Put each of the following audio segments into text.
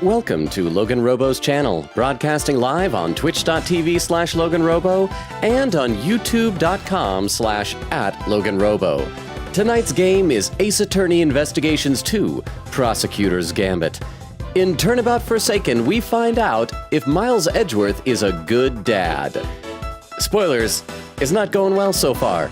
Welcome to LoganRobo's channel, broadcasting live on twitch.tv/LoganRobo and on youtube.com/@LoganRobo. Tonight's game is Ace Attorney Investigations 2, Prosecutor's Gambit. In Turnabout Forsaken, we find out if Miles Edgeworth is a good dad. Spoilers, it's not going well so far.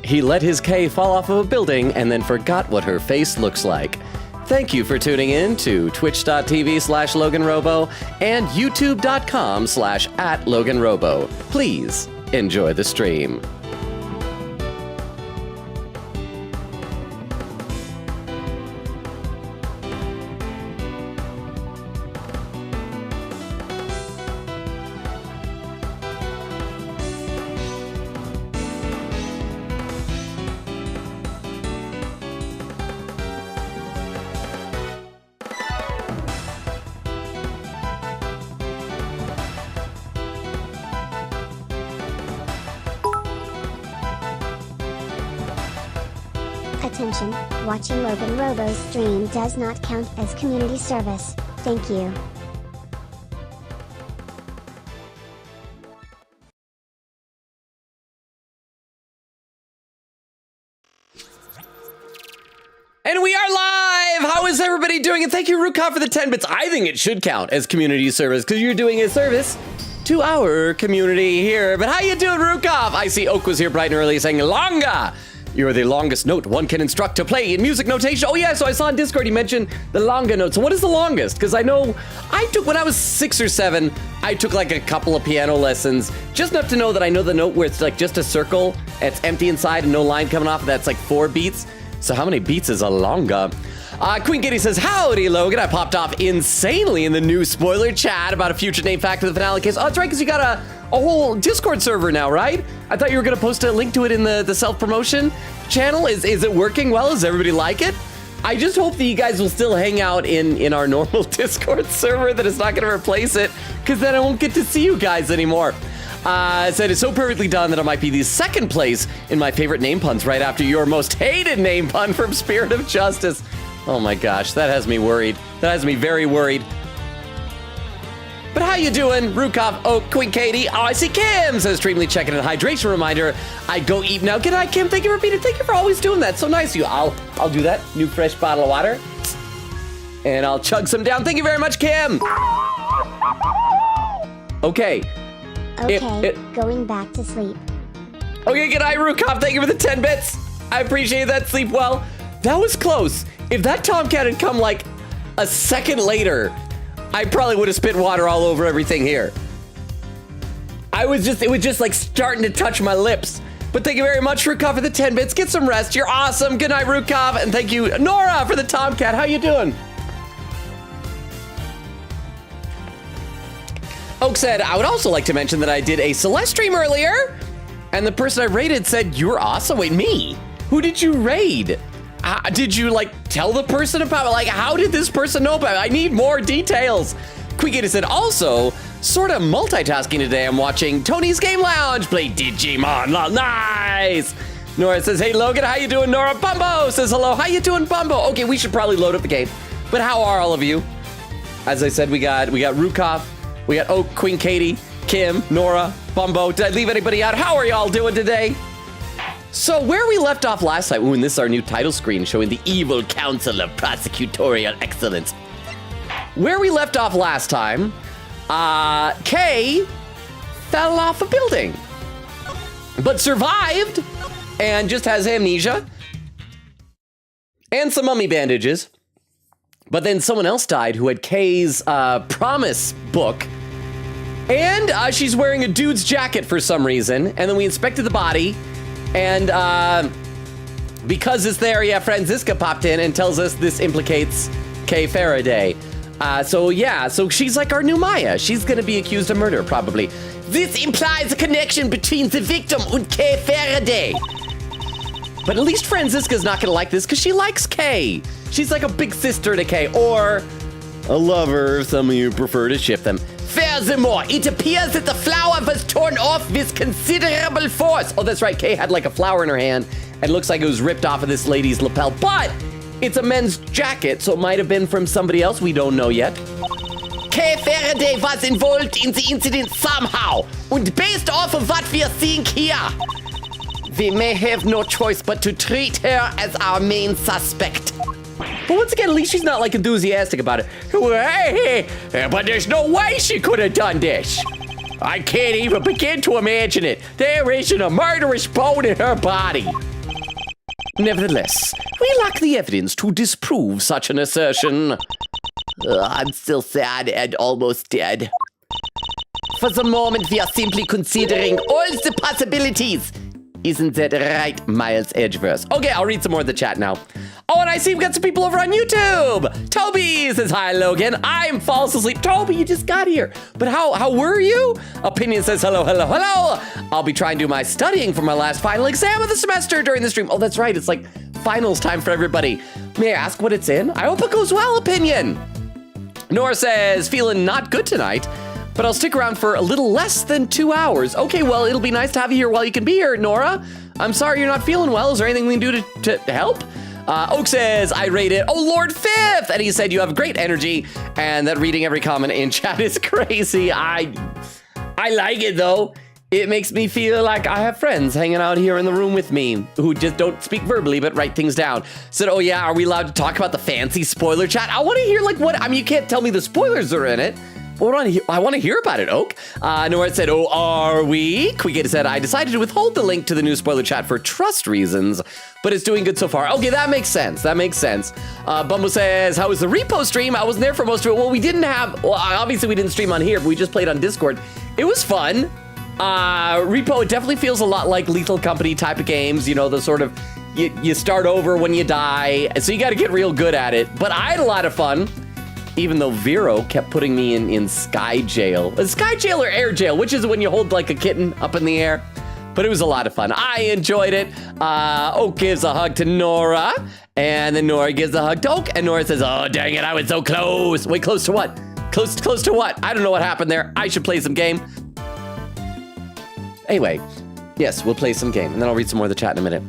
He let his Kay fall off of a building and then forgot what her face looks like. Thank you for tuning in to twitch.tv/LoganRobo and youtube.com/@LoganRobo. Please enjoy the stream. Attention, watching LoganRobo's stream does not count as community service. Thank you. And we are live! How is everybody doing? And thank you, Rukov, for the 10 bits. I think it should count as community service because you're doing a service to our community here. But how you doing, Rukov? I see Oak was here bright and early saying, Longa! You're the longest note one can instruct to play in music notation. Oh yeah, so I saw on Discord you mentioned the longa note. So what is the longest? Because I know when I was 6 or 7, I took like a couple of piano lessons, just enough to know that I know the note where it's like just a circle, it's empty inside and no line coming off, that's like 4 beats. So how many beats is a longa? Queen Kitty says, howdy, Logan. I popped off insanely in the new spoiler chat about a future name fact of the finale case. Oh, that's right, because you got a whole Discord server now, right? I thought you were going to post a link to it in the self-promotion channel. Is it working well? Does everybody like it? I just hope that you guys will still hang out in our normal Discord server, that it's not going to replace it, because then I won't get to see you guys anymore. Said it's so perfectly done that it might be the second place in my favorite name puns right after your most hated name pun from Spirit of Justice. Oh my gosh, that has me worried. That has me very worried. But how you doing, Rukov? Oh, Queen Katie. Oh, I see Kim says, extremely checking in. Hydration reminder. I go eat now. Good night, Kim. Thank you for being here. Thank you for always doing that. So nice of you. I'll do that. New fresh bottle of water. And I'll chug some down. Thank you very much, Kim. Okay. Okay, going back to sleep. Okay, good night, Rukov. Thank you for the 10 bits. I appreciate that. Sleep well. That was close. If that Tomcat had come like a second later, I probably would have spit water all over everything here. It was just like starting to touch my lips. But thank you very much, Rukov, for the 10 bits. Get some rest. You're awesome. Good night, Rukov. And thank you, Nora, for the Tomcat. How you doing? Oak said, I would also like to mention that I did a Celeste stream earlier, and the person I raided said, you're awesome. Wait, me? Who did you raid? Did you, like, tell the person about it? Like, how did this person know about it? I need more details. Quickita said, also, sort of multitasking today. I'm watching Tony's Game Lounge play Digimon. Nice. Nora says, hey, Logan, how you doing, Nora? Bumbo says, hello. How you doing, Bumbo? Okay, we should probably load up the game. But how are all of you? As I said, we got Rukov, we got Oak, Queen Katie, Kim, Nora, Bumbo. Did I leave anybody out? How are y'all doing today? So where we left off last time, and this is our new title screen showing the evil council of prosecutorial excellence. Where we left off last time, Kay fell off a building, but survived and just has amnesia and some mummy bandages. But then someone else died who had Kay's promise book, and she's wearing a dude's jacket for some reason. And then we inspected the body. And because it's there, yeah, Franziska popped in and tells us this implicates Kay Faraday. So she's like our new Maya. She's gonna be accused of murder, probably. This implies a connection between the victim and Kay Faraday. But at least Franziska's not gonna like this because she likes Kay. She's like a big sister to Kay, or a lover, if some of you prefer to ship them. Furthermore, it appears that the flower was torn off with considerable force. Oh, that's right. Kay had like a flower in her hand and looks like it was ripped off of this lady's lapel. But it's a men's jacket, so it might have been from somebody else. We don't know yet. Kay Faraday was involved in the incident somehow. And based off of what we're seeing here, we may have no choice but to treat her as our main suspect. But once again, at least she's not like enthusiastic about it. Hey, but there's no way she could have done this. I can't even begin to imagine it. There isn't a murderous bone in her body. Nevertheless, we lack the evidence to disprove such an assertion. I'm still sad and almost dead. For the moment, we are simply considering all the possibilities. Isn't that right, Miles Edgeverse? Okay, I'll read some more of the chat now. Oh, and I see we've got some people over on YouTube. Toby says, hi, Logan. I'm falls asleep. Toby, you just got here. But how were you? Opinion says, hello. I'll be trying to do my studying for my last final exam of the semester during the stream. Oh, that's right. It's like finals time for everybody. May I ask what it's in? I hope it goes well, Opinion. Nora says, feeling not good tonight, but I'll stick around for a little less than 2 hours. Okay, well, it'll be nice to have you here while you can be here, Nora. I'm sorry you're not feeling well. Is there anything we can do to help? Oak says, I rate it, oh, Lord Fifth. And he said, you have great energy and that reading every comment in chat is crazy. I like it, though. It makes me feel like I have friends hanging out here in the room with me who just don't speak verbally but write things down. Said, oh, yeah, are we allowed to talk about the fancy spoiler chat? I want to hear, like, what, I mean, you can't tell me the spoilers are in it. I want to hear about it, Oak. Nora said, oh, are we? Quigate said, I decided to withhold the link to the new spoiler chat for trust reasons, but it's doing good so far. Okay, that makes sense. Bumble says, how was the repo stream? I wasn't there for most of it. Well, obviously we didn't stream on here, but we just played on Discord. It was fun. Repo, it definitely feels a lot like Lethal Company type of games, you know, the sort of, you start over when you die, so you got to get real good at it. But I had a lot of fun. Even though Vero kept putting me in sky jail. Sky jail or air jail, which is when you hold like a kitten up in the air. But it was a lot of fun. I enjoyed it. Oak gives a hug to Nora. And then Nora gives a hug to Oak. And Nora says, oh, dang it, I was so close. Wait, close to what? Close to what? I don't know what happened there. I should play some game. Anyway, yes, we'll play some game. And then I'll read some more of the chat in a minute.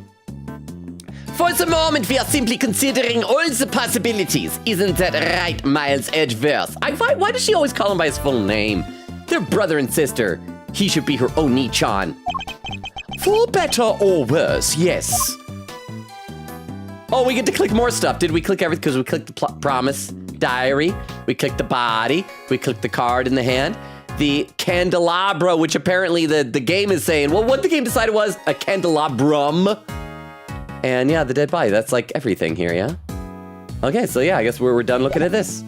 For the moment, we are simply considering all the possibilities. Isn't that right, Miles Edgeverse? Why does she always call him by his full name? They're brother and sister. He should be her Oni-chan. For better or worse, yes. Oh, we get to click more stuff. Did we click everything? Because we clicked the promise diary. We clicked the body. We clicked the card in the hand. The candelabra, which apparently the game is saying, well, what the game decided was a candelabrum. And yeah, the dead body, that's like everything here, yeah? Okay, so yeah, I guess we're done looking at this.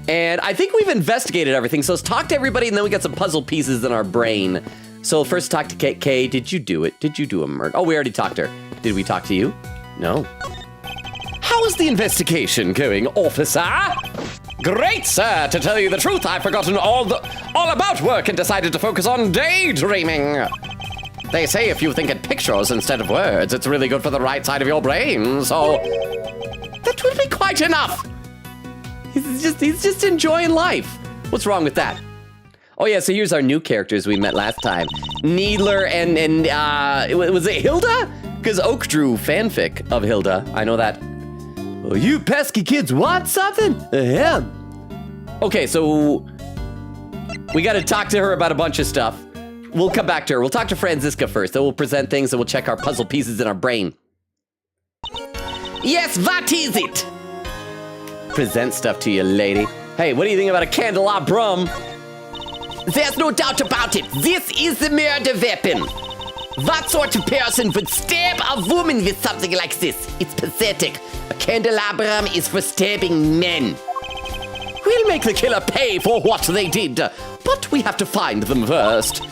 And I think we've investigated everything, so let's talk to everybody, and then we got some puzzle pieces in our brain. So first talk to Kay. Did you do it? Did you do a murder? Oh, we already talked to her. Did we talk to you? No. How is the investigation going, officer? Great, sir. To tell you the truth, I've forgotten all about work and decided to focus on daydreaming. They say if you think in pictures instead of words, it's really good for the right side of your brain, so that would be quite enough. He's just enjoying life. What's wrong with that? Oh yeah, so here's our new characters we met last time. Needler and was it Hilda? Because Oak drew fanfic of Hilda, I know that. Oh, you pesky kids want something? Yeah. Okay, so we gotta talk to her about a bunch of stuff. We'll come back to her. We'll talk to Franziska first. Then we'll present things and we'll check our puzzle pieces in our brain. Yes, what is it? Present stuff to you, lady. Hey, what do you think about a candelabrum? There's no doubt about it. This is the murder weapon. What sort of person would stab a woman with something like this? It's pathetic. A candelabrum is for stabbing men. We'll make the killer pay for what they did, but we have to find them first.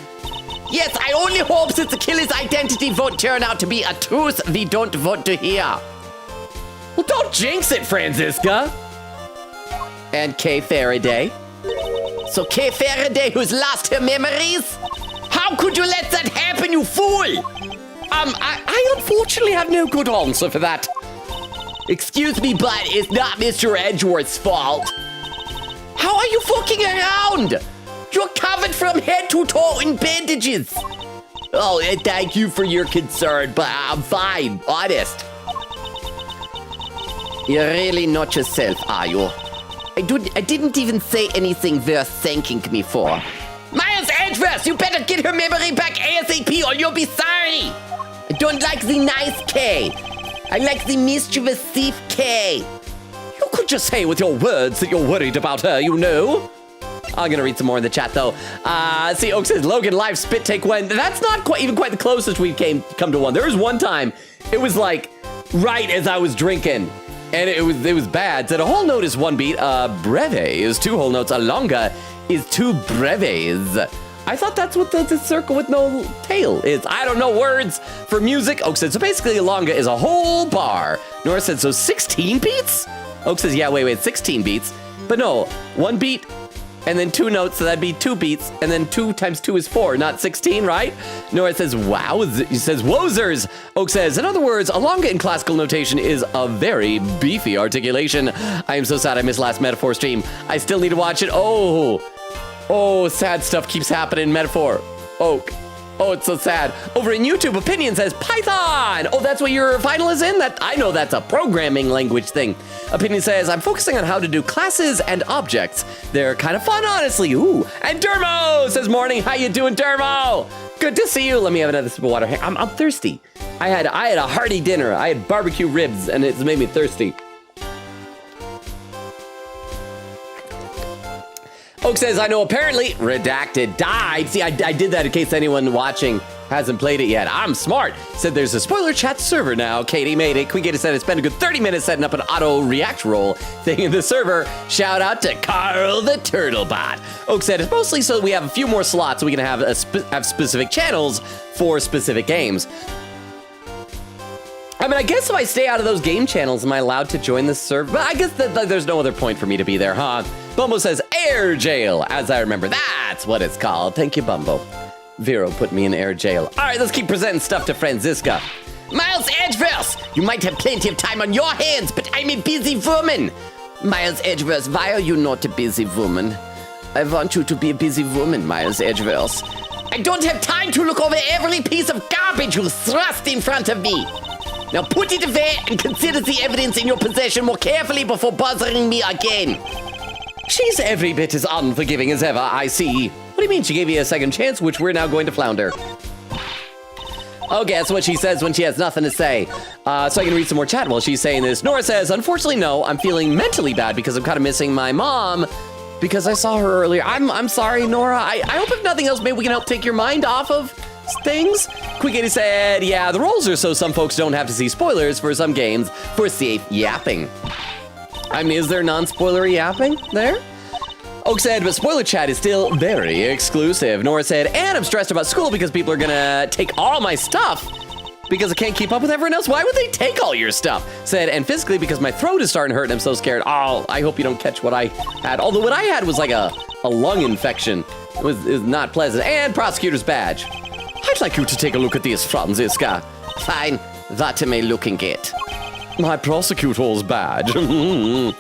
Yes, I only hope that the killer's identity won't turn out to be a truth we don't want to hear. Well, don't jinx it, Franziska. And Kay Faraday. So Kay Faraday, who's lost her memories? How could you let that happen, you fool? I unfortunately have no good answer for that. Excuse me, but it's not Mr. Edgeworth's fault. How are you fucking around? You're covered from head to toe in bandages. Oh, thank you for your concern, but I'm fine, honest. You're really not yourself, are you? I didn't even say anything worth thanking me for. Miles Edgeworth, you better get her memory back ASAP or you'll be sorry. I don't like the nice K. I like the mischievous thief K. You could just say with your words that you're worried about her, you know. I'm gonna read some more in the chat though. See, Oak says Logan live spit take when. That's not quite the closest we've come to one. There was one time, it was like right as I was drinking, and it was bad. Said a whole note is one beat. Breve is 2 whole notes. A longa is 2 breves. I thought that's what the circle with no tail is. I don't know words for music. Oak said so. Basically, a longa is a whole bar. Nora said so. 16 beats. Oak says yeah. Wait. 16 beats. But no, 1 beat. And then 2 notes, so that'd be 2 beats, and then 2 times 2 is 4, not 16, right? Nora says, wow, he says, wozers. Oak says, in other words, a longa in classical notation is a very beefy articulation. I am so sad I missed last metaphor stream. I still need to watch it. Oh, sad stuff keeps happening in metaphor. Oak. Oh, it's so sad. Over in YouTube, Opinion says Python. Oh, that's what your final is in? I know that's a programming language thing. Opinion says, I'm focusing on how to do classes and objects. They're kind of fun, honestly. Ooh. And Dermo says, morning. How you doing, Dermo? Good to see you. Let me have another sip of water. Hey, I'm thirsty. I had a hearty dinner. I had barbecue ribs, and it's made me thirsty. Oak says, I know apparently Redacted died. See, I did that in case anyone watching hasn't played it yet. I'm smart. Said there's a spoiler chat server now. Katie made it. Queen Gator said it's been a good 30 minutes setting up an auto react roll thing in the server. Shout out to Carl the Turtlebot. Oak said it's mostly so we have a few more slots so we can have specific channels for specific games. I mean, I guess if I stay out of those game channels, am I allowed to join the server? But I guess there's no other point for me to be there, huh? Bumbo says air jail, as I remember. That's what it's called. Thank you, Bumbo. Vero put me in air jail. All right, let's keep presenting stuff to Franziska. Miles Edgeworth, you might have plenty of time on your hands, but I'm a busy woman. Miles Edgeworth, why are you not a busy woman? I want you to be a busy woman, Miles Edgeworth. I don't have time to look over every piece of garbage you thrust in front of me. Now put it away and consider the evidence in your possession more carefully before bothering me again. She's every bit as unforgiving as ever, I see. What do you mean she gave you a second chance, which we're now going to flounder? Oh, guess what she says when she has nothing to say. So I can read some more chat while she's saying this. Nora says, unfortunately, no, I'm feeling mentally bad because I'm kind of missing my mom because I saw her earlier. I'm sorry, Nora. I hope if nothing else, maybe we can help take your mind off of things. Quickity said, yeah, the rules are so some folks don't have to see spoilers for some games for safe yapping. I mean, is there non-spoilery yapping there? Oak said, but spoiler chat is still very exclusive. Nora said, and I'm stressed about school because people are gonna take all my stuff because I can't keep up with everyone else. Why would they take all your stuff? Said, and physically because my throat is starting to hurt and I'm so scared. Oh, I hope you don't catch what I had. Although what I had was like a lung infection. It was not pleasant. And Prosecutor's badge. I'd like you to take a look at this, Franziska. Fine, what am I looking at? My Prosecutor's badge. And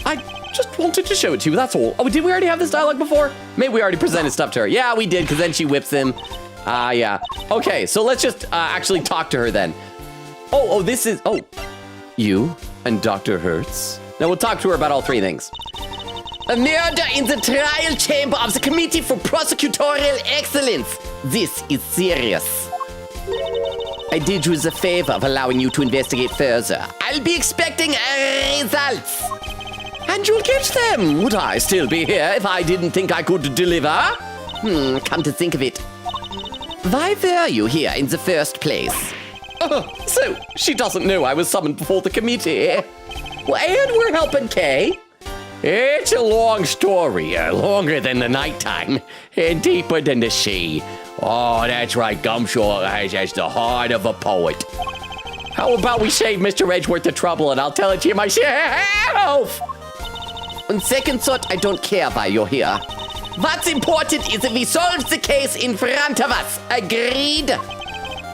I just wanted to show it to you, that's all. Oh, did we already have this dialogue before? Maybe we already presented stuff to her. Yeah, we did, because then she whips him. Yeah. Okay, so let's just actually talk to her then. This is, you and Dr. Hertz. Now we'll talk to her about all 3 things. A murder in the trial chamber of the Committee for Prosecutorial Excellence. This is serious. I did you the favor of allowing you to investigate further. I'll be expecting results. And you'll get them. Would I still be here if I didn't think I could deliver? Come to think of it. Why were you here in the first place? So she doesn't know I was summoned before the committee. Well, and we're helping Kay. It's a long story, longer than the nighttime, and deeper than the sea. Oh, that's right, Gumshaw has the heart of a poet. How about we save Mr. Edgeworth the trouble and I'll tell it to you myself? On second thought, I don't care why you're here. What's important is that we solve the case in front of us. Agreed?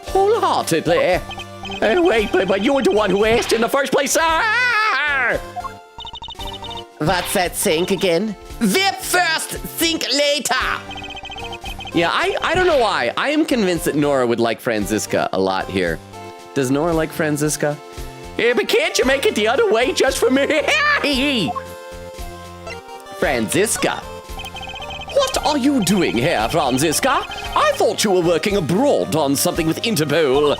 Wholeheartedly. Wait, but you were the one who asked in the first place, sir! What's that think again? Whip first, think later! Yeah, I don't know why. I am convinced that Nora would like Franziska a lot here. Does Nora like Franziska? Yeah, but can't you make it the other way just for me? Franziska. What are you doing here, Franziska? I thought you were working abroad on something with Interpol.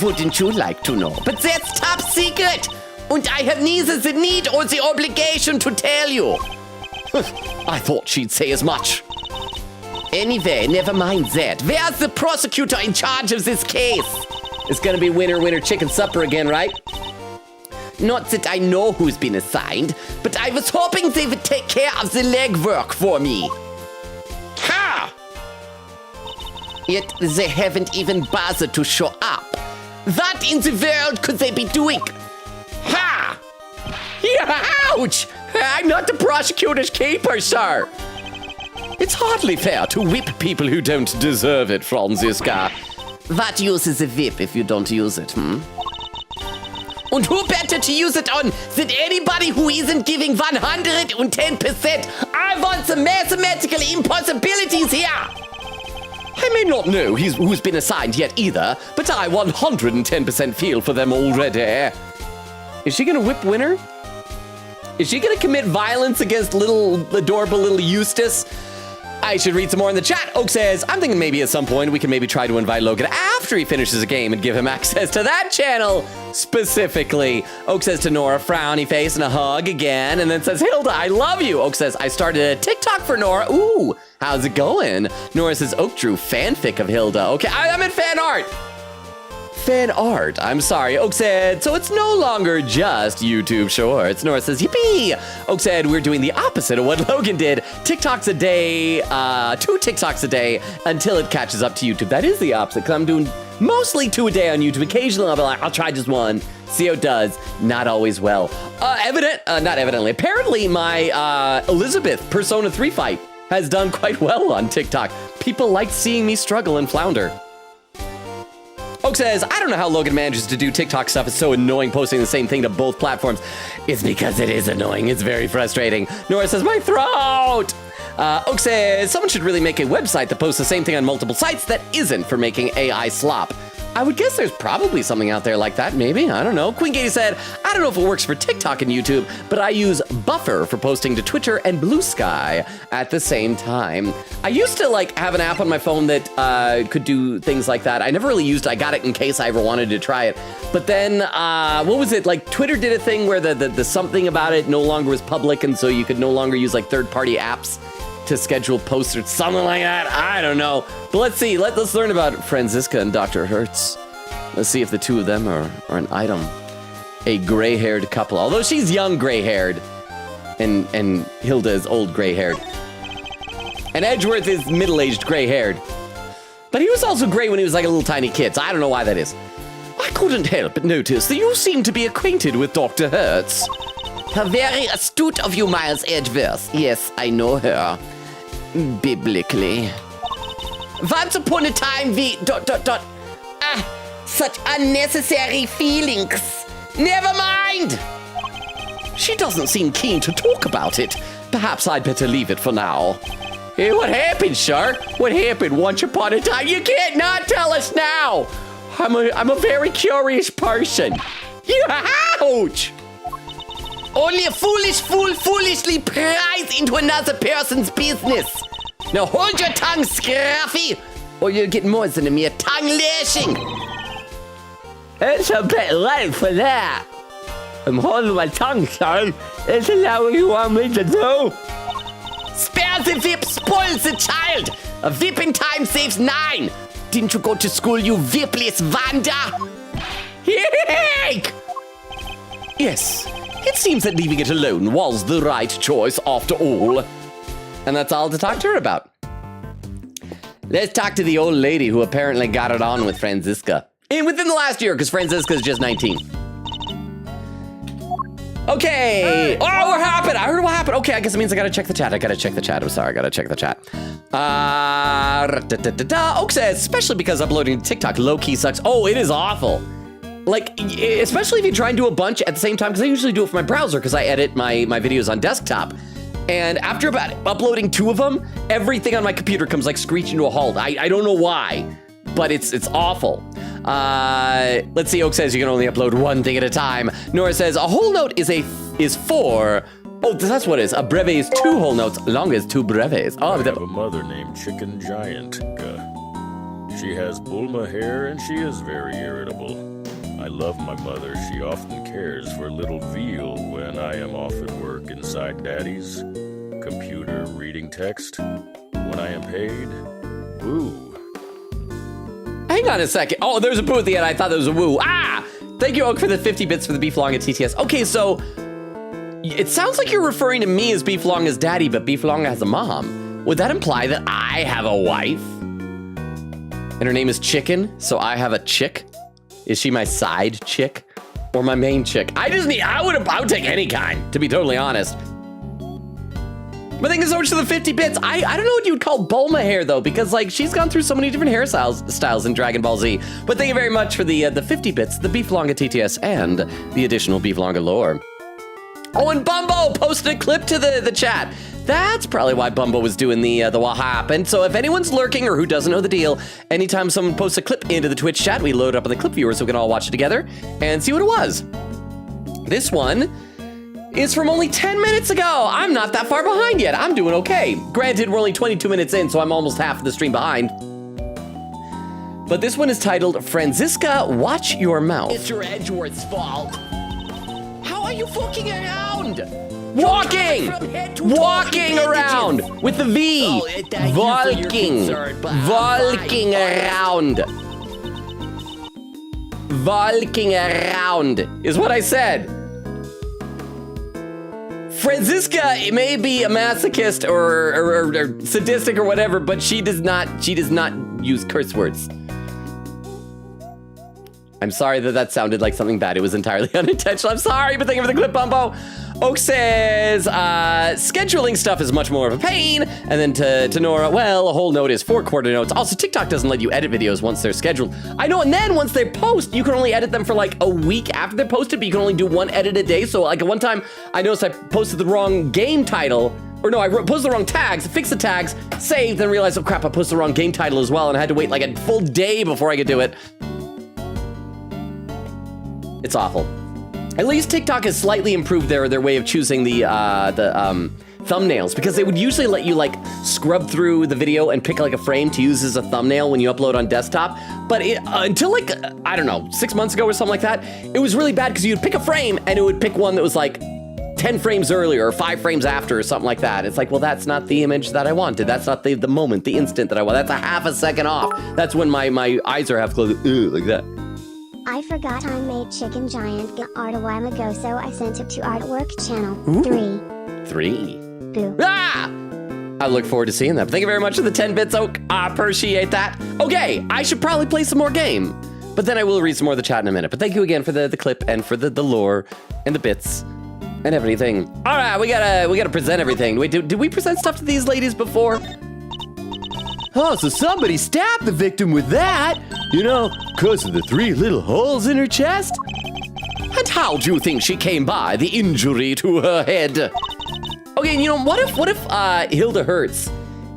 Wouldn't you like to know? But that's top secret. And I have neither the need or the obligation to tell you. I thought she'd say as much. Anyway, never mind that. Where's the prosecutor in charge of this case? It's gonna be winner, winner, chicken supper again, right? Not that I know who's been assigned, but I was hoping they would take care of the legwork for me. Ha! Yet they haven't even bothered to show up. What in the world could they be doing? Ha! Ouch! I'm not the prosecutor's keeper, sir. It's hardly fair to whip people who don't deserve it, Franziska. What use is a whip if you don't use it, And who better to use it on than anybody who isn't giving 110%? I want some mathematical impossibilities here. I may not know who's been assigned yet either, but I 110% feel for them already. Is she gonna whip Winner? Is she gonna commit violence against adorable little Eustace? I should read some more in the chat. Oak says, I'm thinking maybe at some point we can maybe try to invite Logan after he finishes a game and give him access to that channel specifically. Oak says to Nora, frowny face and a hug again, and then says, Hilda, I love you. Oak says, I started a TikTok for Nora. Ooh, how's it going? Nora says, Oak drew fanfic of Hilda. Okay, I'm in fan art. Fan art, I'm sorry. Oak said, so it's no longer just YouTube Shorts. Nora says, yippee. Oak said, we're doing the opposite of what Logan did. TikToks a day, 2 TikToks a day until it catches up to YouTube. That is the opposite, because I'm doing mostly 2 a day on YouTube. Occasionally I'll be like, I'll try just 1, see how it does. Not always well. Not evidently. Apparently my Elizabeth Persona 3 fight has done quite well on TikTok. People like seeing me struggle and flounder. Oak says, I don't know how Logan manages to do TikTok stuff. It's so annoying posting the same thing to both platforms. It's because it is annoying. It's very frustrating. Nora says, my throat. Oak says, someone should really make a website that posts the same thing on multiple sites that isn't for making AI slop. I would guess there's probably something out there like that, maybe. I don't know. Queen Katie said, I don't know if it works for TikTok and YouTube, but I use Buffer for posting to Twitter and Blue Sky at the same time. I used to have an app on my phone that could do things like that. I never really used it. I got it in case I ever wanted to try it. But then, what was it? Twitter did a thing where the something about it no longer was public, and so you could no longer use third-party apps to schedule posts or something like that. I don't know. But let's see. Let's learn about Franziska and Dr. Hertz. Let's see if the two of them are an item. A gray-haired couple. Although she's young gray-haired. And Hilda is old gray-haired. And Edgeworth is middle-aged gray-haired. But he was also gray when he was a little tiny kid, so I don't know why that is. I couldn't help but notice that you seem to be acquainted with Dr. Hertz. How very astute of you, Miles Edgeworth. Yes, I know her. Biblically. Once upon a time, we... such unnecessary feelings. Never mind. She doesn't seem keen to talk about it. Perhaps I'd better leave it for now. Hey, what happened, sir? What happened once upon a time? You can't not tell us now. I'm a very curious person. Ouch! Only a foolish fool foolishly pries into another person's business. Now hold your tongue, Scruffy, or you'll get more than a mere tongue lashing. It's a bit late for that. I'm holding my tongue, son. Isn't that what you want me to do? Spare the whip, spoil the child. A whip in time saves 9. Didn't you go to school, you whipless Wanda? Eek! Yes. It seems that leaving it alone was the right choice after all. And that's all to talk to her about. Let's talk to the old lady who apparently got it on with Franziska. And within the last year, because Franziska is just 19. Okay. Oh, what happened? I heard what happened. Okay, I guess it means I gotta check the chat. I'm sorry, I gotta check the chat. Oak says, especially because uploading to TikTok low-key sucks. Oh, it is awful. Especially if you try and do a bunch at the same time, because I usually do it for my browser, because I edit my videos on desktop. And after about uploading 2 of them, everything on my computer comes screeching to a halt. I don't know why, but it's awful. Let's see, Oak says you can only upload one thing at a time. Nora says a whole note is 4. Oh, that's what it is. A breve is 2 whole notes, long as 2 breves. Oh, I have a mother named Chicken Giant. She has Bulma hair and she is very irritable. I love my mother. She often cares for little veal when I am off at work inside Daddy's computer reading text. When I am paid, boo. Hang on a second. Oh, there's a boo at the end. I thought there was a woo. Ah! Thank you, Oak, for the 50 bits for the Beef Long at TTS. Okay, so it sounds like you're referring to me as Beef Long as daddy, but Beef Long has a mom. Would that imply that I have a wife? And her name is Chicken, so I have a chick? Is she my side chick or my main chick? I would take any kind, to be totally honest. But thank you so much for the 50 bits. I don't know what you would call Bulma hair though, because like she's gone through so many different hairstyles in Dragon Ball Z. But thank you very much for the 50 bits, the Beef Longa TTS, and the additional Beef Longa lore. Oh, and Bumbo posted a clip to the chat. That's probably why Bumbo was doing the what happened. So if anyone's lurking or who doesn't know the deal, anytime someone posts a clip into the Twitch chat, we load it up on the clip viewer so we can all watch it together and see what it was. This one is from only 10 minutes ago. I'm not that far behind yet. I'm doing okay. Granted, we're only 22 minutes in, so I'm almost half of the stream behind. But this one is titled, Franziska, Watch Your Mouth. It's your Edgeworth's fault. How are you fucking around? Walking around with the V. Walking around is what I said. Franziska may be a masochist or sadistic or whatever, but she does not use curse words. I'm sorry that sounded like something bad. It was entirely unintentional. I'm sorry, but thank you for the clip, Bumbo. Oak says, scheduling stuff is much more of a pain. And then to Nora, well, a whole note is 4 quarter notes. Also, TikTok doesn't let you edit videos once they're scheduled. I know, and then once they post, you can only edit them for like a week after they're posted, but you can only do 1 edit a day. So like at one time, I noticed I posted the wrong game title. Or no, I posted the wrong tags, fixed the tags, saved, then realized, oh crap, I posted the wrong game title as well, and I had to wait like a full day before I could do it. It's awful. At least TikTok has slightly improved their way of choosing the thumbnails, because they would usually let you like scrub through the video and pick like a frame to use as a thumbnail when you upload on desktop. But until like, I don't know, 6 months ago or something like that, it was really bad because you'd pick a frame and it would pick one that was like 10 frames earlier or 5 frames after or something like that. It's like, well, that's not the image that I wanted. That's not the moment, the instant that I want. That's a half a second off. That's when my eyes are half closed, like that. I forgot I made Chicken Giant art a while ago, so I sent it to Artwork Channel. Ooh. 3. Boo. Ah! I look forward to seeing that. Thank you very much for the 10 bits, Oak. I appreciate that. Okay, I should probably play some more game, but then I will read some more of the chat in a minute. But thank you again for the clip and for the lore and the bits and everything. All right, we gotta present everything. Wait, did we present stuff to these ladies before? Oh, so somebody stabbed the victim with that, you know, because of the 3 little holes in her chest? And how do you think she came by the injury to her head? Okay, you know, what if Hilda Hertz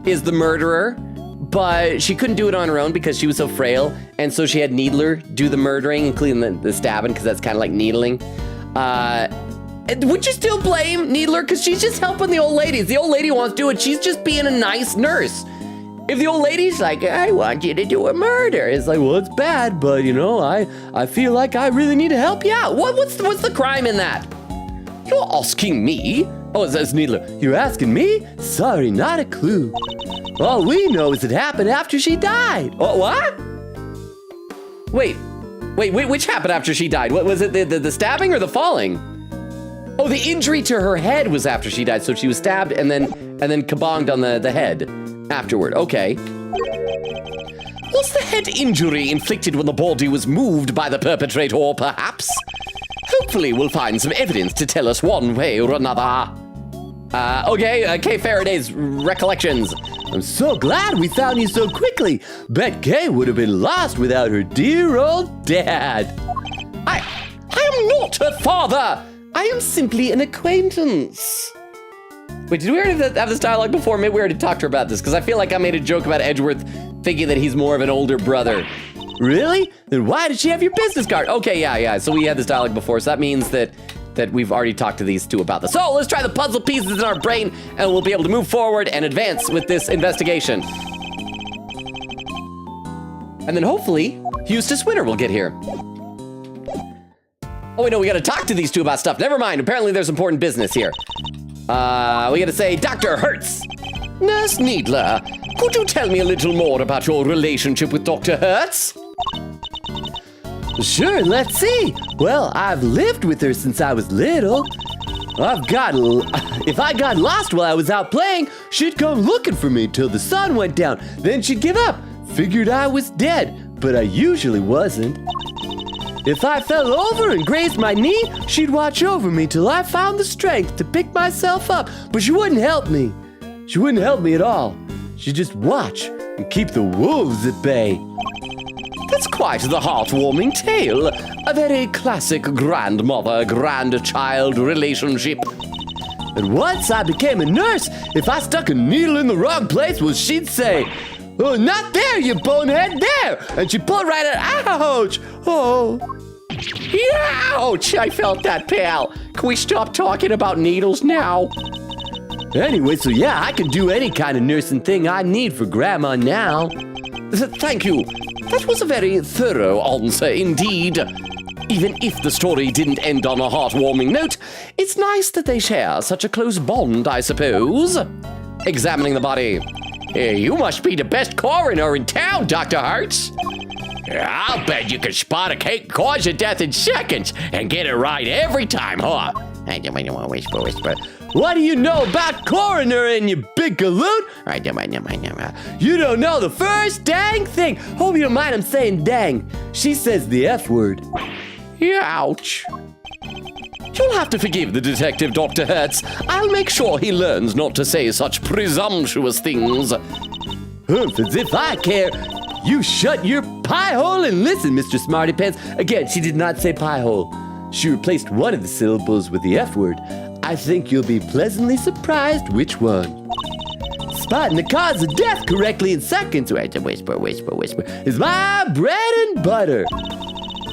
is the murderer, but she couldn't do it on her own because she was so frail, and so she had Needler do the murdering, including the stabbing, because that's kind of like needling. Would you still blame Needler? Because she's just helping the old ladies. The old lady wants to do it. She's just being a nice nurse. If the old lady's like, I want you to do a murder, it's like, well, it's bad, but you know, I feel like I really need to help you out. What's the crime in that? You're asking me? Oh, it says Needler. You're asking me? Sorry, not a clue. All we know is it happened after she died. Oh, what? Wait, which happened after she died? What was it, the stabbing or the falling? Oh, the injury to her head was after she died, so she was stabbed and then kabonged on the head. Afterward, okay. Was the head injury inflicted when the body was moved by the perpetrator, perhaps? Hopefully we'll find some evidence to tell us one way or another. Okay, Kay Faraday's recollections. I'm so glad we found you so quickly. Bet Kay would have been lost without her dear old dad. I am not her father. I am simply an acquaintance. Wait, did we already have this dialogue before? Maybe we already talked to her about this, because I feel like I made a joke about Edgeworth thinking that he's more of an older brother. Really? Then why did she have your business card? Okay, yeah. So we had this dialogue before, so that means that we've already talked to these two about this. So let's try the puzzle pieces in our brain, and we'll be able to move forward and advance with this investigation. And then hopefully, Eustace Winter will get here. Oh, wait, no, we gotta talk to these two about stuff. Never mind, apparently there's important business here. We gotta say, Dr. Hertz. Nurse Needler, could you tell me a little more about your relationship with Dr. Hertz? Sure, let's see. Well, I've lived with her since I was little. If I got lost while I was out playing, she'd come looking for me till the sun went down. Then she'd give up. Figured I was dead, but I usually wasn't. If I fell over and grazed my knee, she'd watch over me till I found the strength to pick myself up, but she wouldn't help me. She wouldn't help me at all. She'd just watch and keep the wolves at bay. That's quite the heartwarming tale. A very classic grandmother-grandchild relationship. And once I became a nurse, if I stuck a needle in the wrong place, well, she'd say, "Oh, not there, you bonehead, there!" And she'd pull right at, ouch! Oh. Ouch! I felt that, pal. Can we stop talking about needles now? Anyway, so yeah, I can do any kind of nursing thing I need for Grandma now. Thank you. That was a very thorough answer indeed. Even if the story didn't end on a heartwarming note, it's nice that they share such a close bond, I suppose. Examining the body. Hey, you must be the best coroner in town, Dr. Hertz. I'll bet you can spot a cause of death in seconds and get it right every time, huh? Whisper. What do you know about coroner, you big galoot? You don't know the first dang thing. Hope you don't mind I'm saying dang. She says the F word. Ouch. You'll have to forgive the detective, Dr. Hertz. I'll make sure he learns not to say such presumptuous things. As if I care. You shut your pie hole and listen, Mr. Smarty Pants. Again, she did not say pie hole. She replaced one of the syllables with the F word. I think you'll be pleasantly surprised which one. Spotting the cause of death correctly in seconds, whisper, is my bread and butter.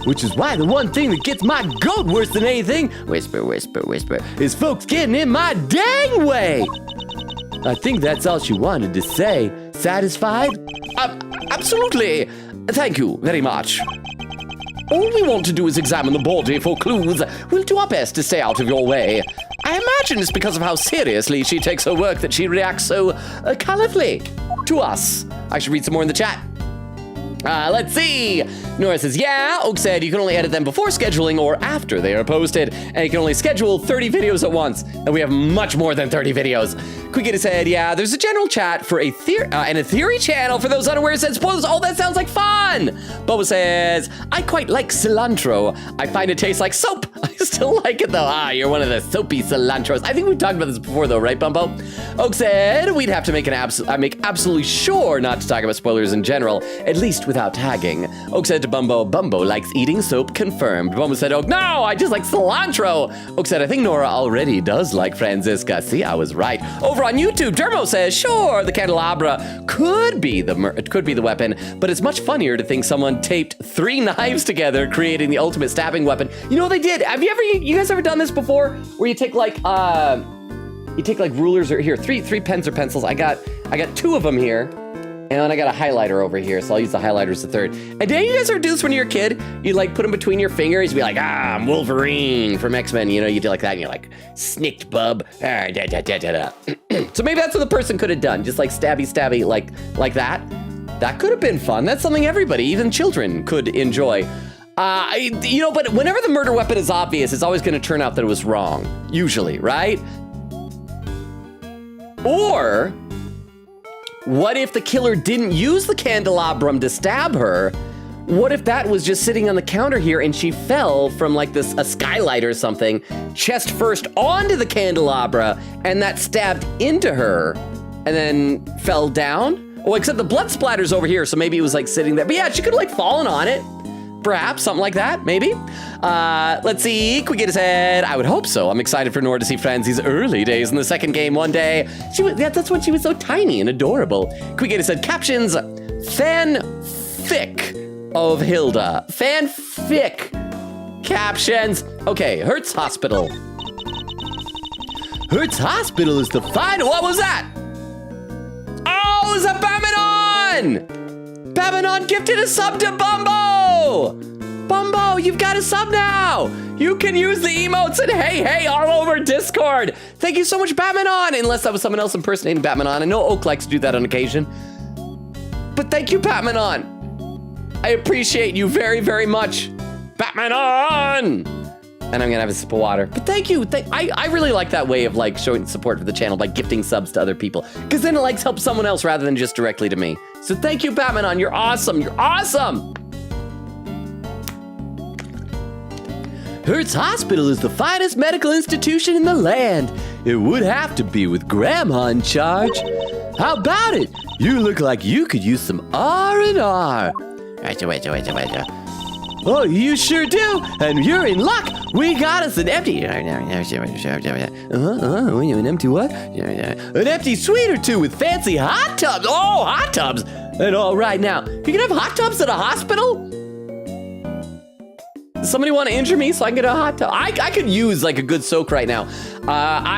Which is why the one thing that gets my goat worse than anything, whisper, is folks getting in my dang way. I think that's all she wanted to say. Satisfied? Absolutely. Thank you very much. All we want to do is examine the body for clues. We'll do our best to stay out of your way. I imagine it's because of how seriously she takes her work that she reacts so colorfully to us. I should read some more in the chat. Let's see. Nora says, yeah. Oak said you can only edit them before scheduling or after they are posted. And you can only schedule 30 videos at once. And we have much more than 30 videos. Quickita said, yeah, there's a general chat for a theory channel for those unaware. Said, spoilers, oh, that sounds like fun. Boba says, I quite like cilantro. I find it tastes like soap. I still like it though. You're one of the soapy cilantros. I think we've talked about this before though, right, Bumbo? Oak said, we'd have to make make absolutely sure not to talk about spoilers in general, at least without tagging. Oak said to Bumbo, Bumbo likes eating soap, confirmed. Bumbo said, Oak, no, I just like cilantro. Oak said, I think Nora already does like Franziska. See, I was right. Over on YouTube, Dermo says, sure, the candelabra could be the weapon, but it's much funnier to think someone taped 3 knives together, creating the ultimate stabbing weapon. You know what they did? Have you guys ever done this before? Where you take like rulers, or here, three pens or pencils. I got 2 of them here. And I got a highlighter over here, so I'll use the highlighter as the third. And did you guys ever do this when you were a kid? You like put them between your fingers, you'd be like, I'm Wolverine from X-Men, you know, you do like that, and you're like, snicked bub. So maybe that's what the person could have done, just like stabby, like that. That could have been fun. That's something everybody, even children, could enjoy. But whenever the murder weapon is obvious, it's always gonna turn out that it was wrong, usually, right? Or, what if the killer didn't use the candelabrum to stab her? What if that was just sitting on the counter here and she fell from like a skylight or something, chest first onto the candelabra, and that stabbed into her and then fell down? Oh, except the blood splatter's over here, so maybe it was like sitting there. But yeah, she could have like fallen on it. Perhaps, something like that, maybe. Let's see, Quickita said, I would hope so. I'm excited for Nora to see Franzi's early days in the second game one day. That's when she was so tiny and adorable. Quickita said, captions, fanfic. of Hilda. Fanfic captions. Okay, Hertz Hospital. Hertz Hospital is the final. What was that? Oh, it's a Bamanon! Bamanon gifted a sub to Bumbo! Bumbo, you've got a sub now! You can use the emotes and hey all over Discord. Thank you so much, Bamanon! Unless that was someone else impersonating Bamanon. I know Oak likes to do that on occasion. But thank you, Bamanon. I appreciate you very, very much. Bamanon! And I'm gonna have a sip of water. But thank you. I really like that way of like showing support for the channel by gifting subs to other people. Because then it like helps someone else rather than just directly to me. So thank you, Batmanon. You're awesome. You're awesome. Hertz Hospital is the finest medical institution in the land. It would have to be with Grandma in charge. How about it? You look like you could use some R&R. Oh, you sure do, and you're in luck. We got us an empty... an empty what? An empty suite or two with fancy hot tubs. Oh, hot tubs. And all right now, you can have hot tubs at a hospital? Somebody want to injure me so I can get a hot tub? I could use like a good soak right now.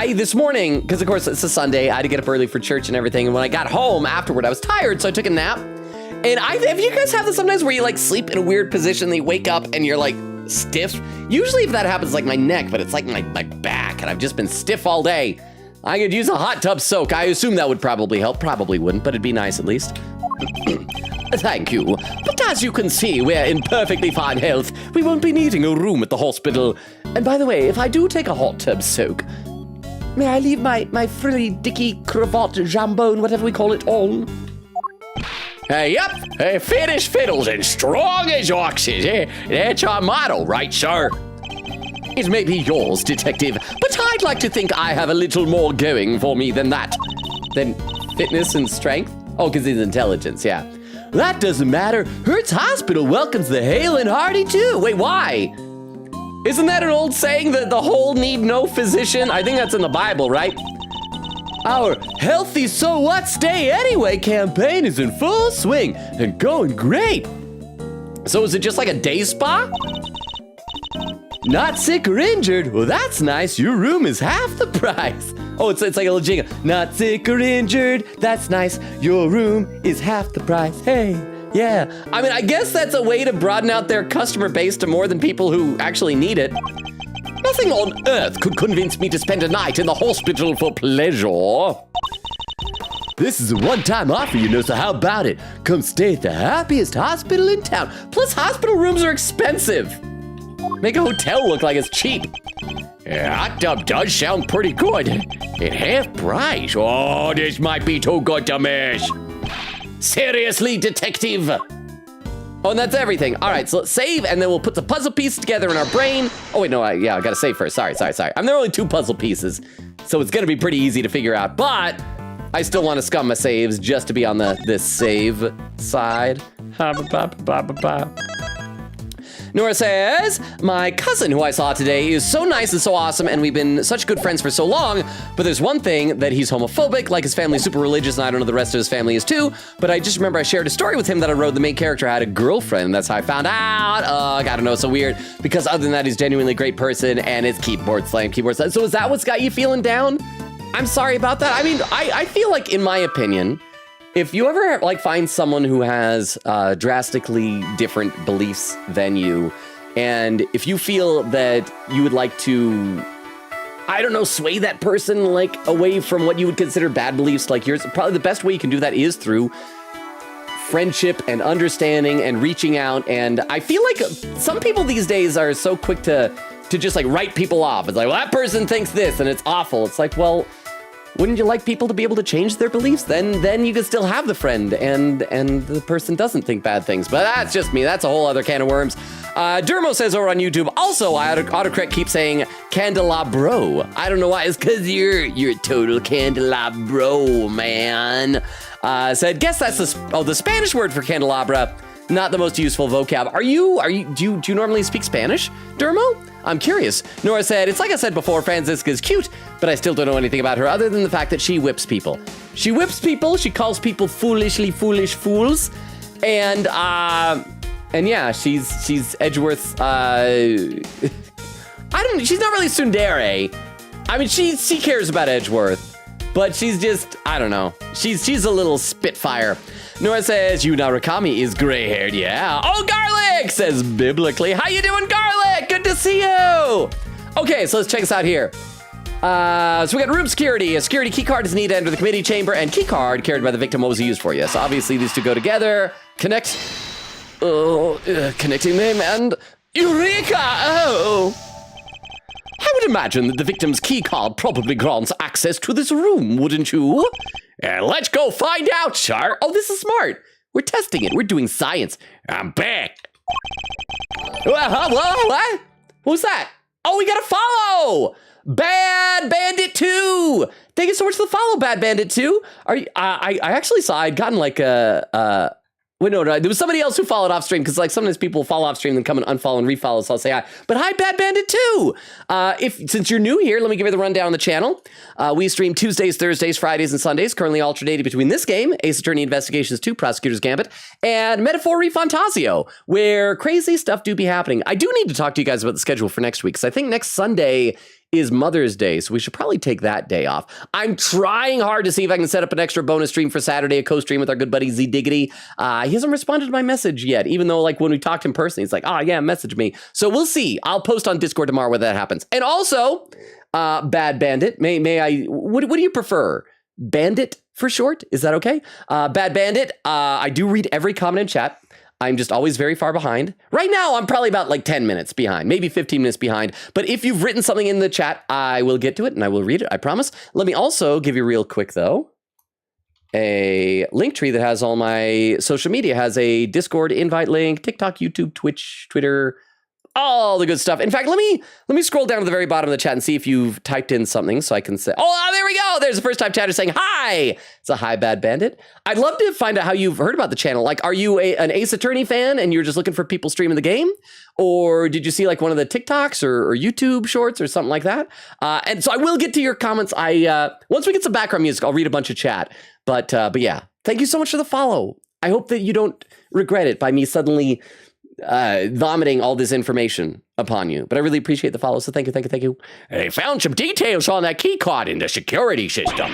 This morning, because of course it's a Sunday, I had to get up early for church and everything. And when I got home afterward, I was tired, so I took a nap. And if you guys have this sometimes where you like sleep in a weird position, then you wake up and you're like stiff. Usually if that happens, like my neck, but it's like my back and I've just been stiff all day. I could use a hot tub soak. I assume that would probably help. Probably wouldn't, but it'd be nice at least. Thank you. But as you can see, we're in perfectly fine health. We won't be needing a room at the hospital. And by the way, if I do take a hot tub soak, may I leave my frilly dicky cravat jambone, whatever we call it, on? Yep, fit as fiddles and strong as oxes. That's our motto, right, sir? It may be yours, detective, but I'd like to think I have a little more going for me than that. Than fitness and strength? Oh, because his intelligence, yeah. That doesn't matter. Hertz Hospital welcomes the hale and hearty, too. Wait, why? Isn't that an old saying that the whole need no physician? I think that's in the Bible, right? Our Healthy So What Stay Anyway campaign is in full swing and going great. So is it just like a day spa? Not sick or injured? Well, that's nice. Your room is half the price. Oh, it's like a little jingle. Not sick or injured. That's nice. Your room is half the price. Hey, yeah. I mean, I guess that's a way to broaden out their customer base to more than people who actually need it. Nothing on earth could convince me to spend a night in the hospital for pleasure. This is a one-time offer, you know, so how about it? Come stay at the happiest hospital in town. Plus, hospital rooms are expensive. Make a hotel look like it's cheap. Yeah, hot tub does sound pretty good. At half price. Oh, this might be too good to miss. Seriously, detective. Oh, and that's everything. All right, so let's save, and then we'll put the puzzle pieces together in our brain. Oh, wait, no, I gotta save first. Sorry. There are only 2 puzzle pieces, so it's gonna be pretty easy to figure out, but I still want to scum my saves just to be on this save side. Nora says, my cousin who I saw today is so nice and so awesome, and we've been such good friends for so long, but there's one thing that he's homophobic, like his family's super religious, and I don't know the rest of his family is too, but I just remember I shared a story with him that I wrote the main character had a girlfriend, and that's how I found out. I don't know, so weird, because other than that, he's genuinely a great person, and it's keyboard slam. So is that what's got you feeling down? I'm sorry about that. I mean, I feel like, in my opinion, if you ever like find someone who has drastically different beliefs than you, and if you feel that you would like to, I don't know, sway that person like away from what you would consider bad beliefs like yours, probably the best way you can do that is through friendship and understanding and reaching out. And I feel like some people these days are so quick to just like write people off. It's like, well, that person thinks this and it's awful. It's like, well, wouldn't you like people to be able to change their beliefs? Then you could still have the friend and the person doesn't think bad things. But that's just me. That's a whole other can of worms. Dermo says over on YouTube, also, autocorrect keeps saying candelabro. I don't know why. It's because you're a total candelabro, man. Said, guess that's the Spanish word for candelabra. Not the most useful vocab. Do you normally speak Spanish, Dermo? I'm curious. Nora said, it's like I said before, Franziska's cute, but I still don't know anything about her other than the fact that she whips people. She whips people, she calls people foolish fools, and And yeah, she's Edgeworth's, she's not really tsundere. I mean, she cares about Edgeworth, but she's just, I don't know. She's a little spitfire. Nora says, you Narukami is gray-haired, yeah. Oh, Garlic says biblically. How you doing, Garlic? Good to see you. Okay, so let's check this out here. So we got room security. A security key card is needed to enter the committee chamber, and key card carried by the victim. What was he used for? Yes, obviously these two go together. Connect. Oh, connecting them and Eureka! Oh. I would imagine that the victim's key card probably grants access to this room, wouldn't you? Let's go find out, Char. Oh, this is smart. We're testing it. We're doing science. I'm back. What? Who's that? Oh, we got to follow. Bad Bandit 2. Thank you so much for the follow, Bad Bandit 2. I actually saw I'd gotten like a wait, no, there was somebody else who followed off stream because like sometimes people follow off stream and come and unfollow and refollow, so I'll say hi. But hi, Bad Bandit 2. Since you're new here, let me give you the rundown on the channel. We stream Tuesdays, Thursdays, Fridays, and Sundays, currently alternating between this game, Ace Attorney Investigations 2, Prosecutor's Gambit, and Metaphor Refantasio, where crazy stuff do be happening. I do need to talk to you guys about the schedule for next week, because I think next Sunday is Mother's Day, so we should probably take that day off. I'm trying hard to see if I can set up an extra bonus stream for Saturday, a co-stream with our good buddy Z Diggity. He hasn't responded to my message yet, even though like when we talked in person, he's like, oh yeah, message me. So we'll see. I'll post on Discord tomorrow whether that happens. And also, Bad Bandit, may I, what do you prefer? Bandit for short? Is that okay? Bad Bandit, I do read every comment in chat. I'm just always very far behind. Right now, I'm probably about like 10 minutes behind, maybe 15 minutes behind. But if you've written something in the chat, I will get to it and I will read it, I promise. Let me also give you real quick, though, a link tree that has all my social media. Has a Discord invite link, TikTok, YouTube, Twitch, Twitter, all the good stuff. In fact, let me scroll down to the very bottom of the chat and see if you've typed in something so I can say, oh, there we go. There's the first time chatter saying hi. It's a hi, Bad Bandit. I'd love to find out how you've heard about the channel. Like, are you an Ace Attorney fan and you're just looking for people streaming the game? Or did you see like one of the TikToks or YouTube shorts or something like that? And so I will get to your comments. Once we get some background music, I'll read a bunch of chat. But yeah, thank you so much for the follow. I hope that you don't regret it by me suddenly vomiting all this information upon you, but I really appreciate the follow, so thank you. I found some details on that key card in the security system.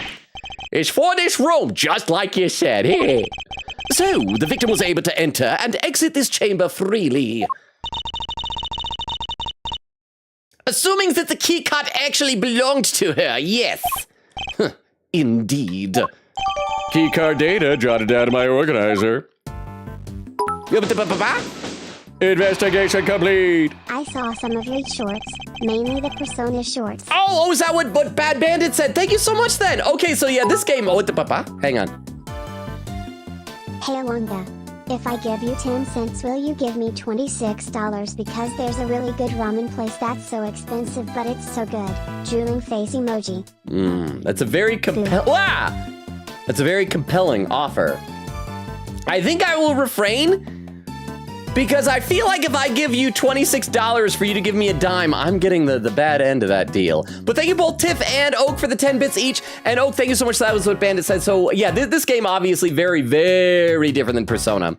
It's for this room, just like you said. Hey. So, the victim was able to enter and exit this chamber freely. Assuming that the key card actually belonged to her, yes. Indeed. Keycard data jotted down to my organizer. Investigation complete. I saw some of your shorts, mainly the Persona shorts. Oh, is that what Bad Bandit said? Thank you so much then. Okay, so yeah, this game, hang on. Hey Alonga, if I give you 10 cents, will you give me $26 because there's a really good ramen place that's so expensive but it's so good. Drooling face emoji. That's a very That's a very compelling offer. I think I will refrain, because I feel like if I give you $26 for you to give me a dime, I'm getting the bad end of that deal. But thank you both Tiff and Oak for the 10 bits each. And Oak, thank you so much. That was what Bandit said. So yeah, this game obviously very, very different than Persona.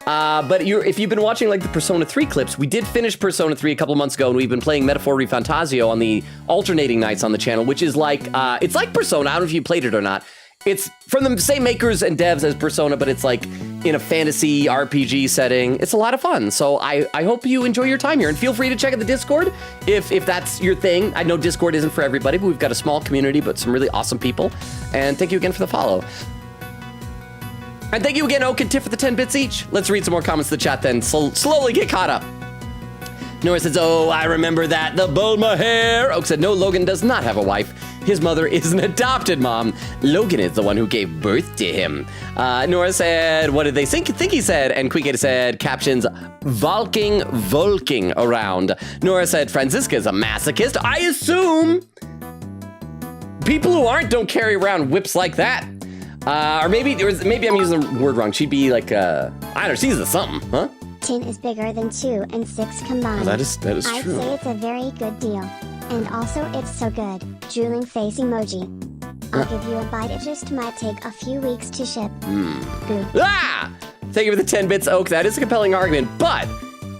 But if you've been watching like the Persona 3 clips, we did finish Persona 3 a couple months ago, and we've been playing Metaphor Refantasio on the alternating nights on the channel, which is like, it's like Persona. I don't know if you played it or not. It's from the same makers and devs as Persona, but it's like in a fantasy RPG setting. It's a lot of fun. So I hope you enjoy your time here, and feel free to check out the Discord if that's your thing. I know Discord isn't for everybody, but we've got a small community, but some really awesome people. And thank you again for the follow. And thank you again, Oak and Tiff, for the 10 bits each. Let's read some more comments in the chat then. Slowly get caught up. Nora says, oh, I remember that. The Bulma hair. Oak said, no, Logan does not have a wife. His mother is an adopted mom. Logan is the one who gave birth to him. Nora said, what did they think he said? And Quickgator said, captions, volking around. Nora said, Franziska's a masochist. I assume people who aren't don't carry around whips like that. Or maybe I'm using the word wrong. She'd be like, I don't know, she's a something, huh? 10 is bigger than 2 and 6 combined. Well, that is true. I'd say it's a very good deal. And also, it's so good. Drooling face emoji. I'll give you a bite. It just might take a few weeks to ship. Boo. Thank you for the 10 bits, Oak. That is a compelling argument, but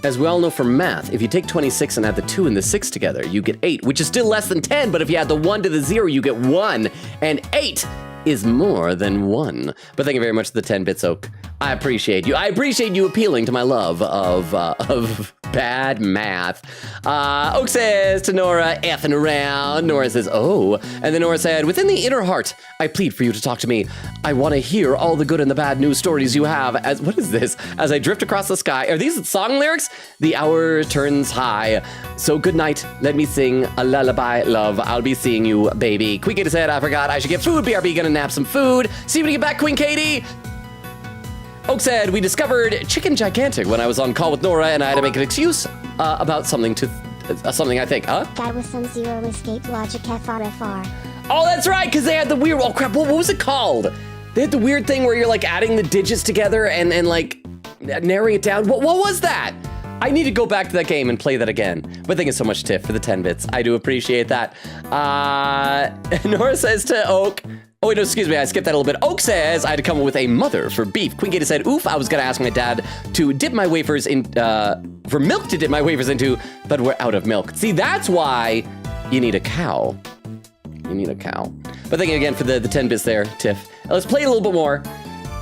as we all know from math, if you take 26 and add the 2 and the 6 together, you get 8, which is still less than 10, but if you add the 1 to the 0, you get 1, and 8 is more than 1. But thank you very much for the 10 bits, Oak. I appreciate you. I appreciate you appealing to my love of bad math. Oak says to Nora, effing around. Nora says, oh. And then Nora said, within the inner heart, I plead for you to talk to me. I want to hear all the good and the bad news stories you have. As what is this? As I drift across the sky. Are these song lyrics? The hour turns high. So good night. Let me sing a lullaby, love. I'll be seeing you, baby. Queen Katie said, I forgot I should get food. BRB gonna nap some food. See you when you get back, Queen Katie. Oak said, we discovered Chicken Gigantic when I was on call with Nora and I had to make an excuse about something I think, huh? That was some zero escape logic FRFR. Oh, that's right, because they had the weird, oh crap, what was it called? They had the weird thing where you're like adding the digits together and like narrowing it down. What was that? I need to go back to that game and play that again. But thank you so much, Tiff, for the 10 bits. I do appreciate that. Nora says to Oak, oh, wait, no, excuse me, I skipped that a little bit. Oak says I had to come up with a mother for beef. Queen Gator said, oof, I was gonna ask my dad to dip my wafers in, for milk to dip my wafers into, but we're out of milk. See, that's why you need a cow. You need a cow. But thank you again for the 10 bits there, Tiff. Let's play a little bit more.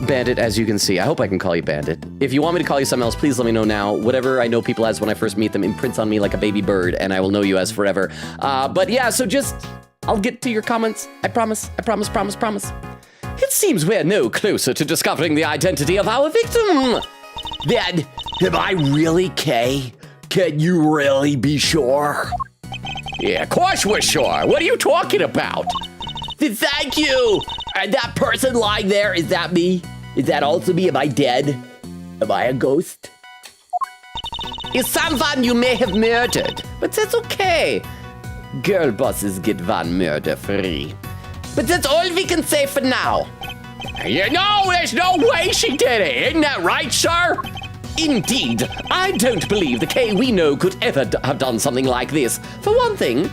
Bandit, as you can see. I hope I can call you Bandit. If you want me to call you something else, please let me know now. Whatever I know people as when I first meet them imprints on me like a baby bird, and I will know you as forever. But yeah, so just, I'll get to your comments. I promise. It seems we're no closer to discovering the identity of our victim. Then, am I really Kay? Can you really be sure? Yeah, of course we're sure. What are you talking about? Thank you. And that person lying there, is that me? Is that also me? Am I dead? Am I a ghost? Is someone you may have murdered, but that's okay. Girl bosses get one murder free. But that's all we can say for now. You know, there's no way she did it. Isn't that right, sir? Indeed. I don't believe the Kay we know could ever have done something like this. For one thing,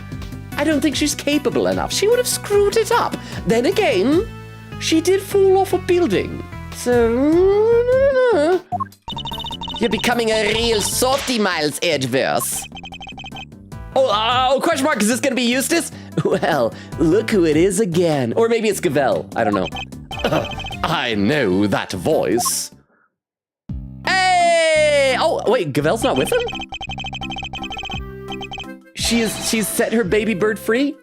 I don't think she's capable enough. She would have screwed it up. Then again, she did fall off a building. So, you're becoming a real softy, Miles Edgeverse. Oh, question mark, is this gonna be Eustace? Well, look who it is again. Or maybe it's Gavel, I don't know. I know that voice. Hey! Oh, wait, Gavel's not with him? She's set her baby bird free?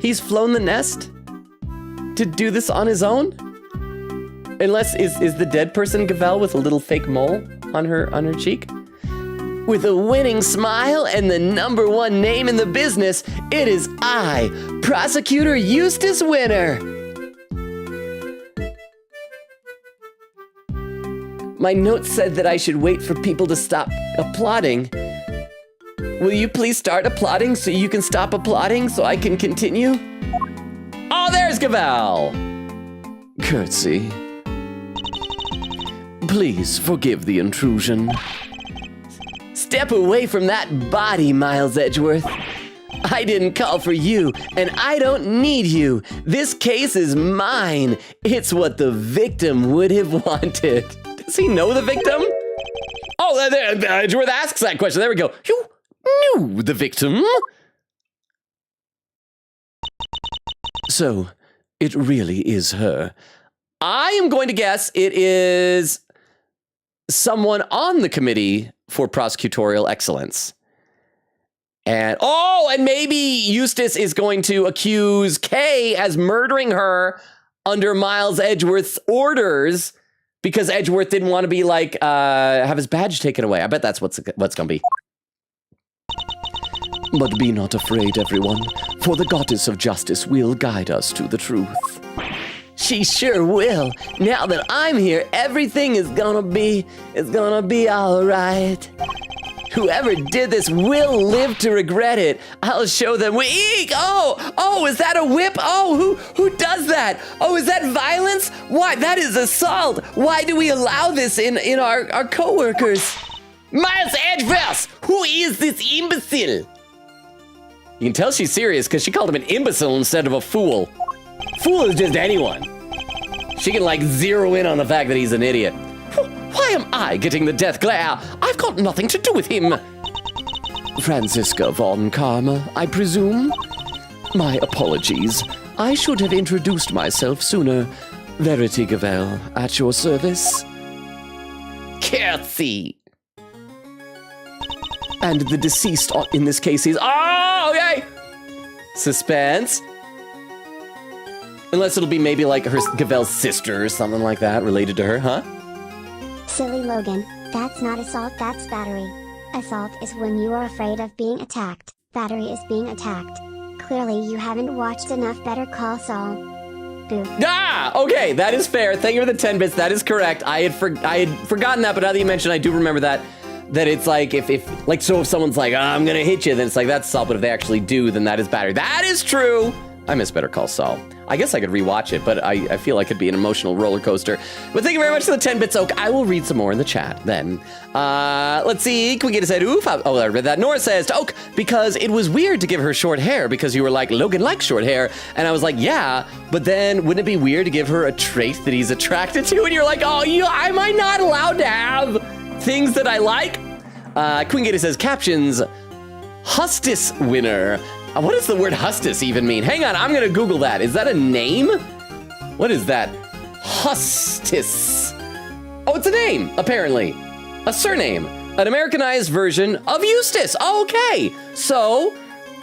He's flown the nest to do this on his own? Unless, is the dead person Gavel with a little fake mole on her cheek? With a winning smile and the #1 name in the business, it is I, Prosecutor Eustace Winner. My notes said that I should wait for people to stop applauding. Will you please start applauding so you can stop applauding so I can continue? Oh, there's Gavel! Curtsy. Please forgive the intrusion. Step away from that body, Miles Edgeworth. I didn't call for you, and I don't need you. This case is mine. It's what the victim would have wanted. Does he know the victim? Oh, Edgeworth asks that question. There we go. You knew the victim? So, it really is her. I am going to guess it is someone on the committee for prosecutorial excellence. And maybe Eustace is going to accuse Kay as murdering her under Miles Edgeworth's orders because Edgeworth didn't want to be like, have his badge taken away. I bet that's what's gonna be. But be not afraid, everyone, for the goddess of justice will guide us to the truth. She sure will. Now that I'm here, everything is gonna be all right. Whoever did this will live to regret it. I'll show them. Eek! Oh, is that a whip? Oh, who does that? Oh, is that violence? Why, that is assault. Why do we allow this in our coworkers? Miles Edgeverse, who is this imbecile? You can tell she's serious because she called him an imbecile instead of a fool. Fool is just anyone. She can like zero in on the fact that he's an idiot. Why am I getting the death glare? I've got nothing to do with him. Franziska von Karma, I presume? My apologies. I should have introduced myself sooner. Verity Gavel, at your service. Curtsy. And the deceased in this case is... Oh, okay! Suspense. Unless it'll be maybe like her Gavel's sister or something like that related to her, huh? Silly Logan, that's not assault, that's battery. Assault is when you are afraid of being attacked. Battery is being attacked. Clearly you haven't watched enough Better Call Saul. Boo. Ah! Okay, that is fair. Thank you for the 10 bits. That is correct. I had forgotten that, but now that you mentioned, I do remember that. That it's like, if someone's like, oh, I'm gonna hit you, then it's like, that's assault, but if they actually do, then that is battery. That is true! I miss Better Call Saul. I guess I could rewatch it, but I feel like it'd be an emotional roller coaster. But thank you very much for the 10 bits, Oak. I will read some more in the chat then. Let's see. Can we get a said oof? Oh, I read that. Nora says to Oak, because it was weird to give her short hair because you were like, Logan likes short hair. And I was like, yeah, but then wouldn't it be weird to give her a trait that he's attracted to? And you're like, oh, am I not allowed to have things that I like? Queen Gator says, captions, Hustis winner. What does the word Hustis even mean? Hang on, I'm gonna Google that. Is that a name? What is that? Hustis. Oh, it's a name, apparently. A surname. An Americanized version of Eustace. Oh, okay. So,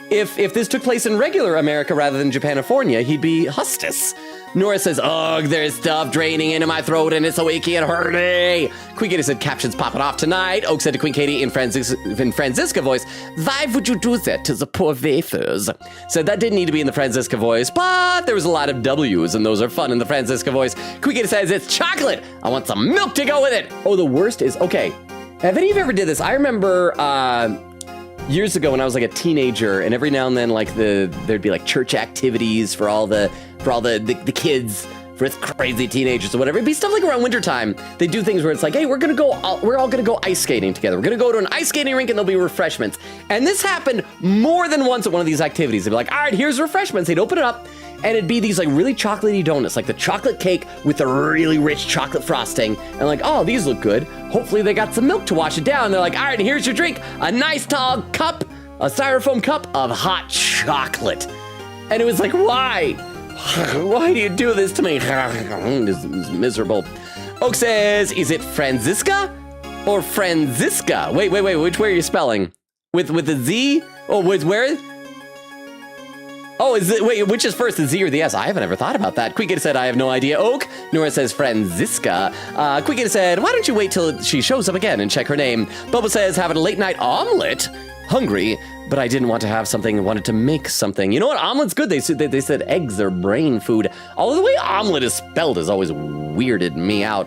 if this took place in regular America rather than Japanifornia, he'd be Hustis. Nora says, ugh, there's stuff draining into my throat and it's so achy and hurty. Queen Katie said, captions popping off tonight. Oak said to Queen Katie in Franziska voice, why would you do that to the poor wafers? Said that didn't need to be in the Franziska voice, but there was a lot of W's and those are fun in the Franziska voice. Queen Katie says, it's chocolate. I want some milk to go with it. Oh, the worst is, okay. Have any of you ever did this? I remember, years ago when I was like a teenager, and every now and then like there'd be like church activities for all the kids, for crazy teenagers or whatever. It'd be stuff like around wintertime. They do things where it's like, hey, we're all gonna go ice skating together. We're gonna go to an ice skating rink and there'll be refreshments. And this happened more than once at one of these activities. They'd be like, all right, here's refreshments. They'd open it up and it'd be these like really chocolatey donuts, like the chocolate cake with the really rich chocolate frosting. And like, oh, these look good. Hopefully they got some milk to wash it down. They're like, all right, here's your drink. A nice tall cup, a styrofoam cup of hot chocolate. And it was like, why? Why do you do this to me? This is miserable. Oak says, is it Franziska or Franziska? Wait, which way are you spelling? With the Z? Oh, where? Oh, wait, which is first, the Z or the S? I haven't ever thought about that. Quickita said, I have no idea. Oak. Nora says, Franziska. Quickita said, why don't you wait till she shows up again and check her name? Bubba says, having a late night omelet. Hungry, but I didn't want to have something, I wanted to make something. You know what, omelet's good. They said eggs are brain food. Although the way omelet is spelled has always weirded me out.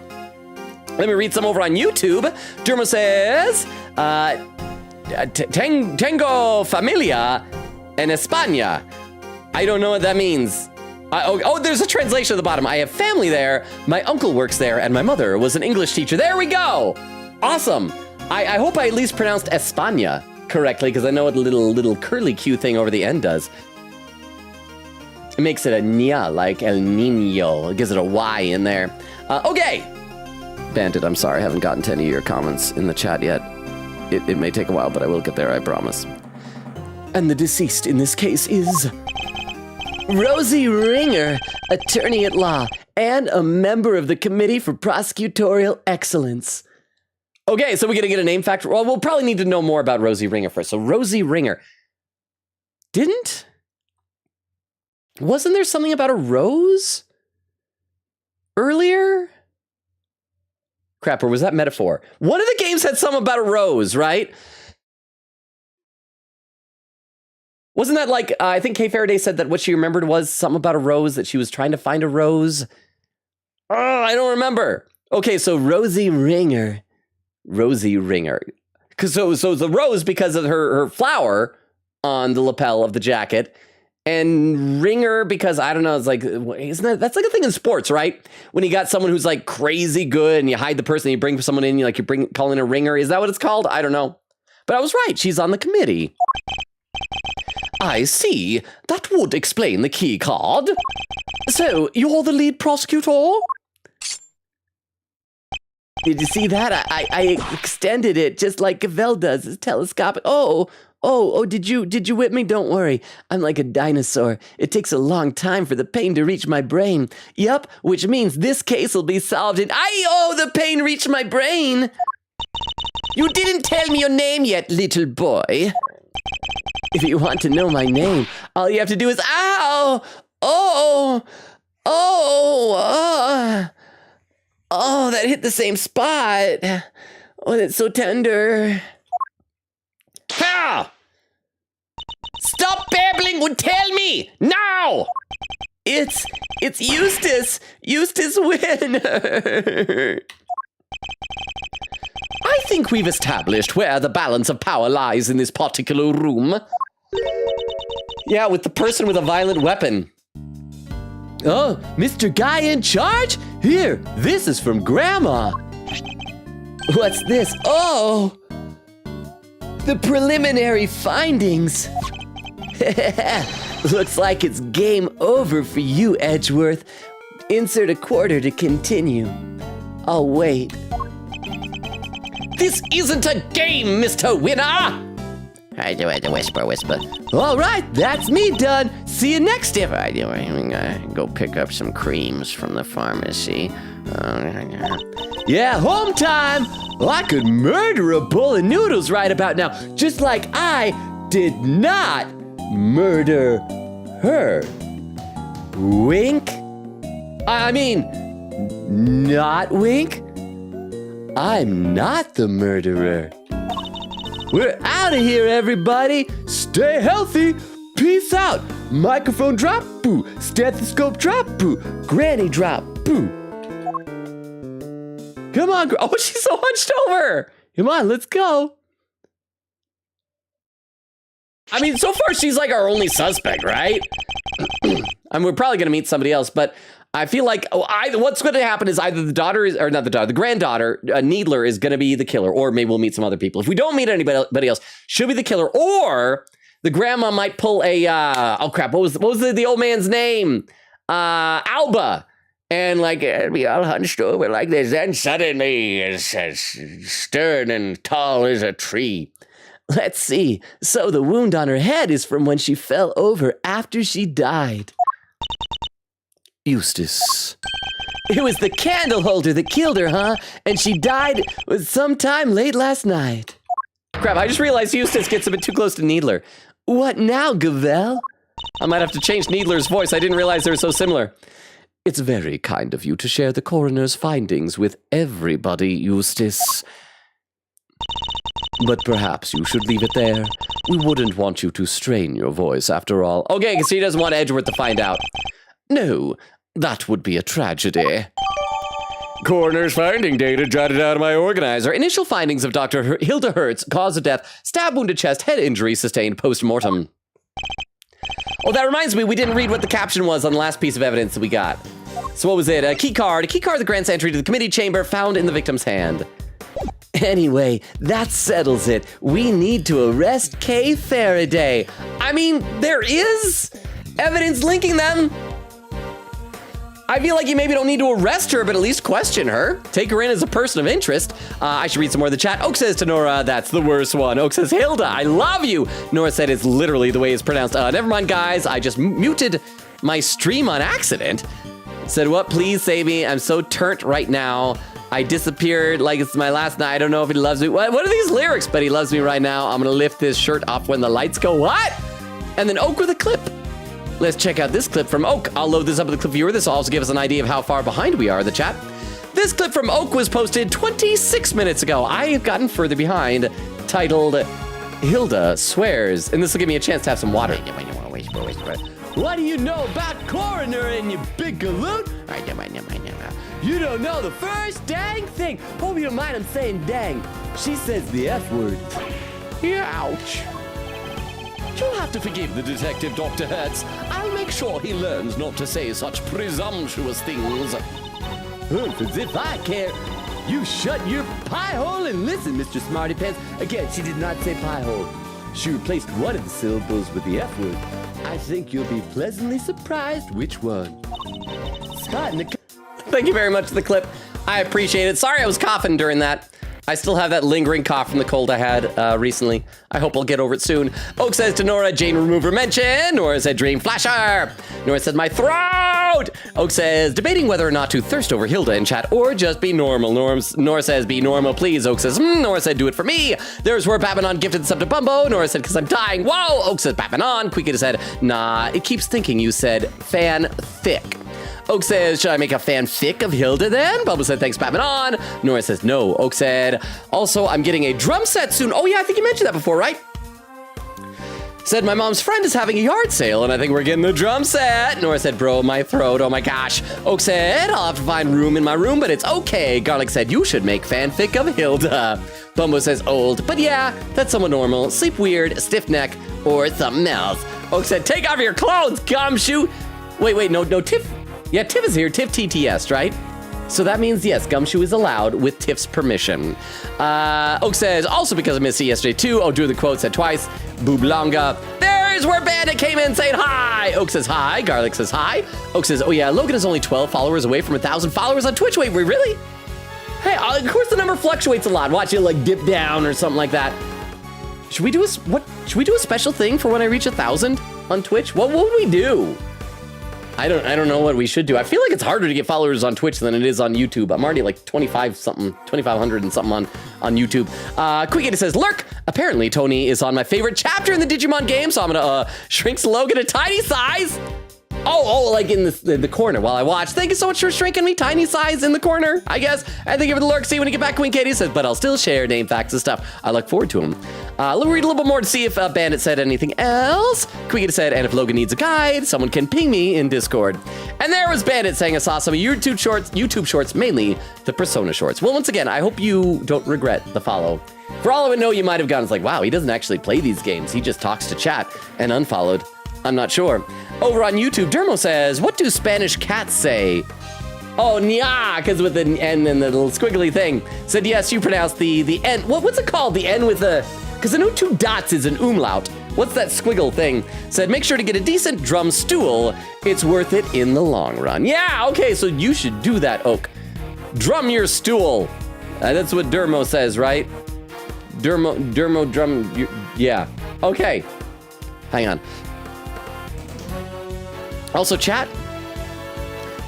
Let me read some over on YouTube. Dermo says, Tengo familia en España. I don't know what that means. Oh, there's a translation at the bottom. I have family there, my uncle works there, and my mother was an English teacher. There we go. Awesome. I hope I at least pronounced España correctly, because I know what the little curly Q thing over the end does. It makes it a nya, like El Nino. It gives it a Y in there. Okay. Bandit, I'm sorry, I haven't gotten to any of your comments in the chat yet. It may take a while, but I will get there, I promise. And the deceased in this case is Rosie Ringer, attorney at law, and a member of the Committee for Prosecutorial Excellence. Okay, so we're gonna get a name factor. Well, we'll probably need to know more about Rosie Ringer first. So Rosie Ringer. Wasn't there something about a rose earlier? Crap, or was that metaphor? One of the games had something about a rose, right? Wasn't that like, I think Kay Faraday said that what she remembered was something about a rose, that she was trying to find a rose? Oh, I don't remember. Okay, so Rosie Ringer. Rosie Ringer. So it's a rose because of her flower on the lapel of the jacket. And ringer because, I don't know, it's like, that's like a thing in sports, right? When you got someone who's like crazy good and you hide the person, you bring someone in, call in a ringer. Is that what it's called? I don't know. But I was right. She's on the committee. I see. That would explain the key card. So, you're the lead prosecutor? Did you see that? I extended it just like Cavell does. It's telescopic. Did you whip me? Don't worry. I'm like a dinosaur. It takes a long time for the pain to reach my brain. Yup, which means this case will be solved and the pain reached my brain. You didn't tell me your name yet, little boy. If you want to know my name, all you have to do is ow! Oh, that hit the same spot. Oh, that's so tender. How? Stop babbling and tell me now! It's Eustace. Eustace Winner. I think we've established where the balance of power lies in this particular room. Yeah, with the person with a violent weapon. Oh, Mr. Guy in charge? Here, this is from Grandma. What's this? Oh, the preliminary findings. Looks like it's game over for you, Edgeworth. Insert a quarter to continue. I'll wait. This isn't a game, Mr. Winner! I do it, whisper. All right, that's me done. See you next time. I go pick up some creams from the pharmacy. Yeah, home time. Well, I could murder a bowl of noodles right about now, just like I did not murder her. Wink? I mean, not wink? I'm not the murderer. We're out of here, everybody. Stay healthy. Peace out. Microphone drop, boo. Stethoscope drop, boo. Granny drop, boo. Come on. Oh, she's so hunched over. Come on, let's go. I mean, so far she's like our only suspect, right? And we're probably going to meet somebody else, but I feel like what's going to happen is either the granddaughter, Needler, is going to be the killer, or maybe we'll meet some other people. If we don't meet anybody else, she'll be the killer, or the grandma might pull a, what was the old man's name? Alba. And like, be all hunched over like this, and suddenly it's as stern and tall as a tree. Let's see. So the wound on her head is from when she fell over after she died. Eustace. It was the candle holder that killed her, huh? And she died sometime late last night. Crap, I just realized Eustace gets a bit too close to Needler. What now, Gavell? I might have to change Needler's voice. I didn't realize they were so similar. It's very kind of you to share the coroner's findings with everybody, Eustace. But perhaps you should leave it there. We wouldn't want you to strain your voice after all. Okay, so he doesn't want Edgeworth to find out. No, that would be a tragedy. Coroner's finding data jotted out of my organizer. Initial findings of Dr. Hilda Hertz, cause of death, stab wound to chest, head injury sustained post-mortem. Oh, that reminds me, we didn't read what the caption was on the last piece of evidence that we got. So what was it? A key card that grants entry to the committee chamber found in the victim's hand. Anyway, that settles it. We need to arrest Kay Faraday. I mean, there is evidence linking them. I feel like you maybe don't need to arrest her, but at least question her. Take her in as a person of interest. I should read some more of the chat. Oak says to Nora, that's the worst one. Oak says, Hilda, I love you. Nora said it's literally the way it's pronounced. Never mind, guys. I just muted my stream on accident. Said, what? Please save me. I'm so turnt right now. I disappeared like it's my last night. I don't know if he loves me. What are these lyrics? But he loves me right now. I'm going to lift this shirt off when the lights go. What? And then Oak with a clip. Let's check out this clip from Oak. I'll load this up with the clip viewer. This will also give us an idea of how far behind we are in the chat. This clip from Oak was posted 26 minutes ago. I have gotten further behind, titled Hilda Swears. And this will give me a chance to have some water. What do you know about coroner and you big galoot? You don't know the first dang thing. Hope you don't mind I'm saying dang. She says the F word. Ouch. You'll have to forgive the detective, Dr. Hertz. I'll make sure he learns not to say such presumptuous things. As if I care. You shut your pie hole and listen, Mr. Smarty Pants. Again, she did not say pie hole. She replaced one of the syllables with the F word. I think you'll be pleasantly surprised which one. Thank you very much for the clip. I appreciate it. Sorry I was coughing during that. I still have that lingering cough from the cold I had recently. I hope I'll get over it soon. Oak says to Nora, Jane remover mention. Nora said dream flasher. Nora said my throat. Oak says debating whether or not to thirst over Hilda in chat or just be normal. Nora says be normal, please. Oak says, Nora said do it for me. There's where Babanon gifted the sub to Bumbo. Nora said because I'm dying. Whoa. Oak says Babanon. Queekita said nah, it keeps thinking you said fan-fic. Oak says, should I make a fanfic of Hilda then? Bubba said, thanks, Babanon. Nora says, no. Oak said, also, I'm getting a drum set soon. Oh, yeah, I think you mentioned that before, right? Said, my mom's friend is having a yard sale, and I think we're getting a drum set. Nora said, bro, my throat, oh my gosh. Oak said, I'll have to find room in my room, but it's okay. Garlic said, you should make fanfic of Hilda. Bumbo says, old, but yeah, that's somewhat normal. Sleep weird, stiff neck, or something else. Oak said, take off your clothes, gumshoe. Wait, no, Tiff. Yeah, Tiff is here. Tiff TTS, right? So that means, yes, Gumshoe is allowed with Tiff's permission. Oak says, also because I missed it yesterday too. Oh, do the quote said twice. Booblonga. There's where Bandit came in saying hi. Oak says hi. Garlic says hi. Oak says, oh yeah, Logan is only 12 followers away from 1,000 followers on Twitch. Wait, really? Hey, of course the number fluctuates a lot. Watch it like dip down or something like that. Should we do a special thing for when I reach 1,000 on Twitch? What would we do? I don't know what we should do. I feel like it's harder to get followers on Twitch than it is on YouTube. I'm already like 2,500 and something on YouTube. Quickity says, lurk. Apparently Tony is on my favorite chapter in the Digimon game, so I'm gonna shrink Logan a tiny size. Oh, like in the corner while I watch. Thank you so much for shrinking me tiny size in the corner, I guess. And thank you for the lurk. See you when you get back. Queen Katie says, but I'll still share name, facts, and stuff. I look forward to them. Let me read a little bit more to see if Bandit said anything else. Queen said, and if Logan needs a guide, someone can ping me in Discord. And there was Bandit saying I saw some of YouTube shorts, mainly the Persona shorts. Well, once again, I hope you don't regret the follow. For all I know, you might have gone, it's like, wow, he doesn't actually play these games. He just talks to chat and unfollowed. I'm not sure. Over on YouTube, Dermo says, what do Spanish cats say? Oh, nya, because with the N and the little squiggly thing. Said, yes, you pronounce the N. What's it called? The N with the, because the new 2 dots is an umlaut. What's that squiggle thing? Said, make sure to get a decent drum stool. It's worth it in the long run. Yeah, okay, so you should do that, Oak. Drum your stool. That's what Dermo says, right? Dermo, drum, yeah. Okay, hang on. Also, chat,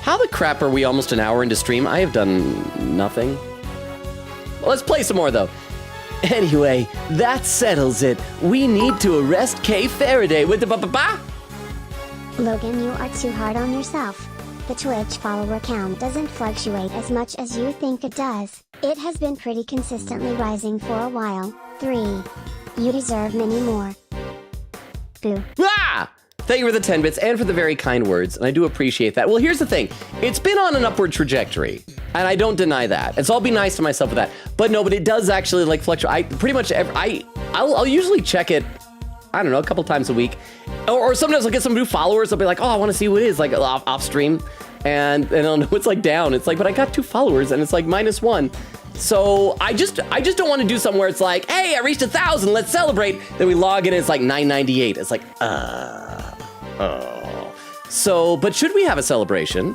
how the crap are we almost an hour into stream? I have done nothing. Well, let's play some more, though. Anyway, that settles it. We need to arrest Kay Faraday with the ba-ba-ba. Logan, you are too hard on yourself. The Twitch follower count doesn't fluctuate as much as you think it does. It has been pretty consistently rising for a while. 3. You deserve many more. Boo. Ah! Thank you for the 10 bits and for the very kind words, and I do appreciate that. Well, here's the thing. It's been on an upward trajectory, and I don't deny that. And so I'll be nice to myself with that. But no, but it does actually like fluctuate. I'll usually check it, I don't know, a couple times a week. Or sometimes I'll get some new followers. I'll be like, oh, I want to see who it is, like off stream. And I'll know it's like down. It's like, but I got 2 followers and it's like -1. So I just don't want to do something where it's like, hey, I reached 1,000, let's celebrate. Then we log in and it's like 998. It's like, oh. So, but should we have a celebration?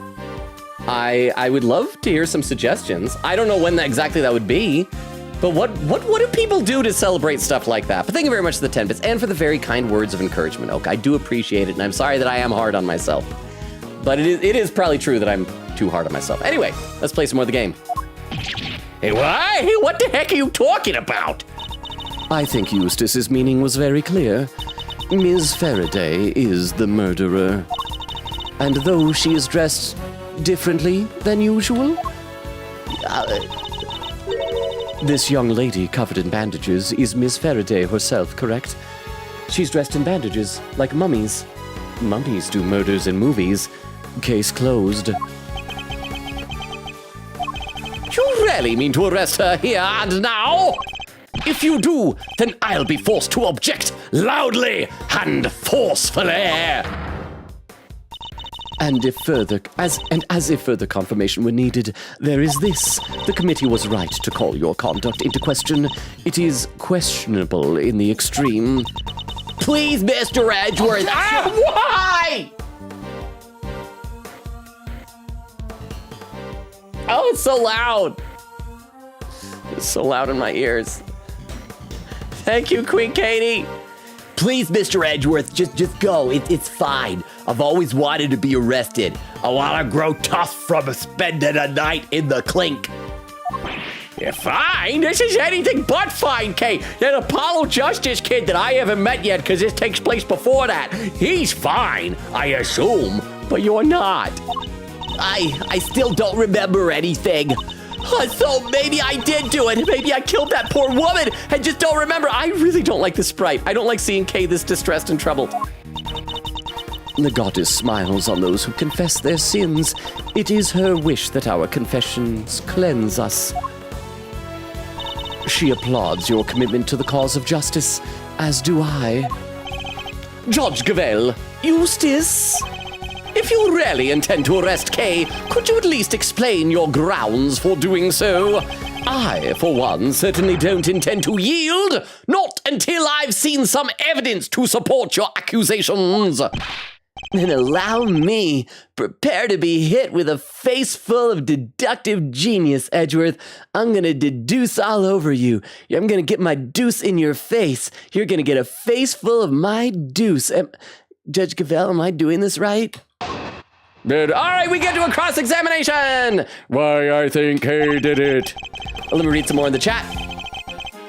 I would love to hear some suggestions. I don't know when exactly that would be, but what do people do to celebrate stuff like that? But thank you very much for the 10 bits and for the very kind words of encouragement, Oak. I do appreciate it, and I'm sorry that I am hard on myself. But it is probably true that I'm too hard on myself. Anyway, let's play some more of the game. Hey, why? Hey, what the heck are you talking about? I think Eustace's meaning was very clear. Ms. Faraday is the murderer. And though she is dressed differently than usual, this young lady covered in bandages is Ms. Faraday herself, correct? She's dressed in bandages, like mummies. Mummies do murders in movies. Case closed. You really mean to arrest her here and now? If you do, then I'll be forced to object loudly and forcefully. And if further confirmation were needed, there is this. The committee was right to call your conduct into question. It is questionable in the extreme. Please, Mr. Edgeworth. Why? Oh, it's so loud. It's so loud in my ears. Thank you, Queen Katie. Please, Mr. Edgeworth, just go. It's fine. I've always wanted to be arrested. I want to grow tough from spending a night in the clink. You're fine? This is anything but fine, Kate. That Apollo Justice kid that I haven't met yet because this takes place before that. He's fine, I assume, but you're not. I still don't remember anything. So maybe I did do it. Maybe I killed that poor woman and just don't remember. I really don't like the sprite. I don't like seeing Kay this distressed and troubled. The goddess smiles on those who confess their sins. It is her wish that our confessions cleanse us. She applauds your commitment to the cause of justice, as do I. Judge Gavel, Eustace, if you really intend to arrest Kay, could you at least explain your grounds for doing so? I, for one, certainly don't intend to yield, not until I've seen some evidence to support your accusations. Then allow me. Prepare to be hit with a face full of deductive genius, Edgeworth. I'm gonna deduce all over you. I'm gonna get my deuce in your face. You're gonna get a face full of my deuce. Judge Cavell, am I doing this right? Good. All right, we get to a cross-examination. Why, I think Kay did it. Let me read some more in the chat.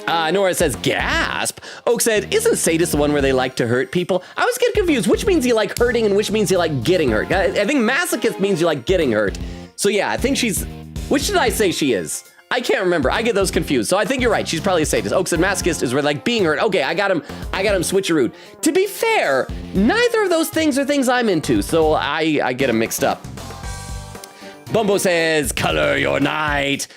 Nora says, gasp. Oak said, isn't sadist the one where they like to hurt people? I always get confused. Which means you like hurting and which means you like getting hurt? I think masochist means you like getting hurt. So yeah, I think she's, which did I say she is? I can't remember. I get those confused. So I think you're right. She's probably a sadist. Oak said masochist is where like being hurt. Okay, I got him switcherooed. To be fair, neither of those things are things I'm into. So I get them mixed up. Bumbo says, color your night.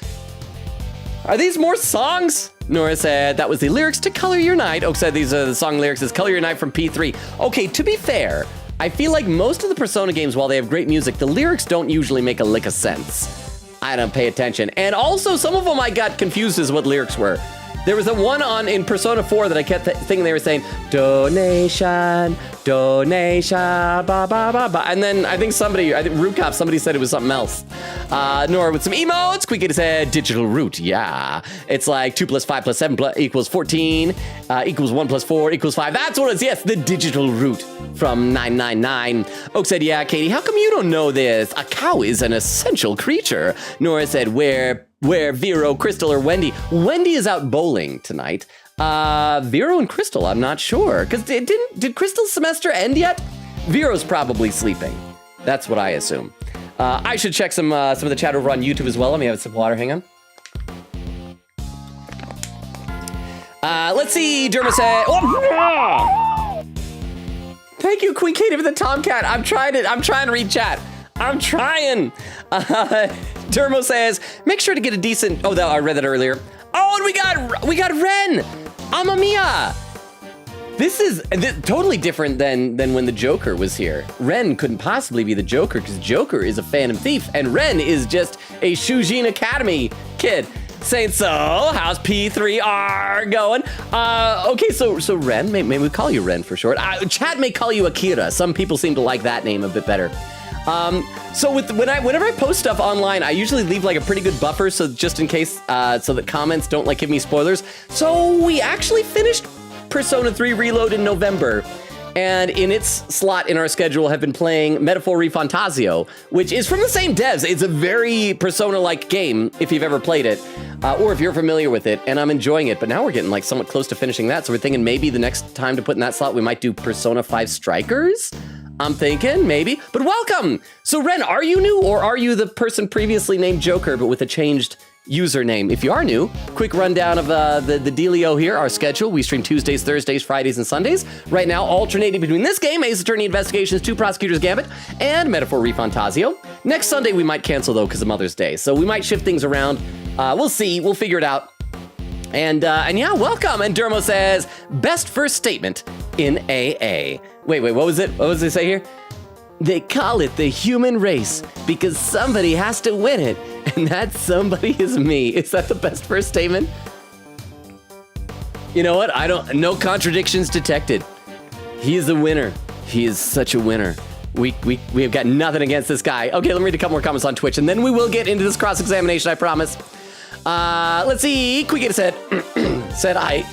Are these more songs? Nora said, that was the lyrics to Color Your Night. Oak said, these are the song lyrics is Color Your Night from P3. Okay, to be fair, I feel like most of the Persona games, while they have great music, the lyrics don't usually make a lick of sense. I don't pay attention. And also, some of them I got confused as what lyrics were. There was a one in Persona 4 that I kept thinking they were saying, donation, donation, ba, ba, ba, ba. And then I think Rootcop, somebody said it was something else. Nora with some emotes. Squeaky said, digital root, yeah. It's like 2 + 5 + 7 equals 14, equals 1 + 4 equals 5. That's what it is, yes, the digital root from 999. Oak said, yeah, Katie, how come you don't know this? A cow is an essential creature. Nora said, where Vero, Crystal, or Wendy? Wendy is out bowling tonight. Vero and Crystal, I'm not sure. Because did Crystal's semester end yet? Vero's probably sleeping. That's what I assume. I should check some of the chat over on YouTube as well. Let me have some water, hang on. Let's see, Derma said, oh! Thank you, Queen Katie, for the Tomcat. I'm trying to read chat. I'm trying. Dermo says, make sure to get a decent, oh, I read that earlier. Oh, and we got Ren. Mamma mia. This is totally different than when the Joker was here. Ren couldn't possibly be the Joker because Joker is a Phantom Thief and Ren is just a Shujin Academy kid. Saying, so how's P3R going? Okay, so Ren, maybe we call you Ren for short. Chat may call you Akira. Some people seem to like that name a bit better. So whenever I post stuff online, I usually leave like a pretty good buffer, so just in case, so that comments don't like give me spoilers. So we actually finished Persona 3 Reload in November, and in its slot in our schedule have been playing Metaphor Refantasio, which is from the same devs. It's a very Persona-like game, if you've ever played it, or if you're familiar with it, and I'm enjoying it. But now we're getting like somewhat close to finishing that, so we're thinking maybe the next time to put in that slot, we might do Persona 5 Strikers? I'm thinking, maybe, but welcome! So Ren, are you new, or are you the person previously named Joker, but with a changed username? If you are new, quick rundown of the dealio here, our schedule. We stream Tuesdays, Thursdays, Fridays, and Sundays. Right now, alternating between this game, Ace Attorney Investigations, 2 Prosecutors Gambit, and Metaphor Refantasio. Next Sunday, we might cancel, though, because of Mother's Day, so we might shift things around. We'll see, we'll figure it out. And yeah, welcome. And Dermo says, best first statement in AA. Wait, what was it? What was it say here? They call it the human race because somebody has to win it. And that somebody is me. Is that the best first statement? You know what? No contradictions detected. He is a winner. He is such a winner. We've got nothing against this guy. Okay, let me read a couple more comments on Twitch, and then we will get into this cross-examination, I promise. Let's see. Quick said, said I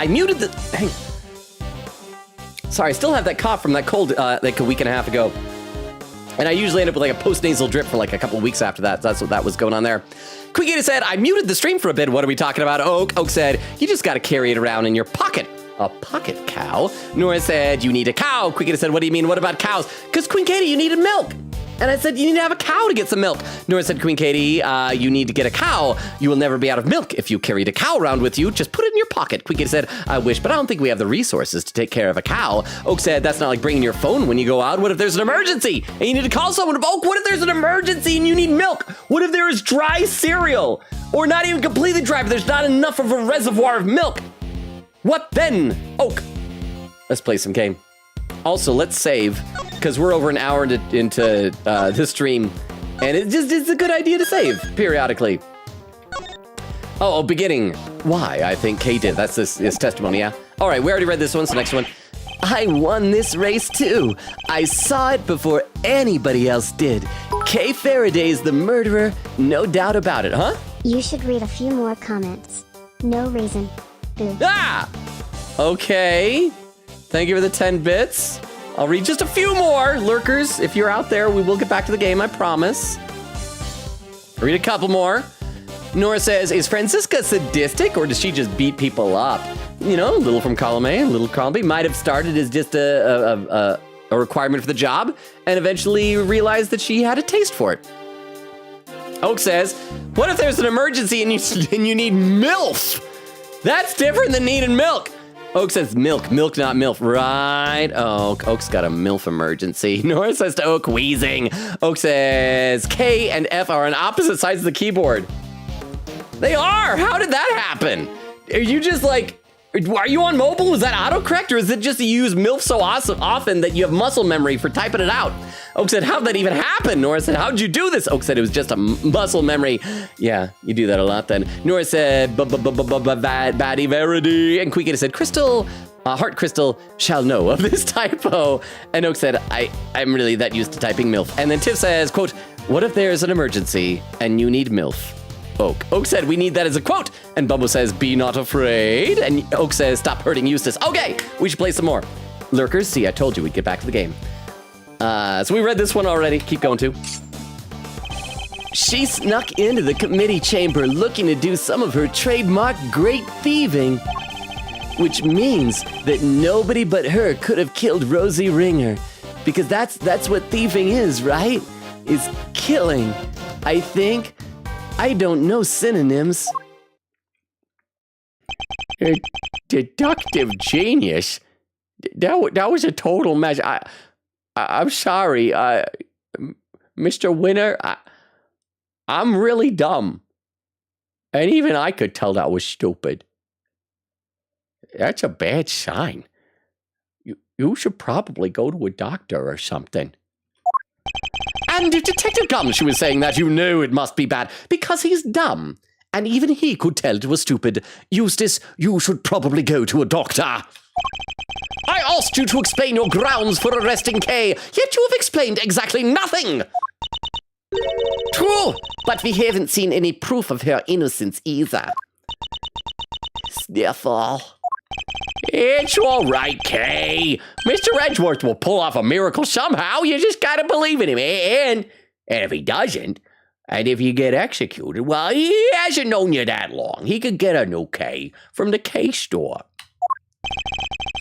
muted the, sorry, I still have that cough from that cold like a week and a half ago. And I usually end up with like a post-nasal drip for like a couple weeks after that. That's what that was going on there. Quick said, I muted the stream for a bit. What are we talking about, Oak? Oak said, you just got to carry it around in your pocket. A pocket cow? Nora said, you need a cow. Quick said, what do you mean? What about cows? Because Queen Katie, you needed milk. And I said, you need to have a cow to get some milk. Nora said, Queen Katie, you need to get a cow. You will never be out of milk if you carried a cow around with you. Just put it in your pocket. Queen Katie said, I wish, but I don't think we have the resources to take care of a cow. Oak said, that's not like bringing your phone when you go out. What if there's an emergency and you need to call someone? Oak, what if there's an emergency and you need milk? What if there is dry cereal? Or not even completely dry, but there's not enough of a reservoir of milk? What then, Oak? Let's play some game. Also, let's save, because we're over an hour into this stream, and it's a good idea to save periodically. Oh, beginning. Why? I think Kay did. That's this testimony, yeah? All right, we already read this one, so next one. I won this race too. I saw it before anybody else did. Kay Faraday's the murderer, no doubt about it, huh? You should read a few more comments. No reason. Boo. Ah! Okay. Thank you for the 10 bits. I'll read just a few more. Lurkers, if you're out there, we will get back to the game, I promise. Read a couple more. Nora says, is Francisca sadistic or does she just beat people up? You know, a little from column A, a little column B. Might have started as just a requirement for the job and eventually realized that she had a taste for it. Oak says, what if there's an emergency and you need MILF? That's different than needing milk. Oak says milk, not MILF. Right, Oak's got a MILF emergency. Nora says to Oak, wheezing. Oak says K and F are on opposite sides of the keyboard. They are, how did that happen? Are you just like, are you on mobile? Was that autocorrect or is it just you use MILF so often that you have muscle memory for typing it out? Oak said, how'd that even happen? Nora said, how'd you do this? Oak said, it was just a muscle memory. Yeah, you do that a lot then. Nora said, baddie verity. And Queekita said, Crystal, Heart Crystal shall know of this typo. And Oak said, I'm really that used to typing MILF. And then Tiff says, quote, what if there's an emergency and you need MILF? Oak said, we need that as a quote. And Bumbo says, be not afraid. And Oak says, stop hurting Eustace. Okay, we should play some more. Lurkers, see, I told you we'd get back to the game. So we read this one already. Keep going too. She snuck into the committee chamber looking to do some of her trademark great thieving. Which means that nobody but her could have killed Rosie Ringer. Because that's what thieving is, right? Is killing. I think. I don't know synonyms. Deductive genius. That was a total mess. I'm sorry, Mr. Winner. I'm really dumb, and even I could tell that was stupid. That's a bad sign. You should probably go to a doctor or something. And if Detective Gumshoe was saying that, you know it must be bad, because he's dumb. And even he could tell it was stupid. Eustace, you should probably go to a doctor. I asked you to explain your grounds for arresting Kay, yet you have explained exactly nothing. True, but we haven't seen any proof of her innocence either. Sniffle. It's all right, Kay. Mr. Edgeworth will pull off a miracle somehow. You just gotta believe in him. And if he doesn't, and if you get executed, well, he hasn't known you that long. He could get a new K from the K store.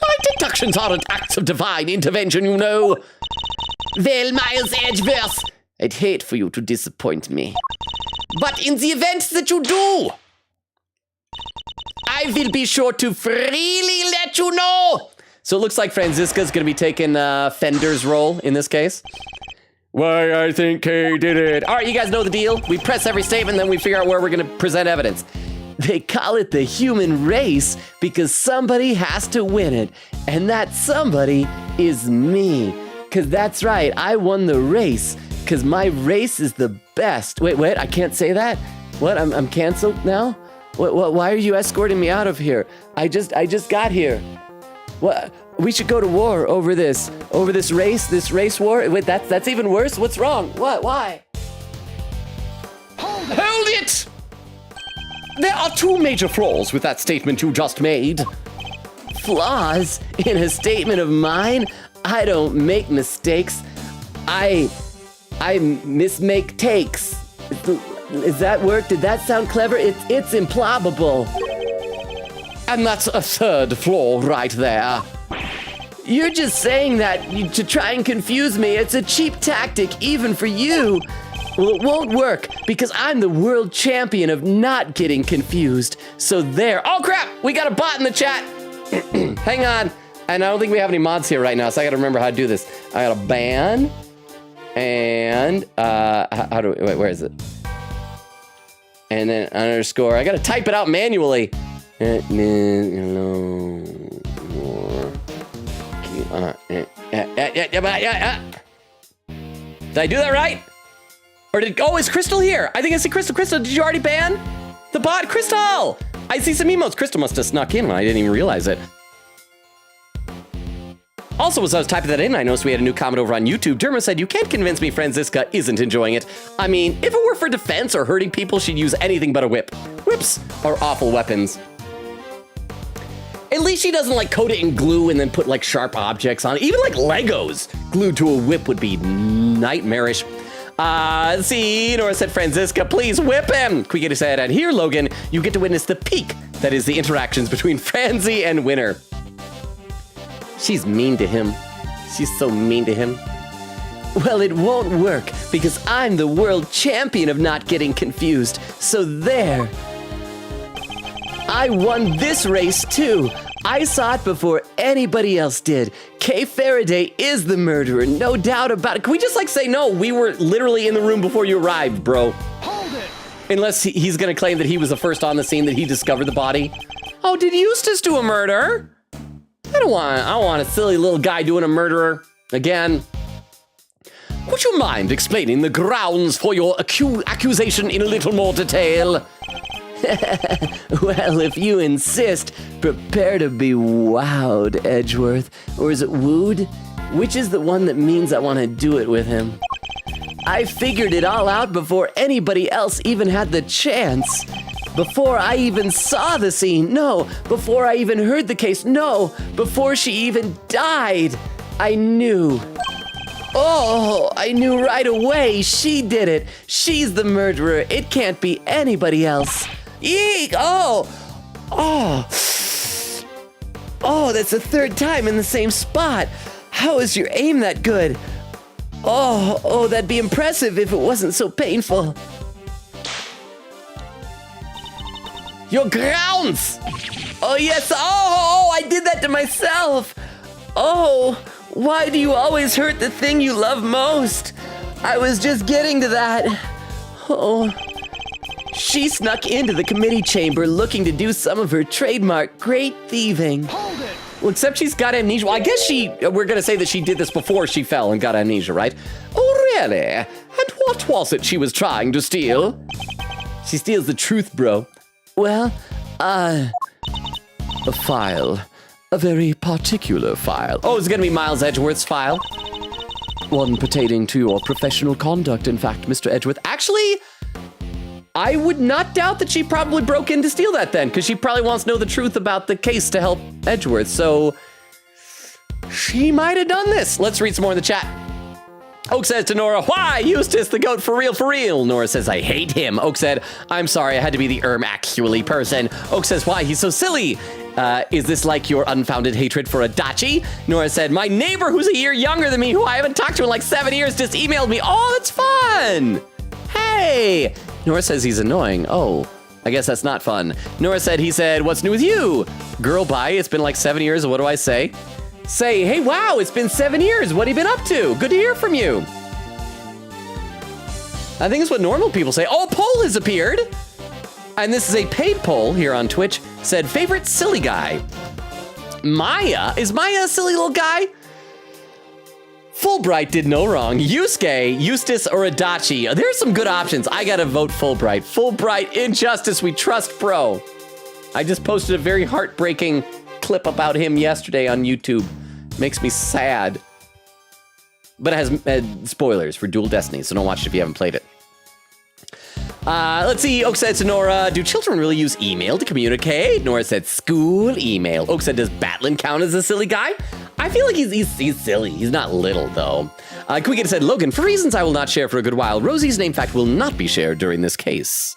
My deductions aren't acts of divine intervention, you know. Well, Miles Edgeworth, I'd hate for you to disappoint me. But in the event that you do, I will be sure to freely let you know. So it looks like Franziska's going to be taking Fender's role in this case. Why, I think Kay did it. All right, you guys know the deal. We press every statement, then we figure out where we're going to present evidence. They call it the human race because somebody has to win it. And that somebody is me. Because that's right, I won the race. Because my race is the best. Wait, I can't say that? What, I'm canceled now? What, why are you escorting me out of here? I just got here. What? We should go to war over this race war. Wait, that's even worse. What's wrong? What? Why? Hold it! There are two major flaws with that statement you just made. Flaws in a statement of mine? I don't make mistakes. I mismake takes. Is that work? Did that sound clever? It's improbable. And that's a third flaw right there. You're just saying that to try and confuse me. It's a cheap tactic, even for you. Well, it won't work because I'm the world champion of not getting confused. So there. Oh crap! We got a bot in the chat. Hang on. And I don't think we have any mods here right now, so I gotta remember how to do this. I gotta ban. And how do we, wait, where is it? And then underscore. I gotta type it out manually. Did I do that right? Or is Crystal here? I think I see Crystal. Crystal, did you already ban the bot? Crystal! I see some emotes. Crystal must have snuck in when I didn't even realize it. Also, as I was typing that in, I noticed we had a new comment over on YouTube. Derma said, you can't convince me Franziska isn't enjoying it. I mean, if it were for defense or hurting people, she'd use anything but a whip. Whips are awful weapons. At least she doesn't like coat it in glue and then put like sharp objects on it. Even like Legos glued to a whip would be nightmarish. Let's see, Nora said, Franziska, please whip him. Quickity said, and here, Logan, you get to witness the peak that is the interactions between Franzi and Winner. She's mean to him. She's so mean to him. Well, it won't work because I'm the world champion of not getting confused. So there. I won this race too. I saw it before anybody else did. Kay Faraday is the murderer, no doubt about it. Can we just like say no? We were literally in the room before you arrived, bro. Hold it. Unless he's gonna claim that he was the first on the scene, that he discovered the body. Oh, did Eustace do a murder? I don't want a silly little guy doing a murderer again. Would you mind explaining the grounds for your accusation in a little more detail? Well, if you insist, prepare to be wowed, Edgeworth. Or is it wooed? Which is the one that means I want to do it with him? I figured it all out before anybody else even had the chance. Before I even saw the scene. No, before I even heard the case. No, before she even died. I knew. Oh, I knew right away. She did it. She's the murderer. It can't be anybody else. Eek! Oh, that's the third time in the same spot. How is your aim that good? Oh, that'd be impressive if it wasn't so painful. Your grounds! Oh, yes. Oh, I did that to myself. Oh, why do you always hurt the thing you love most? I was just getting to that. Oh. She snuck into the committee chamber looking to do some of her trademark great thieving. Hold it. Well, except she's got amnesia. Well, I guess we're gonna say that she did this before she fell and got amnesia, right? Oh, really? And what was it she was trying to steal? She steals the truth, bro. Well, a file. A very particular file. Oh, it's gonna be Miles Edgeworth's file? One pertaining to your professional conduct, in fact, Mr. Edgeworth. Actually, I would not doubt that she probably broke in to steal that then, because she probably wants to know the truth about the case to help Edgeworth, so she might have done this. Let's read some more in the chat. Oak says to Nora, why, Eustace the goat, for real, for real? Nora says, I hate him. Oak said, I'm sorry, I had to be the actually person. Oak says, why, he's so silly. Is this like your unfounded hatred for Adachi? Nora said, my neighbor who's a year younger than me, who I haven't talked to in like 7 years, just emailed me. Oh, that's fun. Hey. Nora says he's annoying. Oh, I guess that's not fun. Nora said, he said, what's new with you? Girl, bye, it's been like 7 years, what do I say? Say, hey, wow, it's been 7 years. What have you been up to? Good to hear from you. I think it's what normal people say. Oh, a poll has appeared. And this is a paid poll here on Twitch. Said, favorite silly guy. Maya? Is Maya a silly little guy? Fulbright did no wrong. Yusuke, Eustace, or Adachi. There's some good options. I gotta vote Fulbright. Fulbright, Injustice, we trust, bro. I just posted a very heartbreaking clip about him yesterday on YouTube. Makes me sad. But it has spoilers for Dual Destiny, so don't watch it if you haven't played it. Let's see. Oak said to Nora, do children really use email to communicate? Nora said school email. Oak said, does Batlin count as a silly guy? I feel like he's silly. He's not little, though. Quicket said, Logan, for reasons I will not share for a good while, Rosie's name fact will not be shared during this case.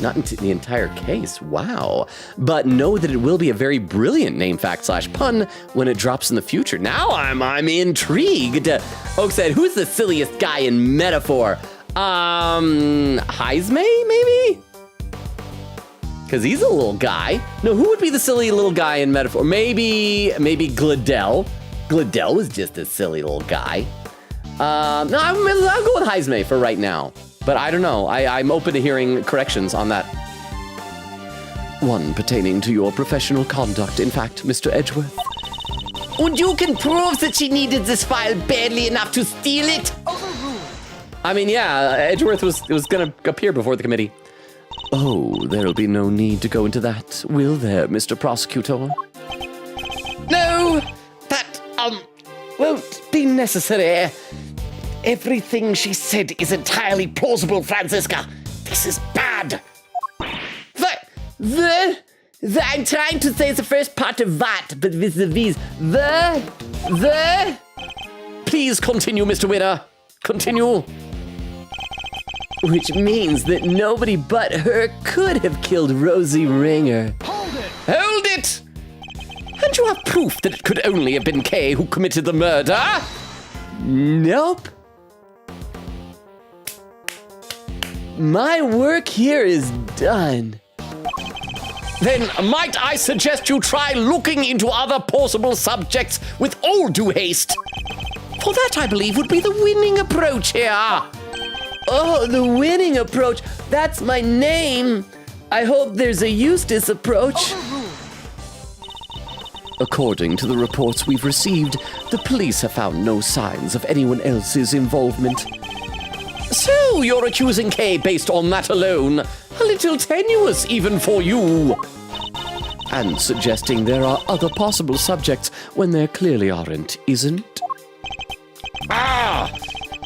Not into the entire case, wow. But know that it will be a very brilliant name fact / pun when it drops in the future. Now I'm intrigued. Oak said, who's the silliest guy in Metaphor? Heisme, maybe? Because he's a little guy. No, who would be the silly little guy in Metaphor? Maybe Glidell. Glidell was just a silly little guy. No, I'll go with Heisme for right now. But I don't know. I'm open to hearing corrections on that. One pertaining to your professional conduct, in fact, Mr. Edgeworth. And you can prove that she needed this file badly enough to steal it? I mean, yeah, Edgeworth was going to appear before the committee. Oh, there'll be no need to go into that, will there, Mr. Prosecutor? No, that, won't be necessary. Everything she said is entirely plausible, Franziska. This is bad. I'm trying to say the first part of that, but with the V's. Please continue, Mr. Winner. Continue. Which means that nobody but her could have killed Rosie Ringer. Hold it! Hold it! And you have proof that it could only have been Kay who committed the murder? Nope. My work here is done. Then might I suggest you try looking into other possible subjects with all due haste? For that, I believe, would be the winning approach here. Oh, the winning approach. That's my name. I hope there's a Eustace approach. According to the reports we've received, the police have found no signs of anyone else's involvement. So, you're accusing Kay based on that alone? A little tenuous even for you. And suggesting there are other possible subjects when there clearly aren't, isn't? Ah!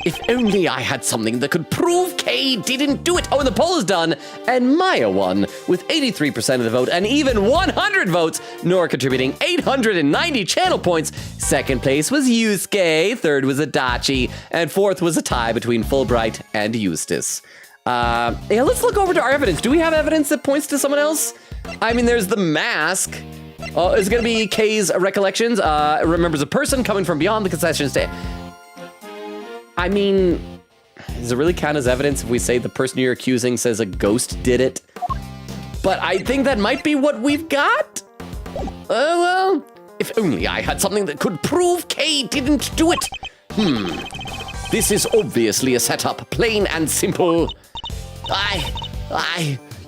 If only I had something that could prove Kay didn't do it. Oh, and the poll is done, and Maya won with 83% of the vote, and even 100 votes. Nora contributing 890 channel points. Second place was Yusuke, third was Adachi, and fourth was a tie between Fulbright and Eustace. Yeah, let's look over to our evidence. Do we have evidence that points to someone else? I mean, there's the mask. It's gonna be Kay's recollections. Remembers a person coming from beyond the concession stand. I mean, does it really count as evidence if we say the person you're accusing says a ghost did it? But I think that might be what we've got. Well, if only I had something that could prove Kay didn't do it. This is obviously a setup, plain and simple.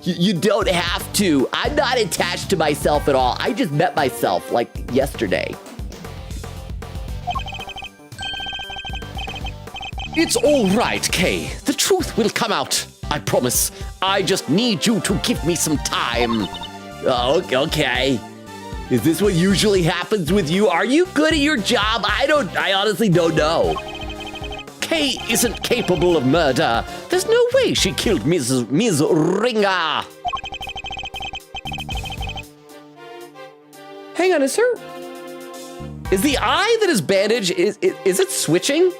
You don't have to. I'm not attached to myself at all. I just met myself, like, yesterday. It's all right, Kay. The truth will come out. I promise. I just need you to give me some time. Oh, okay. Is this what usually happens with you? Are you good at your job? I honestly don't know. Kay isn't capable of murder. There's no way she killed Ms. Ringer. Hang on, is the eye that is bandaged, is it switching?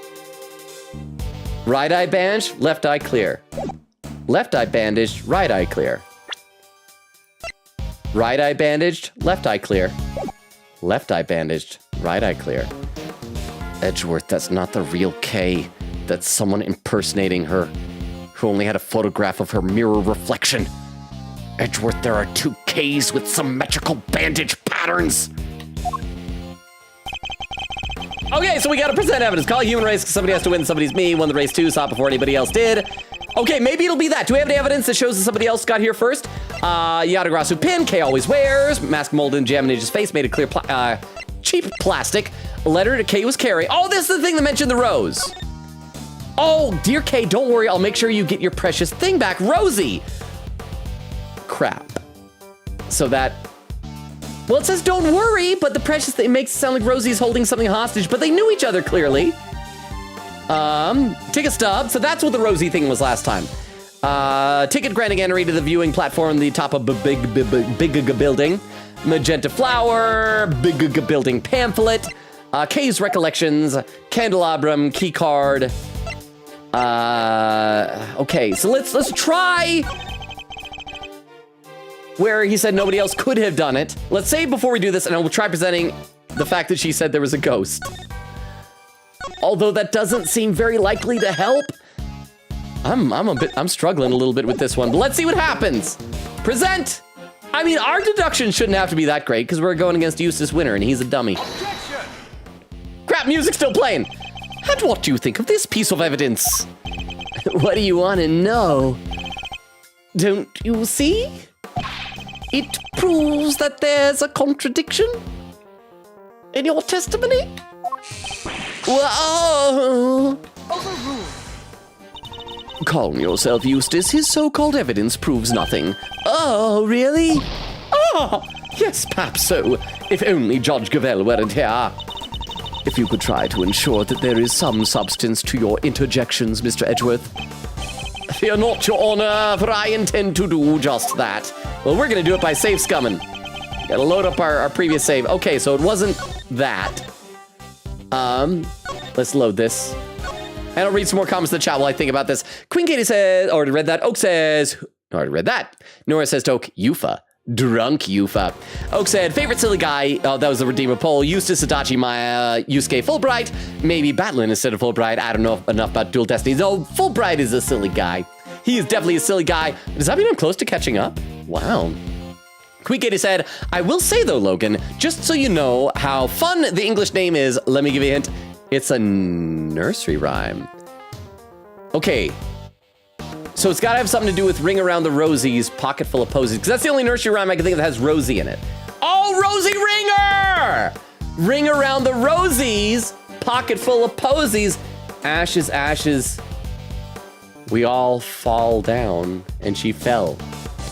Right eye bandaged, left eye clear. Left eye bandaged, right eye clear. Right eye bandaged, left eye clear. Left eye bandaged, right eye clear. Edgeworth, that's not the real Kay. That's someone impersonating her, who only had a photograph of her mirror reflection. Edgeworth, there are two Ks with symmetrical bandage patterns. Okay, so we gotta present evidence. Call a human race because somebody has to win, somebody's me. Won the race too, saw it before anybody else did. Okay, maybe it'll be that. Do we have any evidence that shows that somebody else got here first? Yadagrasu pin, Kay always wears. Mask molded in Jam Ninja's face, made of clear cheap plastic. A letter to Kay was carrying. Oh, this is the thing that mentioned the rose. Oh, dear Kay, don't worry. I'll make sure you get your precious thing back. Rosie. Crap. So that Well, it says don't worry, but the precious thing makes it sound like Rosie's holding something hostage, but they knew each other clearly. Ticket stub. So that's what the Rosie thing was last time. Ticket granting entry to the viewing platform, the top of big building. Magenta flower, big building pamphlet. Kay's recollections, candelabrum, key card. Okay, so let's try where he said nobody else could have done it. Let's say before we do this, and I will try presenting the fact that she said there was a ghost. Although that doesn't seem very likely to help. I'm struggling a little bit with this one, but let's see what happens. Present. I mean, our deduction shouldn't have to be that great because we're going against Eustace Winner and he's a dummy. Objection! Crap, music's still playing. And what do you think of this piece of evidence? What do you want to know? Don't you see? It proves that there's a contradiction in your testimony. Whoa! Overruled. Calm yourself, Eustace. His so-called evidence proves nothing. Oh, really? Ah, yes, perhaps so. If only Judge Gavelle weren't here. If you could try to ensure that there is some substance to your interjections, Mr. Edgeworth. Fear not, Your Honor, for I intend to do just that. Well, we're gonna do it by save scumming. Gotta load up our previous save. Okay, so it wasn't that. Let's load this. And I'll read some more comments in the chat while I think about this. Queen Katie says, already read that. Oak says, already read that. Nora says to Oak, Yufa. Drunk Yufa. Oak said, favorite silly guy. Oh, that was the Redeemer poll. Eustace, Adachi, Maya, Yusuke, Fulbright. Maybe Batlin instead of Fulbright. I don't know enough about Dual Destinies. Oh, Fulbright is a silly guy. He is definitely a silly guy. Does that mean I'm close to catching up? Wow. Queen Katie said, I will say though, Logan, just so you know how fun the English name is, let me give you a hint. It's a nursery rhyme. Okay. So it's got to have something to do with Ring Around the Rosies, Pocket Full of Posies, because that's the only nursery rhyme I can think of that has Rosie in it. Oh, Rosie Ringer! Ring Around the Rosies, Pocket Full of Posies, ashes, ashes. We all fall down, and she fell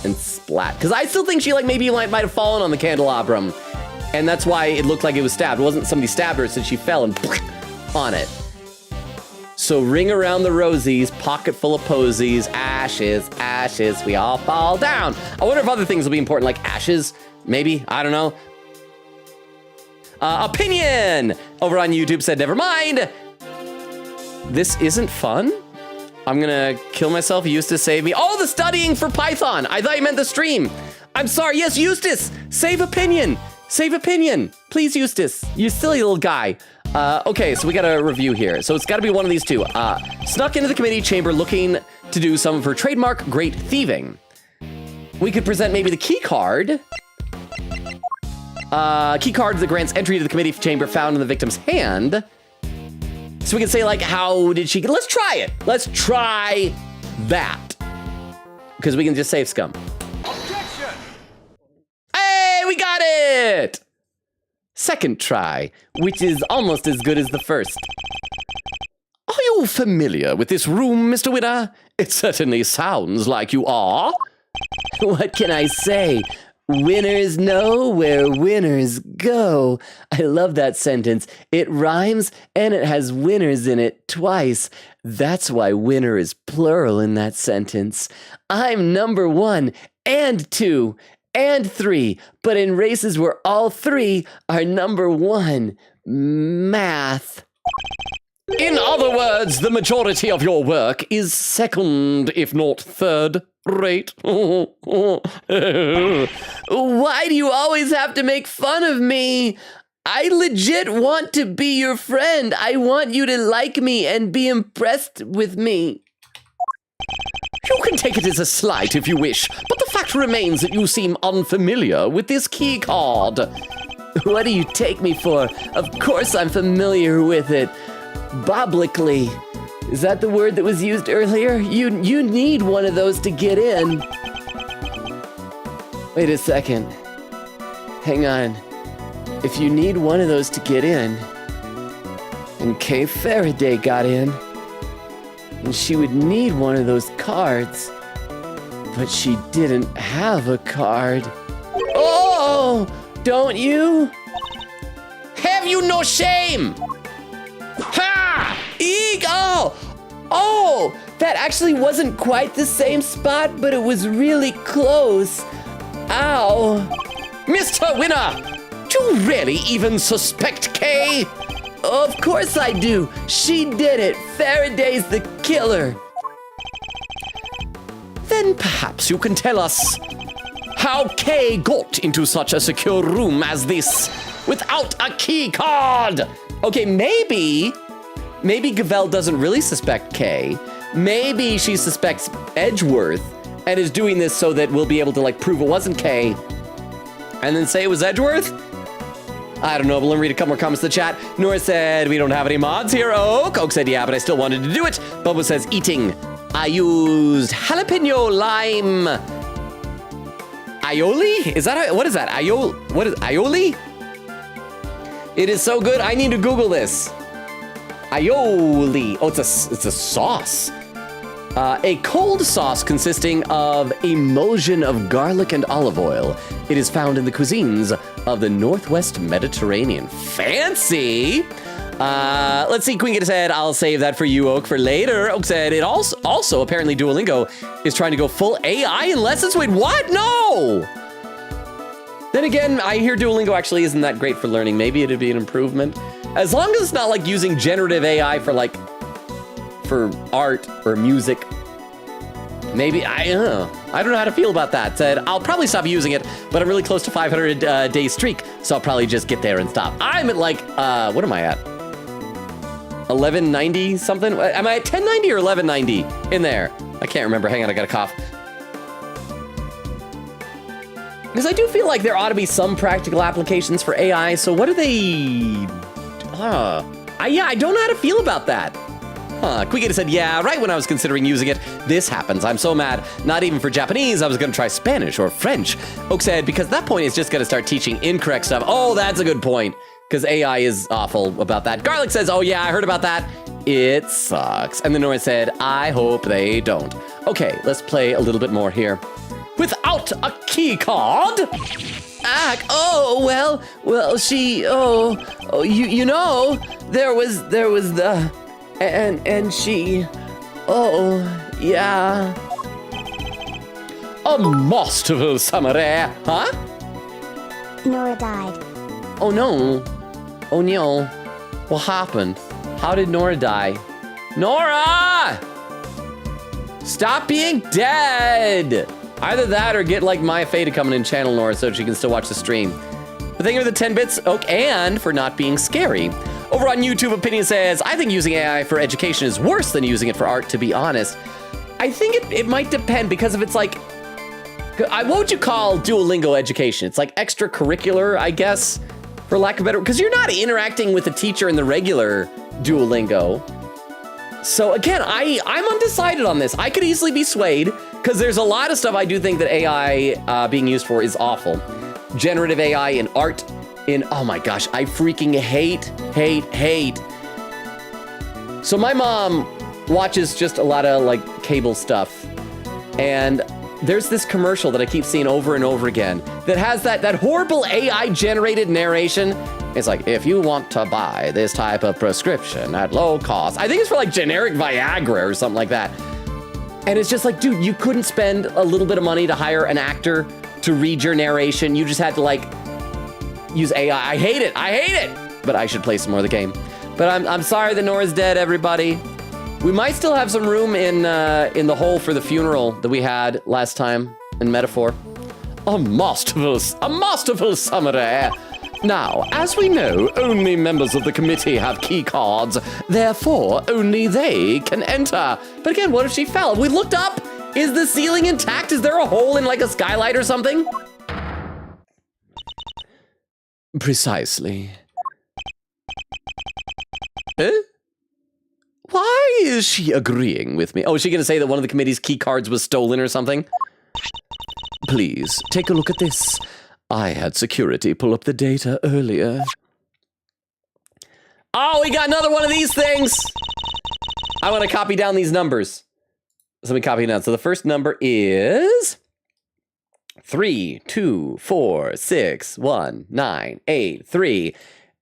and splat. Because I still think she maybe might have fallen on the candelabrum, and that's why it looked like it was stabbed. It wasn't somebody stabbed her, so she fell and on it. So ring around the rosies, pocket full of posies, ashes, ashes, we all fall down. I wonder if other things will be important, like ashes, maybe, I don't know. Opinion over on YouTube said, never mind. This isn't fun. I'm gonna kill myself, Eustace, save me. Oh, the studying for Python. I thought you meant the stream. I'm sorry, yes, Eustace, save opinion. Save opinion. Please, Eustace, you silly little guy. Okay, so we got a review here. So it's got to be one of these two. Snuck into the committee chamber looking to do some of her trademark great thieving. We could present maybe the key card. Key card that grants entry to the committee chamber found in the victim's hand. So we can say, like, how did she... Let's try it. Let's try that. Because we can just save scum. Objection! Hey, we got it! Second try, which is almost as good as the first. Are you familiar with this room, Mr. Winner? It certainly sounds like you are. What can I say? Winners know where winners go. I love that sentence. It rhymes and it has winners in it twice. That's why winner is plural in that sentence. I'm number 1 and 2 and 3, but in races where all 3 are number 1. Math. In other words, the majority of your work is second, if not third rate. Why do you always have to make fun of me? I legit want to be your friend. I want you to like me and be impressed with me. You can take it as a slight if you wish, but the fact remains that you seem unfamiliar with this key card. What do you take me for? Of course I'm familiar with it. Biblically. Is that the word that was used earlier? You need one of those to get in. Wait a second. Hang on. If you need one of those to get in, and Kay Faraday got in, and she would need one of those cards, but she didn't have a card. Oh! don't you? Have you no shame? Ha! Eek! Oh, that actually wasn't quite the same spot, but it was really close. Ow. Mr. Winner, do you really even suspect Kay? Of course I do. She did it. Faraday's the killer. Then perhaps you can tell us how Kay got into such a secure room as this without a key card. Okay, maybe Gavel doesn't really suspect Kay. Maybe she suspects Edgeworth and is doing this so that we'll be able to like prove it wasn't Kay and then say it was Edgeworth? I don't know, but let me read a couple more comments in the chat. Nora said, we don't have any mods here, Oak. Oak said, yeah, but I still wanted to do it. Bubba says, eating. I used jalapeno lime. Aioli? What is that? What is aioli? It is so good, I need to Google this. Aioli. Oh, it's a sauce. A cold sauce consisting of emulsion of garlic and olive oil. It is found in the cuisines of the Northwest Mediterranean. Fancy! Let's see, Queen said, I'll save that for you, Oak, for later. Oak said, it also apparently Duolingo is trying to go full AI in lessons. Wait, what? No! Then again, I hear Duolingo actually isn't that great for learning. Maybe it'd be an improvement. As long as it's not like using generative AI for art or music. Maybe, I don't know how to feel about that. Said, I'll probably stop using it, but I'm really close to 500 day streak, so I'll probably just get there and stop. I'm at like, what am I at? 1190 something? Am I at 1090 or 1190 in there? I can't remember, hang on, I got a cough. Because I do feel like there ought to be some practical applications for AI, so what are they? Yeah, I don't know how to feel about that. Quiggita said, yeah, right when I was considering using it, this happens. I'm so mad. Not even for Japanese, I was gonna try Spanish or French. Oak said, because at that point it's just gonna start teaching incorrect stuff. Oh, that's a good point, because AI is awful about that. Garlic says, oh yeah, I heard about that. It sucks. And then Nora said, I hope they don't. Okay, let's play a little bit more here. Without a key card? She, you know, there was the, and she, yeah. A masterful summary, huh? Nora died. Oh no. Oh no. What happened? How did Nora die? Nora! Stop being dead! Either that or get like Maya Fey to come in and channel Nora so she can still watch the stream. But thank you for the 10 bits, Oak, and for not being scary. Over on YouTube, Opinion says, I think using AI for education is worse than using it for art, to be honest. I think it might depend, because if it's like, what would you call Duolingo education? It's like extracurricular, I guess, for lack of better, because you're not interacting with the teacher in the regular Duolingo. So again, I'm undecided on this. I could easily be swayed, because there's a lot of stuff I do think that AI being used for is awful. Generative AI in art, oh my gosh, I freaking hate. So my mom watches just a lot of like cable stuff, and there's this commercial that I keep seeing over and over again that has that horrible AI generated narration. It's like, if you want to buy this type of prescription at low cost, I think it's for like generic Viagra or something like that. And it's just like, dude, you couldn't spend a little bit of money to hire an actor to read your narration. You just had to like use AI. I hate it. But I should play some more of the game. But I'm sorry that Nora's dead, everybody. We might still have some room in the hole for the funeral that we had last time in Metaphor. A masterful summary. Now, as we know, only members of the committee have key cards. Therefore, only they can enter. But again, what if she fell? Have we looked up? Is the ceiling intact? Is there a hole in like a skylight or something? Precisely. Why is she agreeing with me? Oh, is she gonna say that one of the committee's key cards was stolen or something? Please, take a look at this. I had security pull up the data earlier. Oh, we got another one of these things! I want to copy down these numbers. So let me copy it down. So the first number is 3246198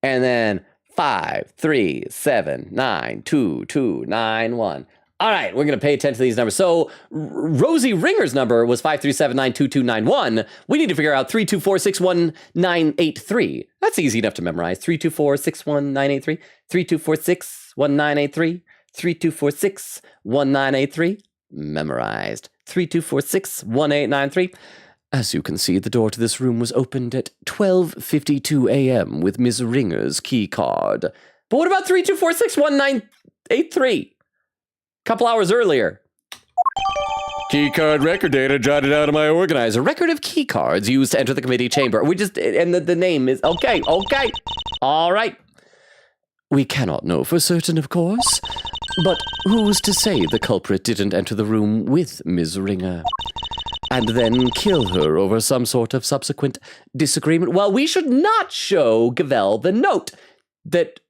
and then 537922291. All right, we're going to pay attention to these numbers. So Rosie Ringer's number was 537922291. We need to figure out 324619883. That's easy enough to memorize. 324619883, 32461983, 32461983. Memorized. 32461893. As you can see, the door to this room was opened at 12:52 a.m. with Ms. Ringer's key card. But what about 324619883? Couple hours earlier. Key card record data jotted out of my organizer. Record of key cards used to enter the committee chamber. We just, and the name is, okay. All right. We cannot know for certain, of course. But who's to say the culprit didn't enter the room with Ms. Ringer and then kill her over some sort of subsequent disagreement? Well, we should not show Gavel the note that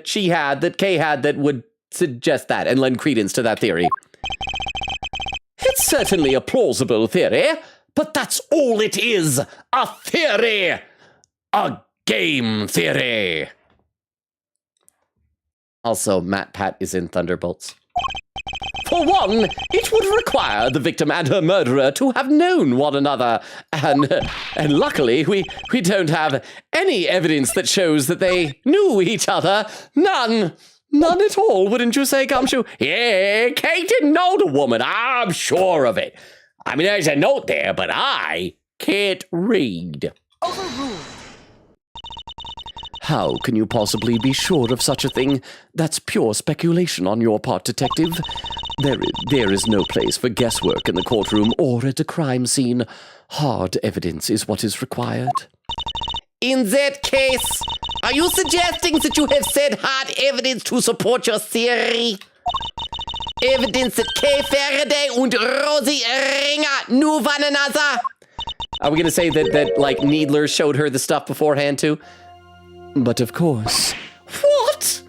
she had, that Kay had, that would suggest that and lend credence to that theory. It's certainly a plausible theory, but that's all it is. A theory. A game theory. Also, Matt Pat is in Thunderbolts. For one, it would require the victim and her murderer to have known one another, and luckily we don't have any evidence that shows that they knew each other. None at all, wouldn't you say, Gumshoe? Yeah, Kate didn't know the woman, I'm sure of it. I mean, there's a note there, but I can't read. Overruled. How can you possibly be sure of such a thing? That's pure speculation on your part, detective. There is no place for guesswork in the courtroom or at a crime scene. Hard evidence is what is required. In that case, are you suggesting that you have said hard evidence to support your theory? Evidence that Kay Faraday and Rosie Ringer knew one another? Are we going to say that like, Needler showed her the stuff beforehand, too? But of course. What?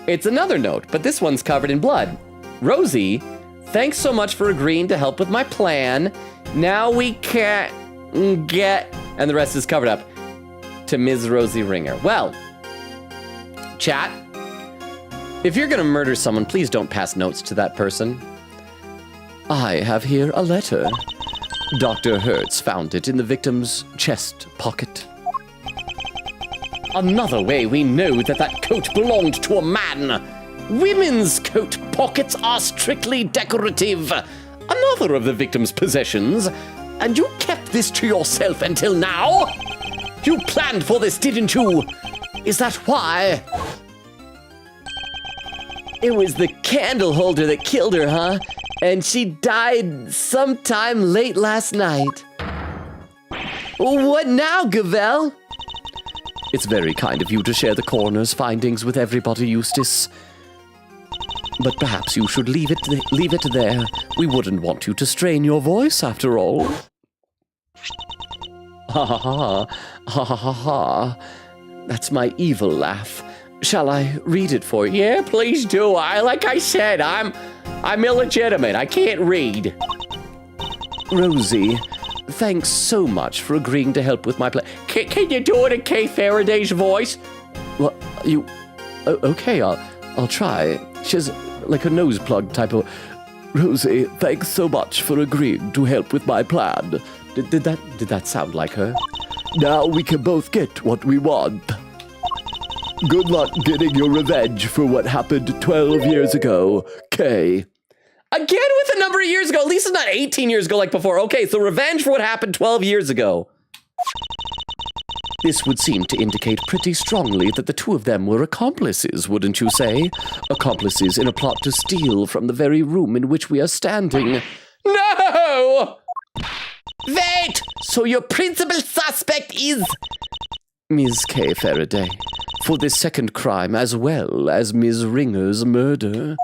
It's another note, but this one's covered in blood. Rosie, thanks so much for agreeing to help with my plan. Now we can't get... And the rest is covered up. To Ms. Rosie Ringer. Well, chat, if you're gonna murder someone, please don't pass notes to that person. I have here a letter. Dr. Hertz found it in the victim's chest pocket. Another way we know that coat belonged to a man. Women's coat pockets are strictly decorative. Another of the victim's possessions. And you kept this to yourself until now? You planned for this, didn't you? Is that why? It was the candle holder that killed her, huh? And she died sometime late last night. What now, Gavel? It's very kind of you to share the coroner's findings with everybody, Eustace. But perhaps you should leave it there. We wouldn't want you to strain your voice, after all. Ha ha ha, ha ha ha ha. That's my evil laugh. Shall I read it for you? Yeah, please do. Like I said, I'm illegitimate. I can't read. Rosie, thanks so much for agreeing to help with my plan. Can you do it in Kay Faraday's voice? Well, okay, I'll try. She has like a nose plug type of... Rosie, thanks so much for agreeing to help with my plan. Did that sound like her? Now we can both get what we want. Good luck getting your revenge for what happened 12 years ago, Kay. Again with a number of years ago. At least it's not 18 years ago like before. Okay, so revenge for what happened 12 years ago. This would seem to indicate pretty strongly that the two of them were accomplices, wouldn't you say? Accomplices in a plot to steal from the very room in which we are standing. No! Wait! So your principal suspect is... Ms. Kay Faraday, for this second crime as well as Ms. Ringer's murder.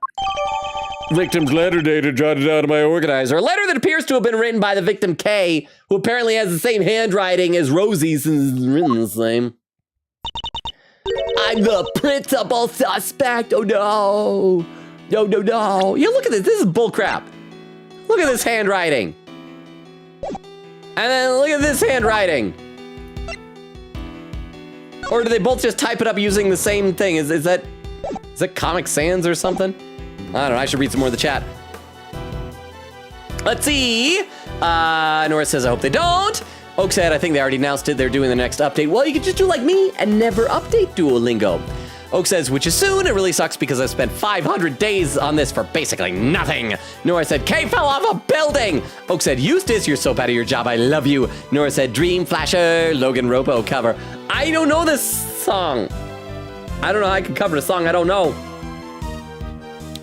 Victim's letter data jotted out of my organizer. A letter that appears to have been written by the victim Kay, who apparently has the same handwriting as Rosie's and written the same. I'm the principal suspect. Oh no. No. Yeah, look at this. This is bullcrap. Look at this handwriting. And then look at this handwriting. Or do they both just type it up using the same thing? Is that Comic Sans or something? I don't know. I should read some more of the chat. Let's see. Nora says, I hope they don't. Oak said, I think they already announced it. They're doing the next update. Well, you could just do like me and never update Duolingo. Oak says, which is soon. It really sucks because I spent 500 days on this for basically nothing. Nora said, Kay fell off a building. Oak said, Eustace, you're so bad at your job. I love you. Nora said, Dream Flasher, Logan Robo cover. I don't know this song. I don't know how I can cover a song I don't know.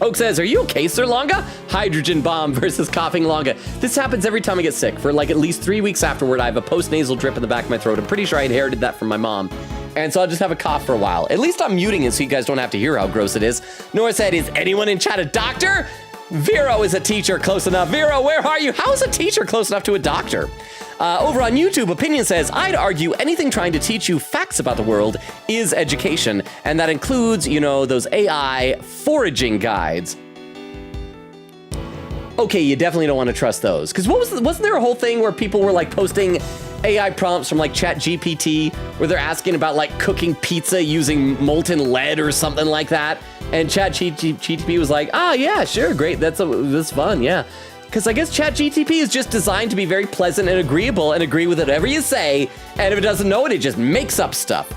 Oak says, are you okay, Sir Longa? Hydrogen bomb versus coughing Longa. This happens every time I get sick. For like at least 3 weeks afterward, I have a post-nasal drip in the back of my throat. I'm pretty sure I inherited that from my mom. And so I'll just have a cough for a while. At least I'm muting it so you guys don't have to hear how gross it is. Nora said, is anyone in chat a doctor? Vero is a teacher, close enough. Vero, where are you? How is a teacher close enough to a doctor? Over on YouTube, Opinion says, I'd argue anything trying to teach you facts about the world is education. And that includes, you know, those AI foraging guides. Okay, you definitely don't want to trust those. Because wasn't there a whole thing where people were like posting AI prompts from like ChatGPT where they're asking about like cooking pizza using molten lead or something like that? And ChatGPT was like, yeah, sure, great, that's fun, yeah. Because I guess ChatGPT is just designed to be very pleasant and agreeable and agree with whatever you say, and if it doesn't know it, it just makes up stuff.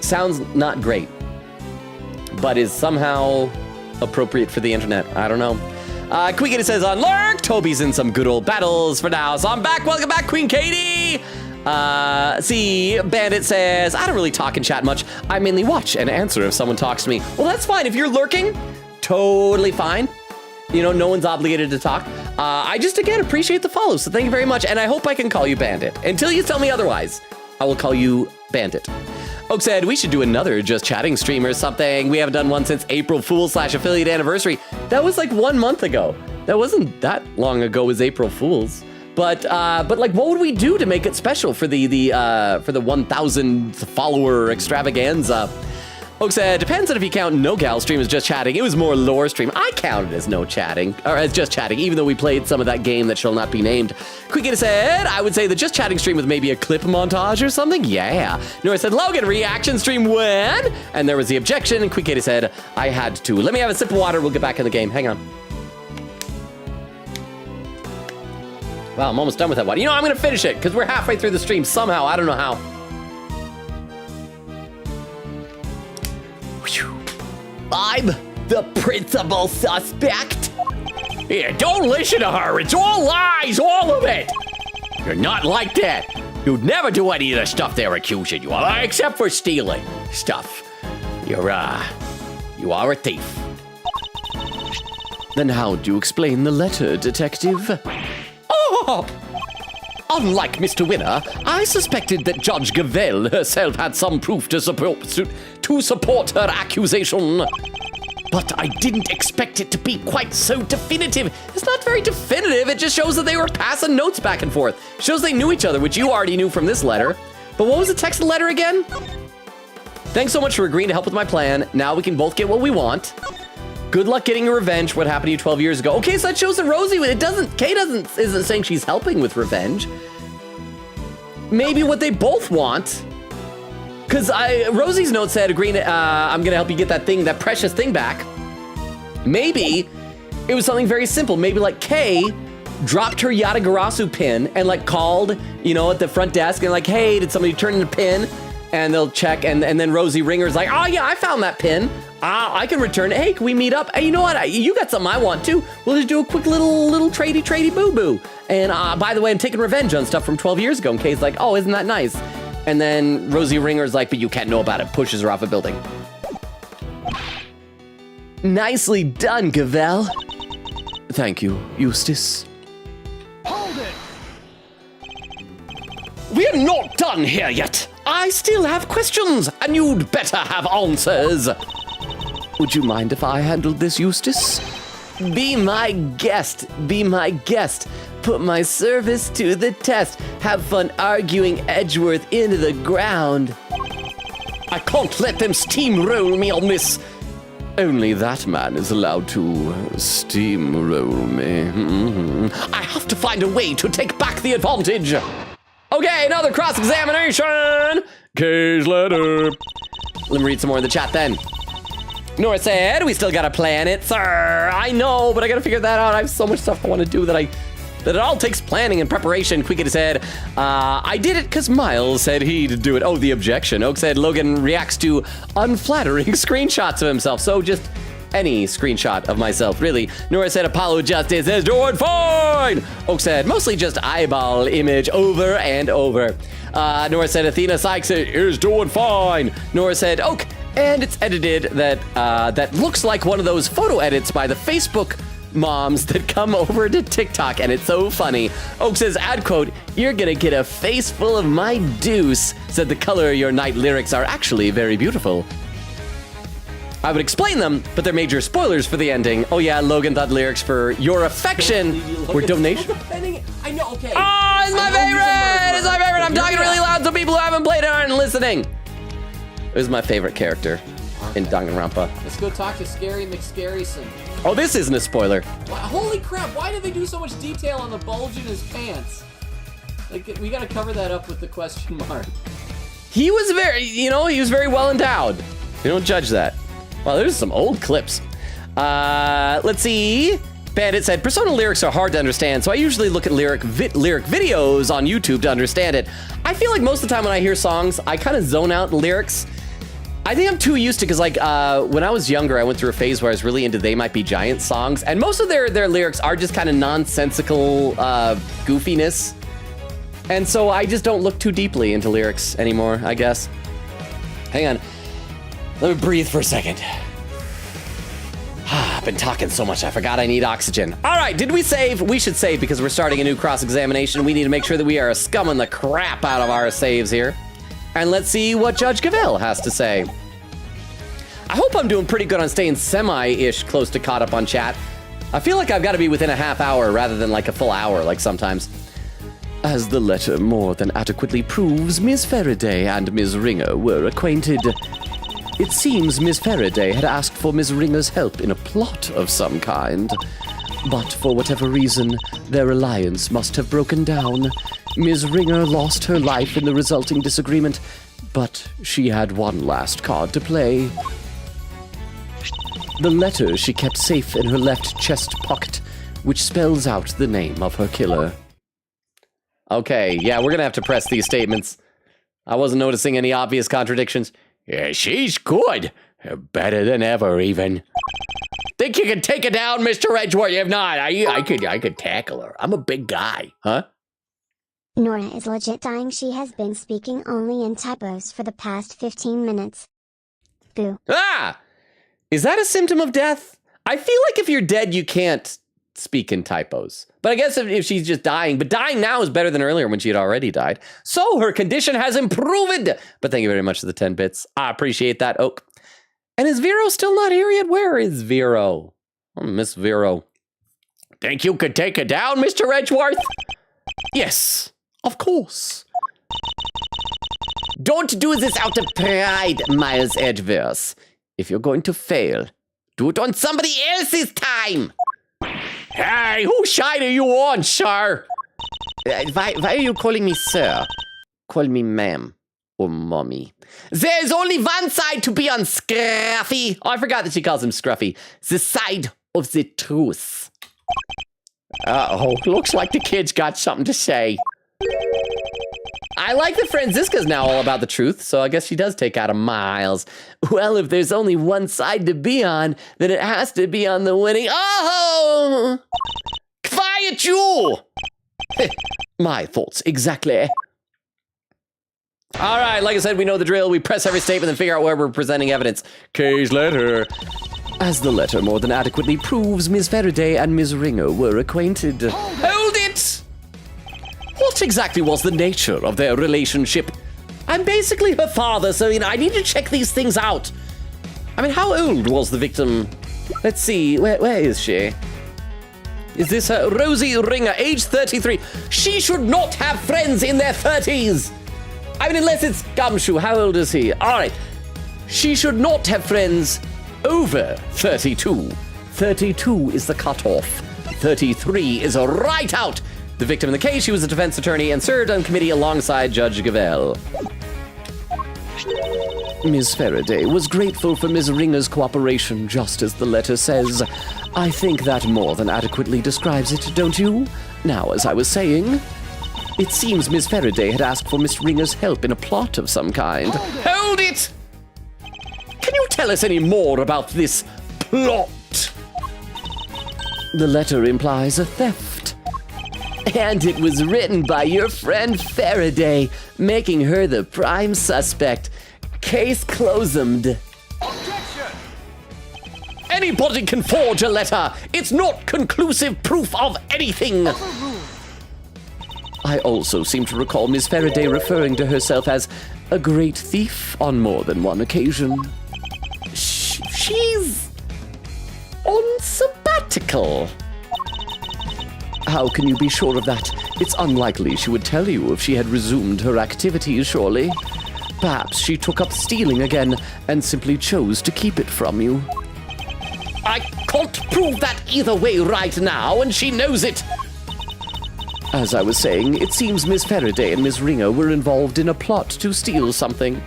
Sounds not great, but is somehow appropriate for the internet. I don't know. Queen says on Lurk, Toby's in some good old battles for now, so I'm back. Welcome back, Queen Katie. See, Bandit says, I don't really talk and chat much. I mainly watch and answer if someone talks to me. Well, that's fine. If you're lurking, totally fine. You know, no one's obligated to talk. I just, again, appreciate the follow, so thank you very much, and I hope I can call you Bandit. Until you tell me otherwise, I will call you Bandit. Oak said, we should do another Just Chatting stream or something. We haven't done one since April Fool's / affiliate anniversary. That was like 1 month ago. That wasn't that long ago was April Fool's. But like, what would we do to make it special for the 1,000 follower extravaganza? Oak said, depends on if you count No Gal stream as Just Chatting. It was more lore stream. I counted as No Chatting, or as Just Chatting, even though we played some of that game that shall not be named. Quickita said, I would say the Just Chatting stream with maybe a clip montage or something. Yeah. Nora said, Logan, reaction stream when? And there was the objection, and Quickita said, I had to. Let me have a sip of water. We'll get back in the game. Hang on. Wow, I'm almost done with that water. You know, I'm going to finish it because we're halfway through the stream somehow. I don't know how. I'm the principal suspect. Here, don't listen to her. It's all lies, all of it. You're not like that. You'd never do any of the stuff they're accusing you of, except for stealing stuff. You are a thief. Then how do you explain the letter, Detective? Oh! Unlike Mr. Winner, I suspected that Judge Gavelle herself had some proof to support her accusation. But I didn't expect it to be quite so definitive. It's not very definitive. It just shows that they were passing notes back and forth. It shows they knew each other, which you already knew from this letter. But what was the text of the letter again? Thanks so much for agreeing to help with my plan. Now we can both get what we want. Good luck getting your revenge for what happened to you 12 years ago. Okay, so that shows that Rosie, Kay isn't saying she's helping with revenge. Maybe what they both want. Because Rosie's note said, agreeing to, I'm gonna help you get that precious thing back. Maybe it was something very simple. Maybe like Kay dropped her Yatagarasu pin and like called, you know, at the front desk and like, hey, did somebody turn in a pin? And they'll check, and then Rosie Ringer's like, oh yeah, I found that pin. I can return it. Hey, can we meet up? Hey, you know what? You got something I want too. We'll just do a quick little tradey boo-boo. And by the way, I'm taking revenge on stuff from 12 years ago. And Kay's like, oh, isn't that nice? And then Rosie Ringer's like, but you can't know about it. Pushes her off a building. Nicely done, Gavelle. Thank you, Eustace. Hold it! We're not done here yet. I still have questions, and you'd better have answers. Would you mind if I handled this, Eustace? Be my guest. Be my guest. Put my service to the test. Have fun arguing Edgeworth into the ground. I can't let them steamroll me on this. Only that man is allowed to steamroll me. I have to find a way to take back the advantage. Okay, another cross-examination. Case letter. Let me read some more in the chat then. Nora said, we still gotta plan it, sir. I know, but I gotta figure that out. I have so much stuff I want to do that it all takes planning and preparation. Quickity said, I did it because Miles said he'd do it. Oh, the objection. Oak said Logan reacts to unflattering screenshots of himself. So just any screenshot of myself, really. Nora said Apollo Justice is doing fine. Oak said mostly just eyeball image over and over. Nora said Athena Sykes is doing fine. Nora said Oak, and it's edited that looks like one of those photo edits by the Facebook moms that come over to TikTok, and it's so funny. Oak says, ad quote, you're gonna get a face full of my deuce, said the color your night lyrics are actually very beautiful. I would explain them, but they're major spoilers for the ending. Oh yeah, Logan thought lyrics for your affection were donation. I know, okay. Oh, it's my favorite! It's my favorite! I'm talking really loud so people who haven't played it aren't listening. It was my favorite character in Danganronpa. Let's go talk to Scary McScaryson. Oh, this isn't a spoiler. Wow, holy crap, why did they do so much detail on the bulge in his pants? Like, we gotta cover that up with the question mark. He was very well endowed. You don't judge that. Wow, there's some old clips. Let's see. Bandit said, Persona lyrics are hard to understand, so I usually look at lyric videos on YouTube to understand it. I feel like most of the time when I hear songs, I kind of zone out the lyrics. I think I'm too used to, because like when I was younger, I went through a phase where I was really into They Might Be Giant songs, and most of their lyrics are just kind of nonsensical goofiness. And so I just don't look too deeply into lyrics anymore, I guess. Hang on. Let me breathe for a second. I've been talking so much, I forgot I need oxygen. All right, did we save? We should save because we're starting a new cross-examination. We need to make sure that we are scumming the crap out of our saves here. And let's see what Judge Cavell has to say. I hope I'm doing pretty good on staying semi-ish close to caught up on chat. I feel like I've got to be within a half hour rather than like a full hour like sometimes. As the letter more than adequately proves, Miss Faraday and Ms. Ringer were acquainted. It seems Miss Faraday had asked for Ms. Ringer's help in a plot of some kind. But for whatever reason, their alliance must have broken down. Ms. Ringer lost her life in the resulting disagreement, but she had one last card to play. The letter she kept safe in her left chest pocket, which spells out the name of her killer. Okay, yeah, we're gonna have to press these statements. I wasn't noticing any obvious contradictions. Yeah, she's good. Better than ever, even. Think you can take it down, Mr. Edgeworth? If not, I could tackle her. I'm a big guy. Huh? Nora is legit dying. She has been speaking only in typos for the past 15 minutes. Boo. Ah! Is that a symptom of death? I feel like if you're dead, you can't speak in typos. But I guess if she's just dying, but dying now is better than earlier when she had already died. So her condition has improved. But thank you very much for the 10 bits. I appreciate that, Oak. And is Vero still not here yet? Where is Vero? Oh, Miss Vero. Think you could take it down, Mr. Edgeworth? Yes, of course. Don't do this out of pride, Miles Edgeworth. If you're going to fail, do it on somebody else's time. Hey, whose side are you on, sir? Why are you calling me sir? Call me ma'am or mommy. There's only one side to be on, Scruffy. Oh, I forgot that she calls him Scruffy. The side of the truth. Uh-oh, looks like the kid's got something to say. I like that Franziska's now all about the truth, so I guess she does take out a Miles. Well, if there's only one side to be on, then it has to be on the winning. Oh! Quiet you! My thoughts, exactly. All right, like I said, we know the drill. We press every statement and figure out where we're presenting evidence. Case letter. As the letter more than adequately proves, Miss Faraday and Ms. Ringer were acquainted. Hold it! What exactly was the nature of their relationship? I'm basically her father, so I need to check these things out. I mean, how old was the victim? Let's see, where is she? Is this her? Rosie Ringer, age 33. She should not have friends in their 30s. I mean, unless it's Gumshoe. How old is he? All right. She should not have friends over 32. 32 is the cutoff. 33 is a right out. The victim in the case, she was a defense attorney and served on committee alongside Judge Gavelle. Ms. Faraday was grateful for Ms. Ringer's cooperation, just as the letter says. I think that more than adequately describes it, don't you? Now, as I was saying, it seems Ms. Faraday had asked for Miss Ringer's help in a plot of some kind. Hold it! Can you tell us any more about this plot? The letter implies a theft. And it was written by your friend Faraday, making her the prime suspect. Case closemed. Anybody can forge a letter. It's not conclusive proof of anything. I also seem to recall Miss Faraday referring to herself as a great thief on more than one occasion. She's on sabbatical. How can you be sure of that? It's unlikely she would tell you if she had resumed her activities, surely. Perhaps she took up stealing again and simply chose to keep it from you. I can't prove that either way right now, and she knows it. As I was saying, it seems Miss Faraday and Miss Ringer were involved in a plot to steal something.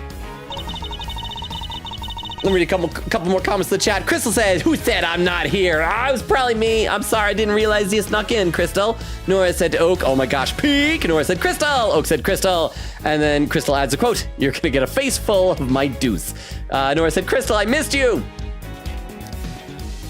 Let me read a couple more comments in the chat. Crystal says, who said I'm not here? It was probably me. I'm sorry, I didn't realize you snuck in, Crystal. Nora said to Oak, oh my gosh, peek. Nora said, Crystal. Oak said, Crystal. And then Crystal adds a quote, you're gonna get a face full of my deuce. Nora said, Crystal, I missed you.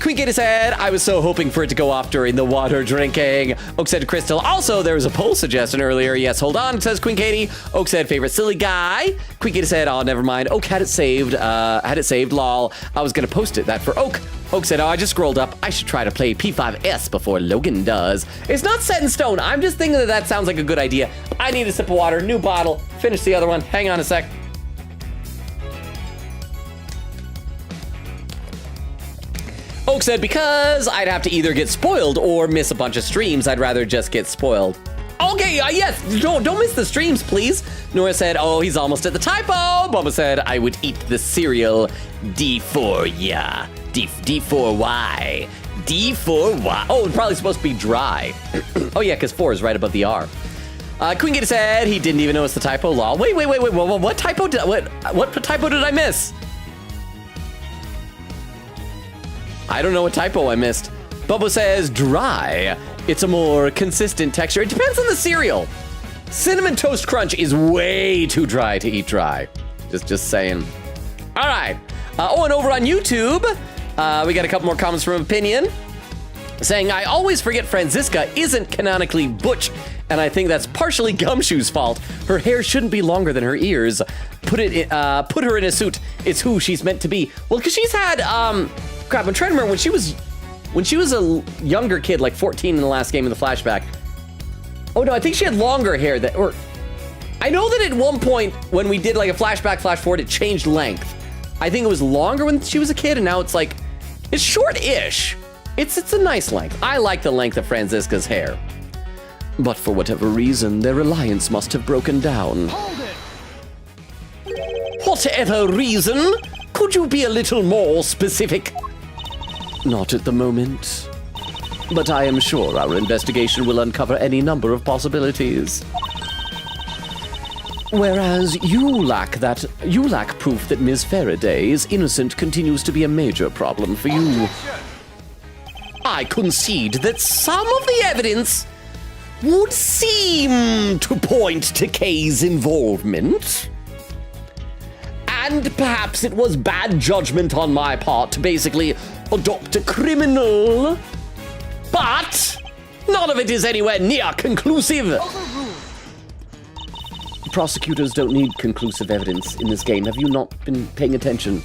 Queen Katie said, I was so hoping for it to go off during the water drinking. Oak said to Crystal, also, there was a poll suggestion earlier. Yes, hold on, says Queen Katie. Oak said, favorite silly guy. Queen Katie said, oh, never mind. Oak had it saved, lol. I was gonna post that for Oak. Oak said, oh, I just scrolled up. I should try to play P5S before Logan does. It's not set in stone. I'm just thinking that sounds like a good idea. I need a sip of water, new bottle, finish the other one. Hang on a sec. Oak said, because I'd have to either get spoiled or miss a bunch of streams, I'd rather just get spoiled. Okay, yes, don't miss the streams, please. Nora said, oh, he's almost at the typo. Bubba said, I would eat the cereal D4, yeah. D4Y. D4Y. Oh, it's probably supposed to be dry. Oh, yeah, because 4 is right above the R. Queen Gator said he didn't even notice the typo. Lol. Wait. What typo did I miss? I don't know what typo I missed. Bubba says dry. It's a more consistent texture. It depends on the cereal. Cinnamon Toast Crunch is way too dry to eat dry. Just saying. All right. And over on YouTube, we got a couple more comments from Opinion saying, I always forget Franziska isn't canonically butch, and I think that's partially Gumshoe's fault. Her hair shouldn't be longer than her ears. Put her in a suit. It's who she's meant to be. Well, because she's had, crap, I'm trying to remember when she was a younger kid, like 14 in the last game in the flashback. Oh no, I think she had longer hair I know that at one point when we did like a flashback, flash forward, it changed length. I think it was longer when she was a kid, and now it's like, it's short-ish. It's a nice length. I like the length of Franziska's hair. But for whatever reason, their alliance must have broken down. Hold it! Whatever reason? Could you be a little more specific? Not at the moment. But I am sure our investigation will uncover any number of possibilities. Whereas you lack proof that Ms. Faraday is innocent continues to be a major problem for you. I concede that some of the evidence would seem to point to Kay's involvement. And perhaps it was bad judgment on my part to basically adopt a criminal. But none of it is anywhere near conclusive. Prosecutors don't need conclusive evidence in this game. Have you not been paying attention?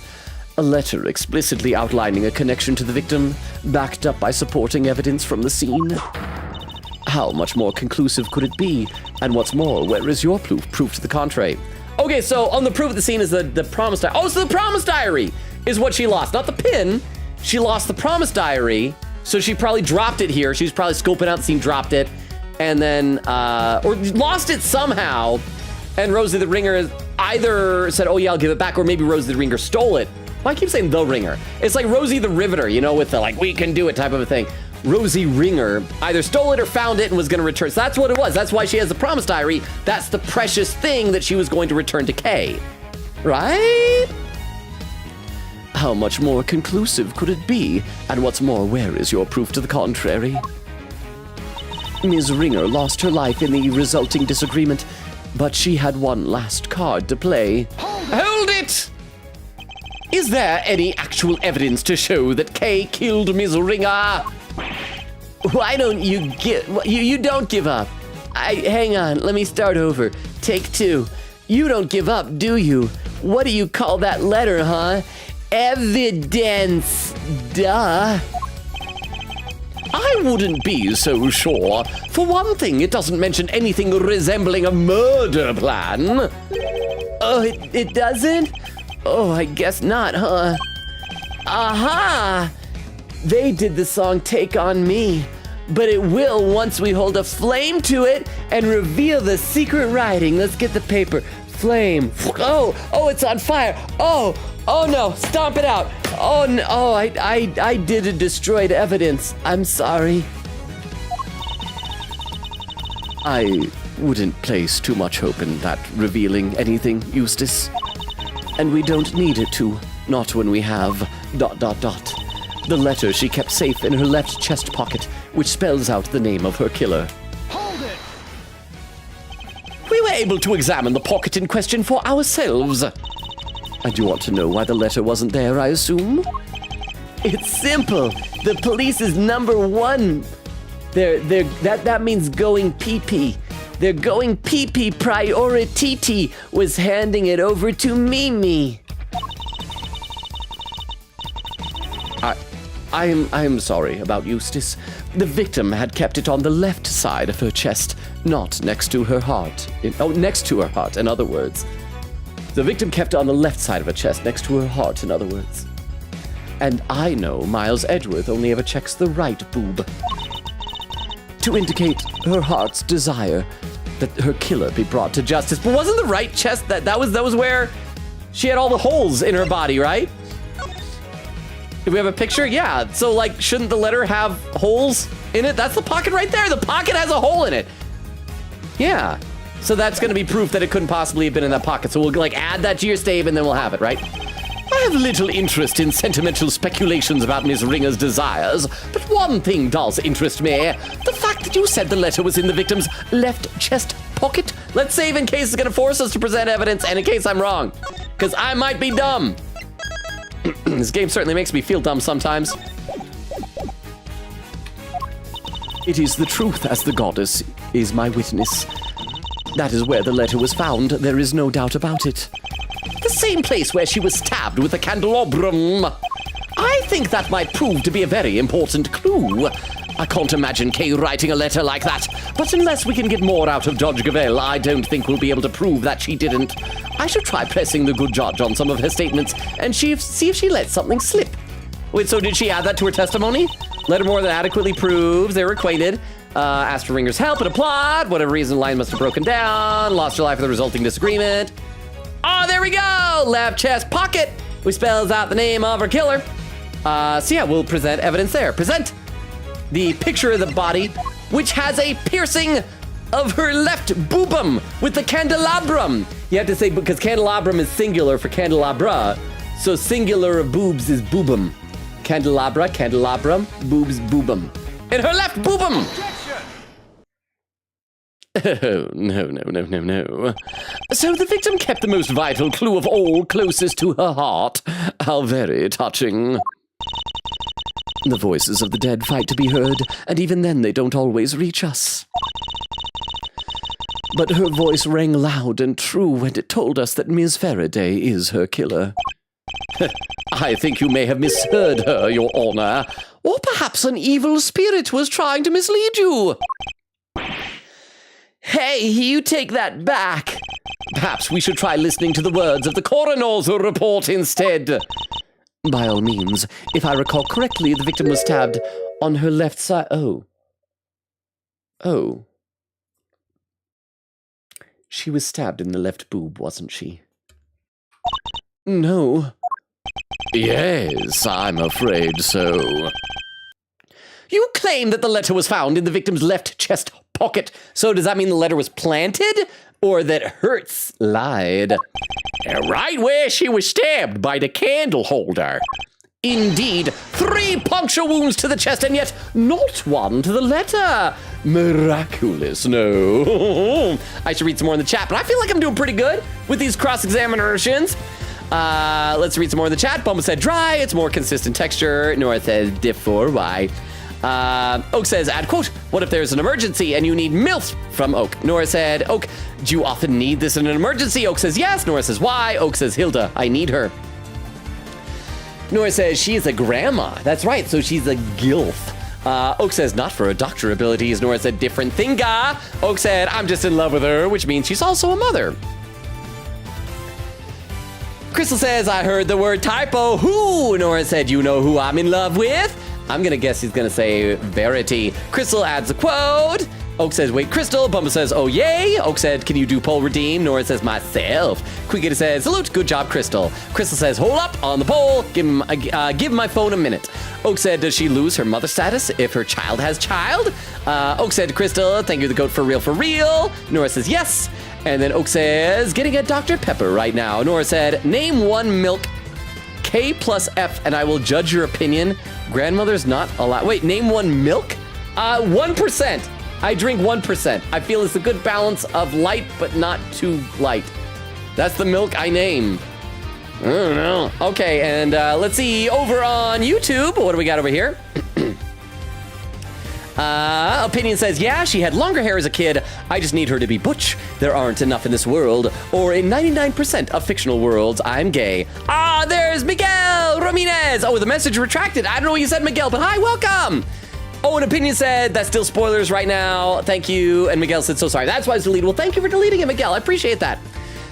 A letter explicitly outlining a connection to the victim, backed up by supporting evidence from the scene. How much more conclusive could it be? And what's more, where is your proof to the contrary? Okay, so on the proof of the scene is the promise diary. Oh, so the promise diary is what she lost. Not the pin. She lost the promise diary. So she probably dropped it here. She was probably scoping out the scene, dropped it, and then, or lost it somehow. And Rosie the Ringer either said, oh yeah, I'll give it back, or maybe Rosie the Ringer stole it Well, I keep saying the Ringer. It's like Rosie the Riveter, you know, with the like, we can do it type of a thing. Rosie Ringer either stole it or found it and was going to return. So that's what it was. That's why she has the promise diary. That's the precious thing that she was going to return to Kay. Right? How much more conclusive could it be? And what's more, where is your proof to the contrary? Ms. Ringer lost her life in the resulting disagreement, but she had one last card to play. Hold it! Is there any actual evidence to show that Kay killed Ms. Ringer? Why don't you you don't give up? Hang on, let me start over. Take 2. You don't give up, do you? What do you call that letter, huh? Evidence, duh. I wouldn't be so sure. For one thing, it doesn't mention anything resembling a murder plan. Oh, it doesn't? Oh, I guess not, huh? Aha! They did the song Take On Me, but it will once we hold a flame to it and reveal the secret writing. Let's get the paper. Flame. Oh, it's on fire. Oh no, stomp it out. Oh no, I did a destroyed evidence. I'm sorry. I wouldn't place too much hope in that revealing anything, Eustace. And we don't need it to, not when we have ... The letter she kept safe in her left chest pocket, which spells out the name of her killer. We were able to examine the pocket in question for ourselves. And you want to know why the letter wasn't there, I assume? It's simple. The police is #1. That means going pee-pee. They're going pee-pee priority was handing it over to Mimi. I am sorry about Eustace. The victim had kept it on the left side of her chest, not next to her heart. Next to her heart, in other words. The victim kept it on the left side of her chest, next to her heart, in other words. And I know Miles Edgeworth only ever checks the right boob, to indicate her heart's desire that her killer be brought to justice. But wasn't the right chest that was where she had all the holes in her body, right? Do we have a picture? Yeah. So like, shouldn't the letter have holes in it? That's the pocket right there. The pocket has a hole in it. Yeah. So that's going to be proof that it couldn't possibly have been in that pocket. So we'll like add that to your stave and then we'll have it, right? I have little interest in sentimental speculations about Miss Ringer's desires, but one thing does interest me. The fact that you said the letter was in the victim's left chest pocket. Let's save in case it's going to force us to present evidence and in case I'm wrong. Because I might be dumb. This game certainly makes me feel dumb sometimes. It is the truth, as the goddess is my witness. That is where the letter was found. There is no doubt about it. The same place where she was stabbed with a candelabrum. I think that might prove to be a very important clue. I can't imagine Kay writing a letter like that, but unless we can get more out of Judge Gavelle, I don't think we'll be able to prove that she didn't. I should try pressing the good judge on some of her statements and see if she lets something slip. Wait, so did she add that to her testimony? Letter more than adequately proves they were acquainted. Asked for Ringer's help in a plot. Whatever reason, the line must have broken down. Lost her life in the resulting disagreement. Oh, there we go! Left chest pocket, which spells out the name of her killer. So yeah, we'll present evidence there. Present the picture of the body, which has a piercing of her left boobum with the candelabrum. You have to say, because candelabrum is singular for candelabra, so singular of boobs is boobum. Candelabra, candelabrum, boobs, boobum. In her left boobum! Oh, no. So the victim kept the most vital clue of all closest to her heart. How very touching. The voices of the dead fight to be heard, and even then they don't always reach us. But her voice rang loud and true when it told us that Ms. Faraday is her killer. I think you may have misheard her, Your Honor. Or perhaps an evil spirit was trying to mislead you. Hey, you take that back. Perhaps we should try listening to the words of the coroner's report instead. By all means. If I recall correctly, the victim was stabbed on her left side. Oh. She was stabbed in the left boob, wasn't she? No. Yes, I'm afraid so. You claim that the letter was found in the victim's left chest pocket. So does that mean the letter was planted? Or that Hertz lied? Right where she was stabbed by the candle holder. Indeed, 3 puncture wounds to the chest and yet not one to the letter. Miraculous, no. I should read some more in the chat, but I feel like I'm doing pretty good with these cross-examinations. Let's read some more in the chat. Bumble said dry, it's more consistent texture. Nora says diff 4Y. Oak says, add quote, what if there's an emergency and you need MILF from Oak? Nora said, Oak, do you often need this in an emergency? Oak says, yes. Nora says, why? Oak says, Hilda, I need her. Nora says, she is a grandma. That's right, so she's a gilf. Oak says, not for her doctor abilities. Nora said, different thinga. Oak said, I'm just in love with her, which means she's also a mother. Crystal says, I heard the word typo. Who? Nora said, you know who I'm in love with? I'm gonna guess he's gonna say Verity. Crystal adds a quote. Oak says, wait, Crystal. Bumble says, oh, yay. Oak said, can you do poll redeem? Nora says, myself. Quickity says, salute, good job, Crystal. Crystal says, hold up on the poll. Give my phone a minute. Oak said, does she lose her mother status if her child has child? Oak said, Crystal, thank you, the goat, for real, for real. Nora says, yes. And then Oak says, getting a Dr. Pepper right now. Nora said, name one milk, K plus F, and I will judge your opinion. Grandmother's not allowed. Wait, name one milk? 1%. I drink 1%. I feel it's a good balance of light, but not too light. That's the milk I name. I don't know. Okay, and let's see, over on YouTube, what do we got over here? Opinion says, yeah, she had longer hair as a kid. I just need her to be butch. There aren't enough in this world. Or in 99% of fictional worlds, I'm gay. Ah, there's Miguel Ramirez. Oh, the message retracted. I don't know what you said, Miguel, but hi, welcome. Oh, and Opinion said, that's still spoilers right now. Thank you. And Miguel said, so sorry. That's why it's deleted. Well, thank you for deleting it, Miguel. I appreciate that.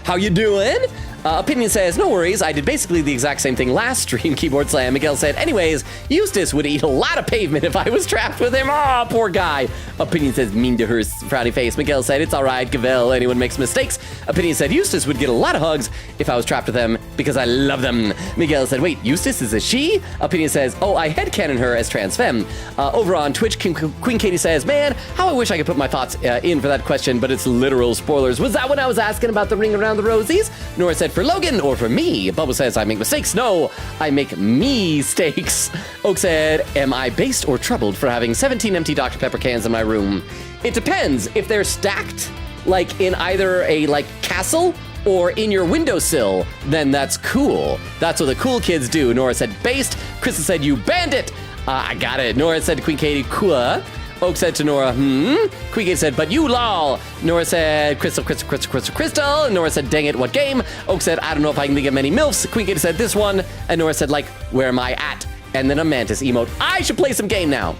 How you doing? Opinion says, no worries. I did basically the exact same thing last stream, Keyboard Slam. Miguel said, anyways, Eustace would eat a lot of pavement if I was trapped with him. Aw, poor guy. Opinion says, mean to her, frowny face. Miguel said, it's all right, Gavel. Anyone makes mistakes. Opinion said, Eustace would get a lot of hugs if I was trapped with them because I love them. Miguel said, wait, Eustace is a she? Opinion says, oh, I headcanon her as trans femme. Over on Twitch, Queen Katie says, man, how I wish I could put my thoughts in for that question, but it's literal spoilers. Was that when I was asking about the ring around the rosies? Nora said, for Logan or for me? Bubble says, I make mistakes. No, I make me-stakes. Oak said, am I based or troubled for having 17 empty Dr. Pepper cans in my room? It depends. If they're stacked, like in either a castle or in your windowsill, then that's cool. That's what the cool kids do. Nora said, based. Crystal said, you bandit. I got it. Nora said, Queen Katie, cool. Oak said to Nora, Queen Katie said, but you lol. Nora said, Crystal. And Nora said, dang it, what game? Oak said, I don't know if I can think of many MILFs. Queen Katie said, this one. And Nora said, where am I at? And then a mantis emote. I should play some game now.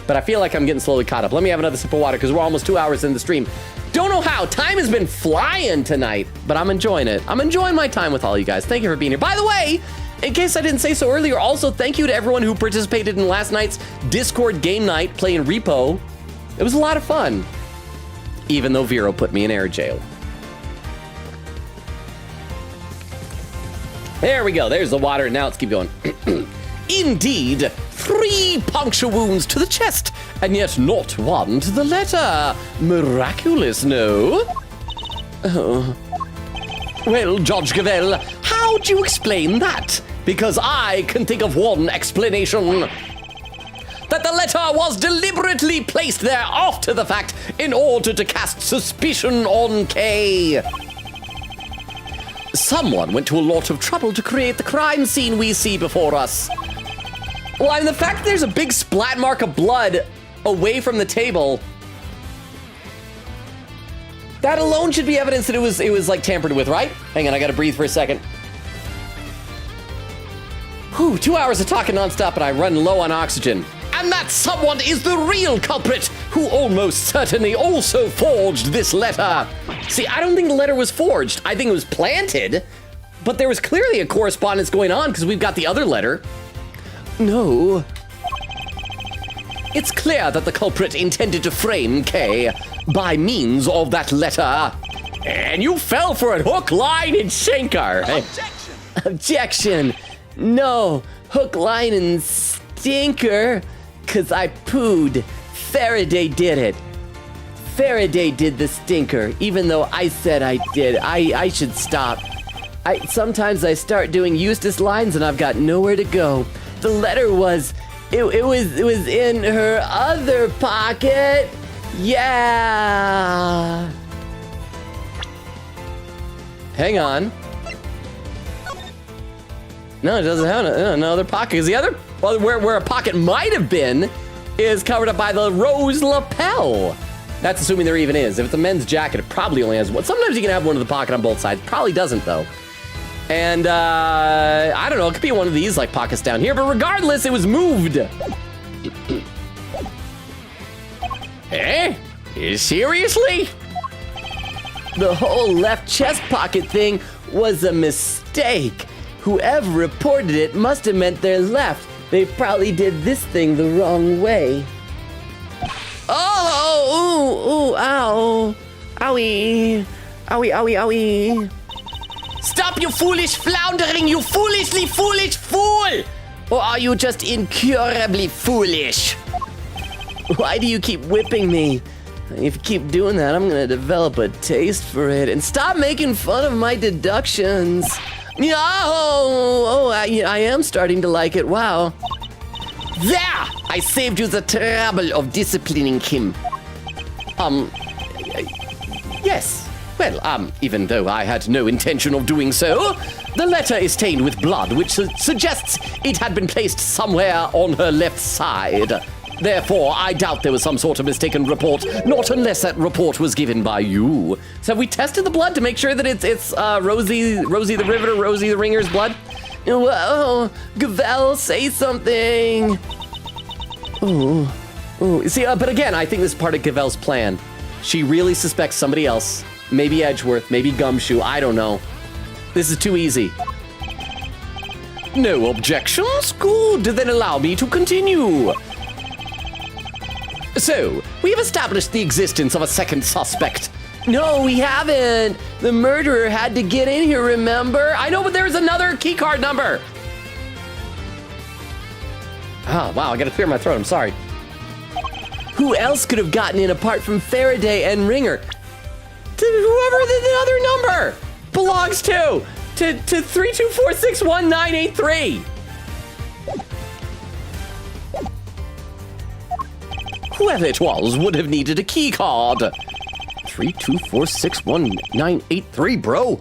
But I feel like I'm getting slowly caught up. Let me have another sip of water because we're almost 2 hours in the stream. Don't know how. Time has been flying tonight, but I'm enjoying it. I'm enjoying my time with all you guys. Thank you for being here. By the way, in case I didn't say so earlier, also thank you to everyone who participated in last night's Discord game night playing Repo. It was a lot of fun, even though Vero put me in air jail. There we go. There's the water. Now let's keep going. Indeed, 3 puncture wounds to the chest, and yet not one to the letter. Miraculous, no? Oh. Well, Judge Gavel, how do you explain that? Because I can think of one explanation. That the letter was deliberately placed there after the fact in order to cast suspicion on Kay. Someone went to a lot of trouble to create the crime scene we see before us. Well, I mean, the fact that there's a big splat mark of blood away from the table, that alone should be evidence that it was tampered with, right? Hang on, I gotta breathe for a second. Whew, 2 hours of talking nonstop and I run low on oxygen. And that someone is the real culprit, who almost certainly also forged this letter. See, I don't think the letter was forged. I think it was planted, but there was clearly a correspondence going on because we've got the other letter. No. It's clear that the culprit intended to frame Kay by means of that letter. And you fell for it, hook, line, and sinker. Objection! Objection. No, hook, line, and stinker, 'cause I pooed. Faraday did it. Faraday did the stinker, even though I said I did. I should stop. Sometimes I start doing Eustace lines and I've got nowhere to go. The letter was, it was in her other pocket. Yeah. Hang on. No, it doesn't have another pocket. Because the other, well, where a pocket might have been, is covered up by the rose lapel. That's assuming there even is. If it's a men's jacket, it probably only has one. Sometimes you can have one in the pocket on both sides. Probably doesn't, though. And, I don't know. It could be one of these, like, pockets down here. But regardless, it was moved. Eh? Seriously? The whole left chest pocket thing was a mistake. Whoever reported it must have meant their left. They probably did this thing the wrong way. Oh, ooh, ow. Owie. Owie, owie, owie. Stop, you foolish floundering, you foolishly foolish fool! Or are you just incurably foolish? Why do you keep whipping me? If you keep doing that, I'm gonna develop a taste for it. And stop making fun of my deductions. I am starting to like it, wow. There! I saved you the trouble of disciplining him. Yes. Well, even though I had no intention of doing so, the letter is stained with blood, which suggests it had been placed somewhere on her left side. Therefore, I doubt there was some sort of mistaken report, not unless that report was given by you. So have we tested the blood to make sure that it's Rosie the Riveter, Rosie the Ringer's blood? Whoa, Gavel, say something. Ooh. See, but again, I think this is part of Gavel's plan. She really suspects somebody else. Maybe Edgeworth, maybe Gumshoe, I don't know. This is too easy. No objections? Good, then allow me to continue. So, we have established the existence of a second suspect. No, we haven't. The murderer had to get in here, remember? I know, but there's another keycard number. Oh, wow, I gotta clear my throat, I'm sorry. Who else could have gotten in apart from Faraday and Ringer? To whoever the other number belongs to 32461983. Whoever it was would have needed a key card. 32461983, bro.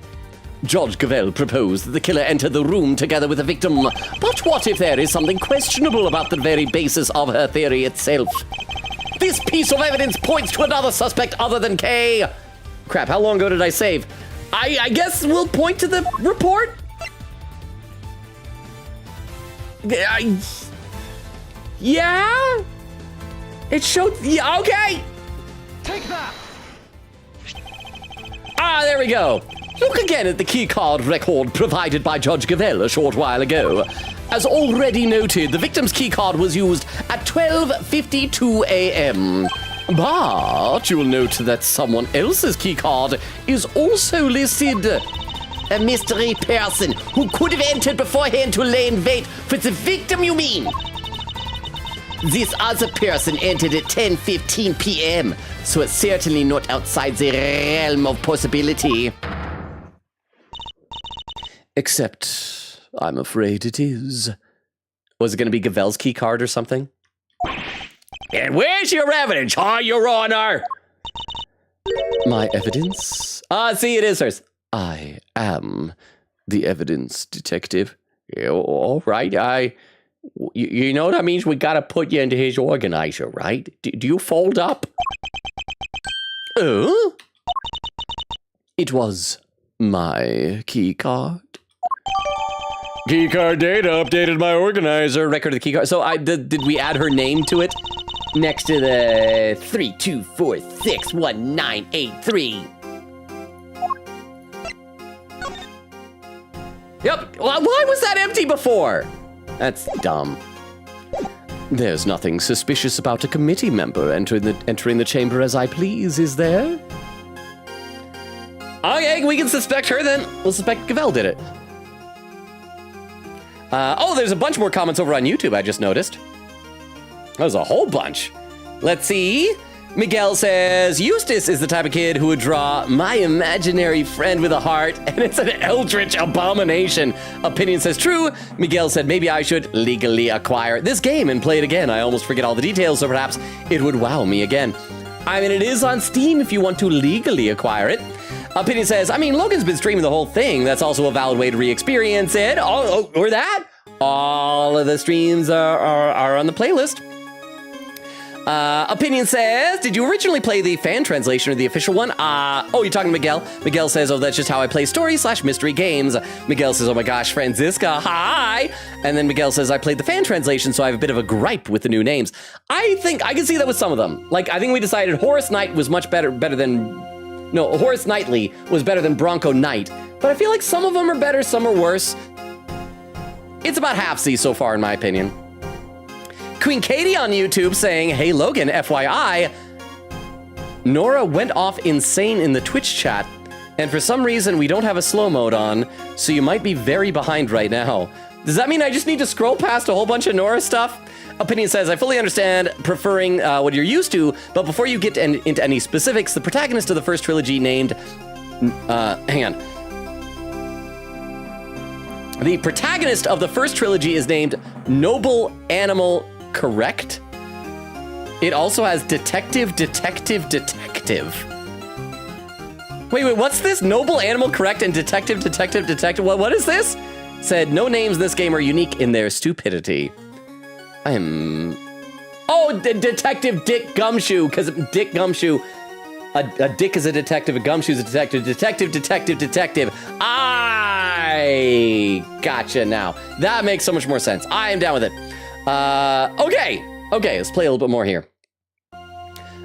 Judge Gavel proposed that the killer enter the room together with the victim. But what if there is something questionable about the very basis of her theory itself? This piece of evidence points to another suspect other than Kay. Crap, how long ago did I save? I guess we'll point to the report? Yeah? It showed, yeah, okay. Take that! Ah, there we go. Look again at the keycard record provided by Judge Gavel a short while ago. As already noted, the victim's keycard was used at 12:52 a.m. But you'll note that someone else's keycard is also listed. A mystery person who could have entered beforehand to lay in wait for the victim, you mean? This other person entered at 10:15 p.m., so it's certainly not outside the realm of possibility. Except, I'm afraid it is. Was it going to be Gavel's key card or something? And where's your evidence, Your Honor? My evidence? See, it is hers. I am the evidence detective. Yeah, all right, you know what that means? We gotta put you into his organizer, right? Do you fold up? Oh? It was my key card. Keycard data updated my organizer. Record of the keycard. So did we add her name to it? Next to the 32461983. Yep. Why was that empty before? That's dumb. There's nothing suspicious about a committee member entering the chamber as I please, is there? Okay, we can suspect her then. We'll suspect Gavel did it. Oh, there's a bunch more comments over on YouTube, I just noticed. There's a whole bunch. Let's see. Miguel says, Eustace is the type of kid who would draw my imaginary friend with a heart, and it's an eldritch abomination. Opinion says true. Miguel said, maybe I should legally acquire this game and play it again. I almost forget all the details, so perhaps it would wow me again. I mean, it is on Steam if you want to legally acquire it. Opinion says, I mean, Logan's been streaming the whole thing. That's also a valid way to re-experience it. Oh, or that. All of the streams are on the playlist. Opinion says, did you originally play the fan translation or the official one? Oh, you're talking to Miguel. Miguel says, oh, that's just how I play story/mystery games. Miguel says, oh my gosh, Franziska, hi. And then Miguel says, I played the fan translation, so I have a bit of a gripe with the new names. I think I can see that with some of them. Like, I think we decided Horace Knight was much better than, no, Horace Knightley was better than Bronco Knight. But I feel like some of them are better, some are worse. It's about halfsies so far, in my opinion. Queen Katie on YouTube saying, hey Logan, FYI, Nora went off insane in the Twitch chat, and for some reason we don't have a slow mode on, so you might be very behind right now. Does that mean I just need to scroll past a whole bunch of Nora stuff? Opinion says, I fully understand preferring what you're used to, but before you get into any specifics, the protagonist of the first trilogy named... hang on. The protagonist of the first trilogy is named Noble Animal... Correct? It also has detective. Wait, what's this? Noble Animal Correct and detective. What is this? Said, no names in this game are unique in their stupidity. Oh, Detective Dick Gumshoe, because Dick Gumshoe, a dick is a detective, a gumshoe is a detective. Detective. I gotcha now. That makes so much more sense. I am down with it. Okay, let's play a little bit more here.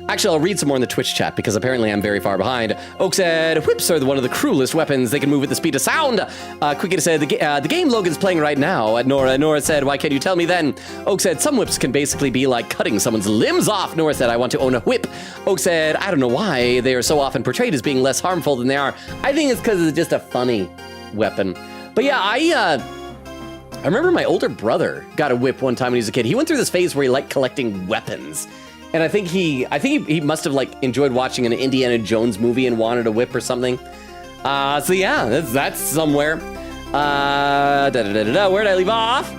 Actually, I'll read some more in the Twitch chat because apparently I'm very far behind. Oak said, whips are one of the cruelest weapons. They can move at the speed of sound. Quickity said, the game Logan's playing right now. Nora said, why can't you tell me then? Oak said, some whips can basically be like cutting someone's limbs off. Nora said, I want to own a whip. Oak said, I don't know why they are so often portrayed as being less harmful than they are. I think it's because it's just a funny weapon. But yeah, I remember my older brother got a whip one time when he was a kid. He went through this phase where he liked collecting weapons. And I think he must have like enjoyed watching an Indiana Jones movie and wanted a whip or something. So yeah, that's somewhere. Where did I leave off?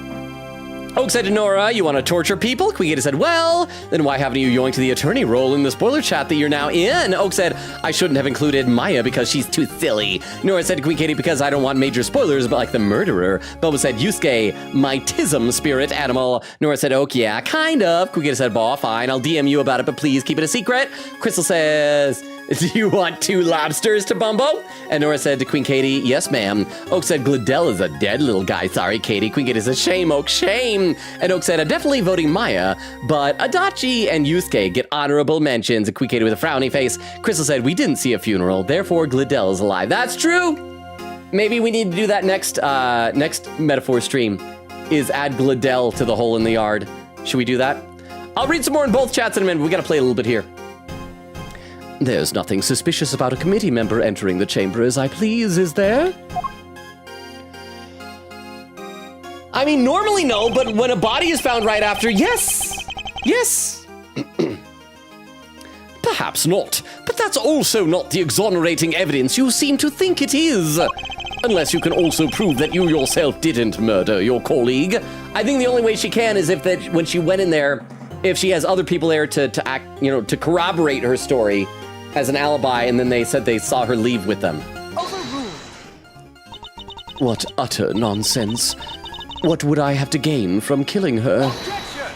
Oak said to Nora, you want to torture people? Quigata said, well, then why haven't you yoinked the attorney role in the spoiler chat that you're now in? Oak said, I shouldn't have included Maya because she's too silly. Nora said to Quigata, because I don't want major spoilers, but like the murderer. Boba said, Yusuke, my tism spirit animal. Nora said, Oak, yeah, kind of. Quigata said, bah, fine, I'll DM you about it, but please keep it a secret. Crystal says, do you want 2 lobsters to Bumbo? And Nora said to Queen Katie, yes, ma'am. Oak said, Glidell is a dead little guy. Sorry, Katie. Queen Katie said, shame, Oak, shame. And Oak said, I'm definitely voting Maya, but Adachi and Yusuke get honorable mentions. And Queen Katie with a frowny face. Crystal said, we didn't see a funeral, therefore Glidell is alive. That's true. Maybe we need to do that next metaphor stream, is add Glidell to the hole in the yard. Should we do that? I'll read some more in both chats in a minute. We gotta play a little bit here. There's nothing suspicious about a committee member entering the chamber as I please, is there? I mean, normally no, but when a body is found right after, yes! Yes! Perhaps not, but that's also not the exonerating evidence you seem to think it is. Unless you can also prove that you yourself didn't murder your colleague. I think the only way she can is if that when she went in there, if she has other people there to act, you know, to corroborate her story as an alibi, and then they said they saw her leave with them. What utter nonsense. What would I have to gain from killing her? Objection!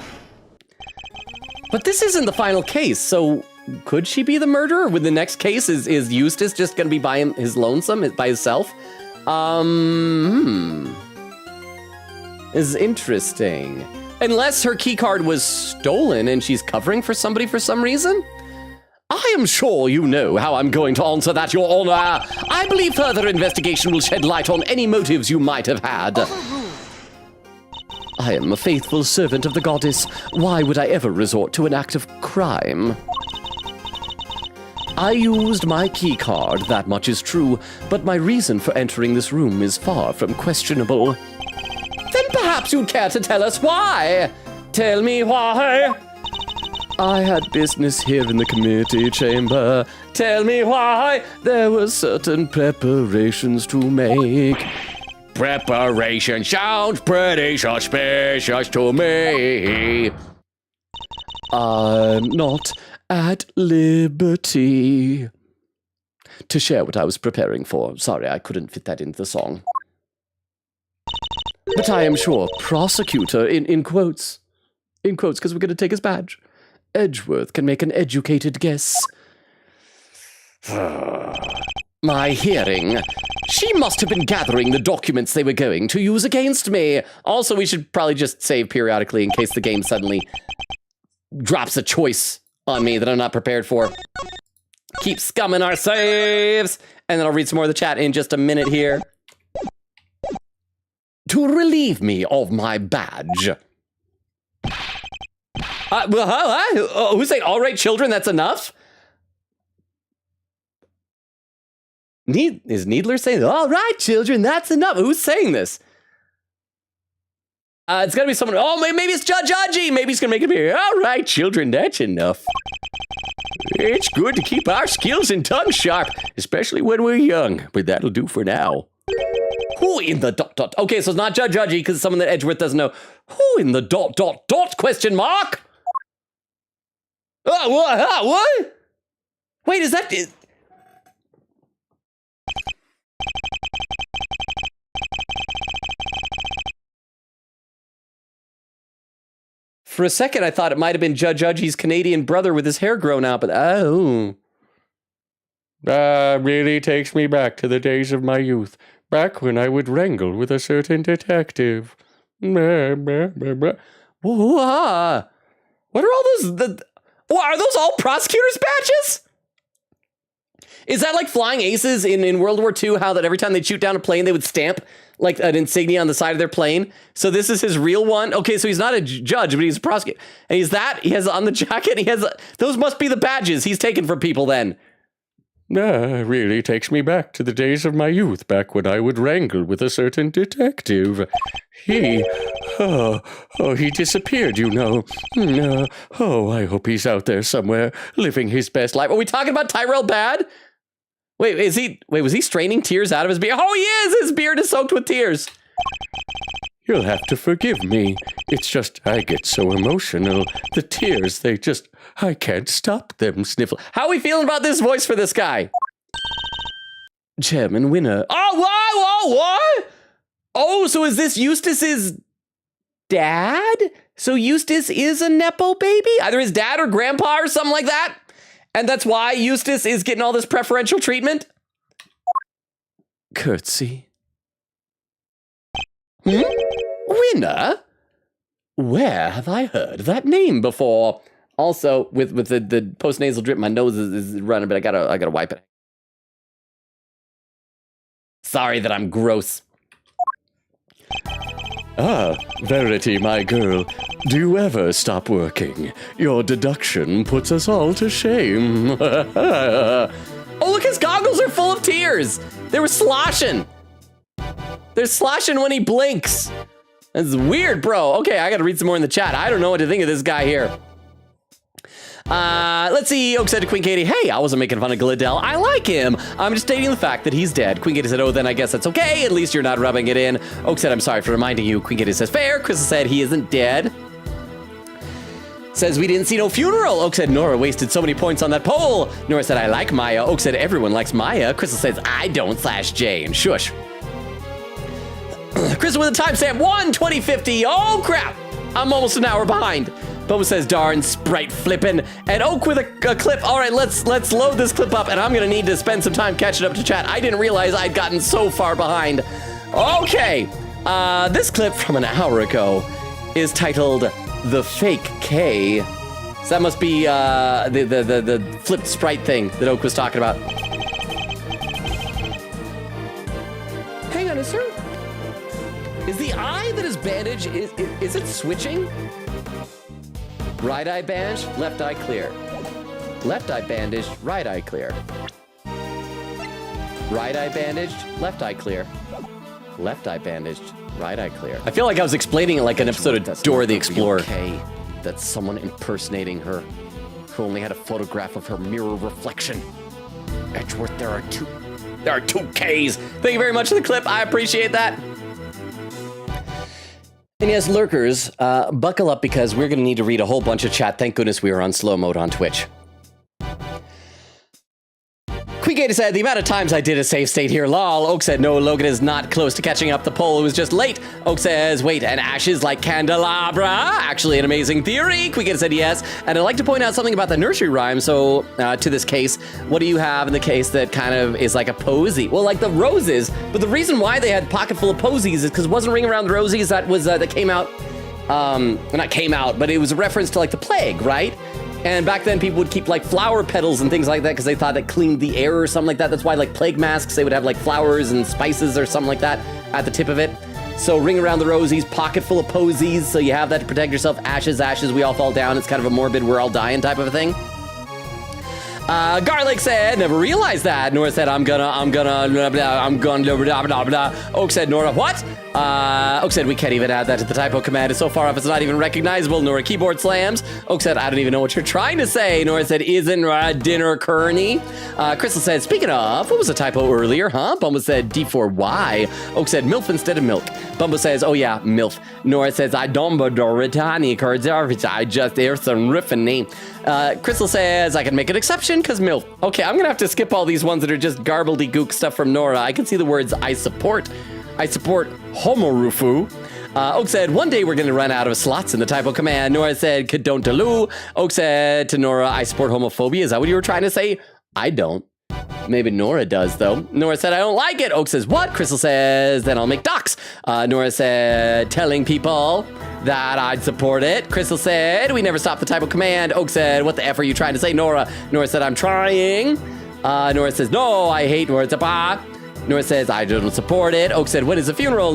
But this isn't the final case, so could she be the murderer? With the next case, is Eustace just gonna be by his lonesome, by himself? Is interesting. Unless her keycard was stolen and she's covering for somebody for some reason? I am sure you know how I'm going to answer that, Your Honor. I believe further investigation will shed light on any motives you might have had. I am a faithful servant of the goddess. Why would I ever resort to an act of crime? I used my keycard, that much is true, but my reason for entering this room is far from questionable. Then Perhaps you'd care to tell us why. Tell me why. I had business here in the committee chamber. Tell me why. There were certain preparations to make. Preparation sounds pretty suspicious to me. I'm not at liberty to share what I was preparing for. Sorry, I couldn't fit that into the song. But I am sure Prosecutor, in quotes, because we're going to take his badge, Edgeworth can make an educated guess. My hearing. She must have been gathering the documents they were going to use against me. Also, we should probably just save periodically in case the game suddenly drops a choice on me that I'm not prepared for. Keep scumming our saves. And then I'll read some more of the chat in just a minute here. To relieve me of my badge. Who's saying, all right, children, that's enough? Is Needler saying, all right, children, that's enough? Who's saying this? It's gotta be someone, maybe it's Judge Aji. Maybe he's gonna make it be, all right, children, that's enough. It's good to keep our skills and tongue sharp, especially when we're young, but that'll do for now. Who in the ... Okay, so it's not Judge Aji, because it's someone that Edgeworth doesn't know. Who in the ... question mark? What? Wait, is that... For a second, I thought it might have been Judge Aji's Canadian brother with his hair grown out, but oh. Really takes me back to the days of my youth, back when I would wrangle with a certain detective. What are all those... are those all prosecutors' badges? Is that like flying aces in World War II, how that every time they'd shoot down a plane, they would stamp like an insignia on the side of their plane? So this is his real one? Okay, so he's not a judge, but he's a prosecutor. And he has on the jacket, those must be the badges he's taken from people then. Really takes me back to the days of my youth, back when I would wrangle with a certain detective. He disappeared, you know. I hope he's out there somewhere, living his best life. Are we talking about Tyrell Bad? Was he straining tears out of his beard? Oh, he is! His beard is soaked with tears. You'll have to forgive me. It's just, I get so emotional. The tears, I can't stop them sniffle. How are we feeling about this voice for this guy? Chairman Winner. What? Oh, so is this Eustace's dad? So Eustace is a Nepo baby? Either his dad or grandpa or something like that? And that's why Eustace is getting all this preferential treatment? Curtsy. Winner? Where have I heard that name before? Also, with the post-nasal drip, my nose is running, but I gotta wipe it. Sorry that I'm gross. Verity, my girl, do you ever stop working? Your deduction puts us all to shame. Oh, look, his goggles are full of tears. They were sloshing. They're sloshing when he blinks. That's weird, bro. Okay, I gotta read some more in the chat. I don't know what to think of this guy here. Let's see. Oak said to Queen Katie, hey, I wasn't making fun of Glidell. I like him. I'm just stating the fact that he's dead. Queen Katie said, oh, then I guess that's okay. At least you're not rubbing it in. Oak said, I'm sorry for reminding you. Queen Katie says, fair. Crystal said, he isn't dead. Says, we didn't see no funeral. Oak said, Nora wasted so many points on that poll. Nora said, I like Maya. Oak said, everyone likes Maya. Crystal says, I don't /J. And shush. Crystal with a timestamp, 1:20:50. Oh, crap. I'm almost an hour behind. Boba says, darn sprite flippin'. And Oak with a clip. All right, let's load this clip up, and I'm gonna need to spend some time catching up to chat. I didn't realize I'd gotten so far behind. Okay, this clip from an hour ago is titled The Fake K. So that must be the flipped sprite thing that Oak was talking about. Hang on, is the eye that is bandaged, is it switching? Right eye bandaged, left eye clear. Left eye bandaged, right eye clear. Right eye bandaged, left eye clear. Left eye bandaged, right eye clear. I feel like I was explaining it like an episode of Dora the Explorer. Okay, that's someone impersonating her, who only had a photograph of her mirror reflection. Edgeworth, there are two Ks. Thank you very much for the clip. I appreciate that. And yes, lurkers, buckle up because we're going to need to read a whole bunch of chat. Thank goodness we were on slow mode on Twitch. Queegator said, the amount of times I did a save state here, lol. Oak said, no, Logan is not close to catching up the poll. It was just late. Oak says, wait, and ashes like candelabra? Actually, an amazing theory. Queegator said, yes. And I'd like to point out something about the nursery rhyme. So, to this case, what do you have in the case that kind of is like a posy? Well, like the roses. But the reason why they had pocket full of posies is because it wasn't Ring Around the Rosies that was, that came out, not came out, but it was a reference to like the plague, right? And back then, people would keep like flower petals and things like that because they thought it cleaned the air or something like that. That's why like plague masks, they would have like flowers and spices or something like that at the tip of it. So Ring Around the Rosies, pocket full of posies. So you have that to protect yourself. Ashes, ashes, we all fall down. It's kind of a morbid, we're all dying type of a thing. Garlic said, never realized that. Nora said, I'm gonna, blah, blah, blah. Oak said, Nora, what? Oak said, we can't even add that to the typo command. It's so far off, it's not even recognizable. Nora keyboard slams. Oak said, I don't even know what you're trying to say. Nora said, isn't dinner Kearney? Crystal said, speaking of, what was the typo earlier, huh? Bumble said, D4Y. Oak said, MILF instead of milk. Bumble says, oh yeah, MILF. Nora says, I don't Doritani cards. I just there's some riffing. Crystal says, I can make an exception because MILF. Okay, I'm gonna have to skip all these ones that are just garbledygook stuff from Nora. I can see the words I support homorufu. Oak said, one day we're going to run out of slots in the typo command. Nora said, don't Dalu. Oak said to Nora, I support homophobia. Is that what you were trying to say? I don't. Maybe Nora does, though. Nora said, I don't like it. Oak says, what? Crystal says, then I'll make docs. Nora said, telling people that I'd support it. Crystal said, we never stop the typo command. Oak said, what the F are you trying to say, Nora? Nora said, I'm trying. Nora says, no, I hate words. Nora says, I don't support it. Oak said, when is the funeral?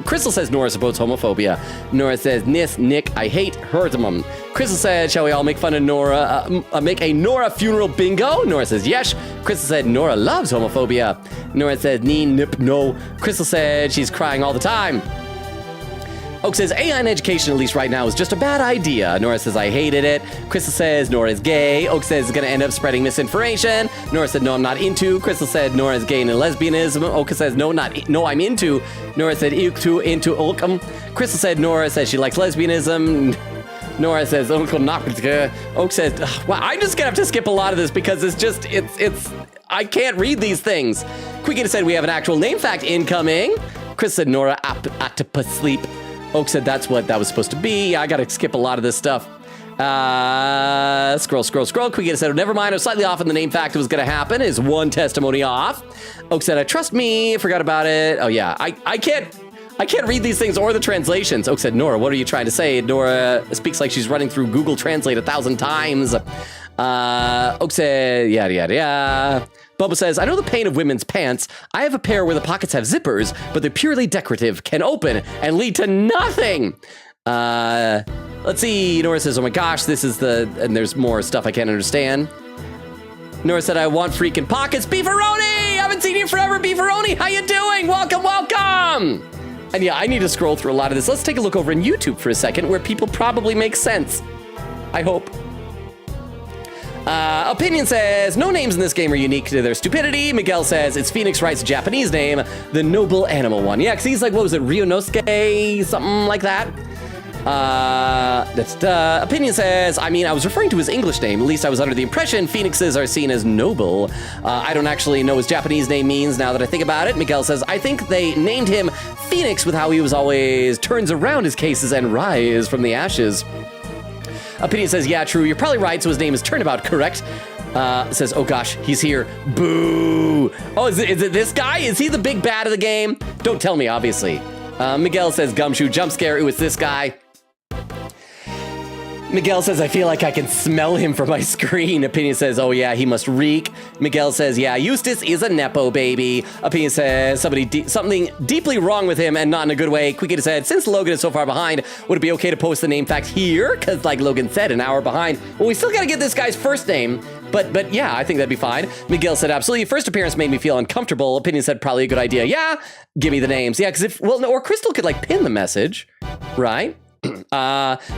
Crystal says, Nora supports homophobia. Nora says, Nick, I hate herdsmum. Crystal said, shall we all make fun of Nora, make a Nora funeral bingo? Nora says, yes. Crystal said, Nora loves homophobia. Nora says, no. Crystal said, she's crying all the time. Oak says, AI in education, at least right now, is just a bad idea. Nora says, I hated it. Crystal says, Nora's gay. Oak says, it's going to end up spreading misinformation. Nora said, no, I'm not into. Crystal said, Nora's gay and lesbianism. Oak says, no, I'm into. Nora said, into Oakum. Crystal said, Nora says she likes lesbianism. Nora says, Uncle not. Oak says, well, I'm just going to have to skip a lot of this because it's I can't read these things. Queegator said, we have an actual name fact incoming. Chris said, Nora Octopus sleep. Oak said that's what that was supposed to be. I gotta skip a lot of this stuff. Scroll. Queegator said, oh, never mind, I was slightly off on the name fact it was gonna happen. Is one testimony off. Oak said, trust me, I forgot about it. Oh yeah, I can't read these things or the translations. Oak said, Nora, what are you trying to say? Nora speaks like she's running through Google Translate 1,000 times. Oak said, yada. Bubba says, I know the pain of women's pants. I have a pair where the pockets have zippers, but they're purely decorative, can open and lead to nothing. Let's see. Nora says, oh my gosh, this is and there's more stuff I can't understand. Nora said, I want freaking pockets. Beefaroni! Haven't seen you forever, Beefaroni. How you doing? Welcome. And yeah, I need to scroll through a lot of this. Let's take a look over in YouTube for a second where people probably make sense. I hope. Opinion says, no names in this game are unique to their stupidity. Miguel says, it's Phoenix Wright's Japanese name, the noble animal one. Yeah, because he's like, what was it, Ryonosuke? Something like that. Opinion says, I mean, I was referring to his English name. At least I was under the impression phoenixes are seen as noble. I don't actually know his Japanese name means now that I think about it. Miguel says, I think they named him Phoenix with how he was always turns around his cases and rise from the ashes. Opinion says, yeah, true, you're probably right, so his name is Turnabout, correct? Says, oh gosh, he's here. Boo! Oh, is it this guy? Is he the big bad of the game? Don't tell me, obviously. Miguel says, Gumshoe, jump scare, it was this guy. Miguel says, I feel like I can smell him from my screen. Opinion says, oh yeah, he must reek. Miguel says, yeah, Eustace is a Nepo baby. Opinion says, something deeply wrong with him and not in a good way. Quickita said, since Logan is so far behind, would it be okay to post the name fact here? Because like Logan said, an hour behind. Well, we still got to get this guy's first name. But yeah, I think that'd be fine. Miguel said, absolutely. First appearance made me feel uncomfortable. Opinion said, probably a good idea. Yeah, give me the names. Yeah, because or Crystal could like pin the message, right?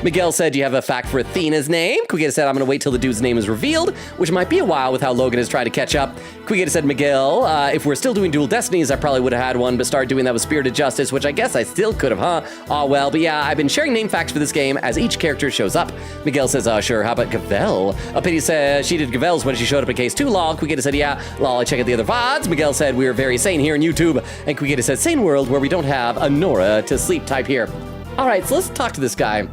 Miguel said, do you have a fact for Athena's name? Quickita said, I'm going to wait till the dude's name is revealed, which might be a while with how Logan is trying to catch up. Quickita said, Miguel, if we're still doing Dual Destinies, I probably would have had one, but started doing that with Spirited Justice, which I guess I still could have, huh? Oh, well, but yeah, I've been sharing name facts for this game as each character shows up. Miguel says, sure, how about Gavel? Opinion said, she did Gavel's when she showed up in case 2, lol. Quickita said, yeah, lol, I check out the other VODs. Miguel said, we're very sane here in YouTube. And Quickita said, sane world where we don't have a Nora to sleep type here. All right, so let's talk to this guy.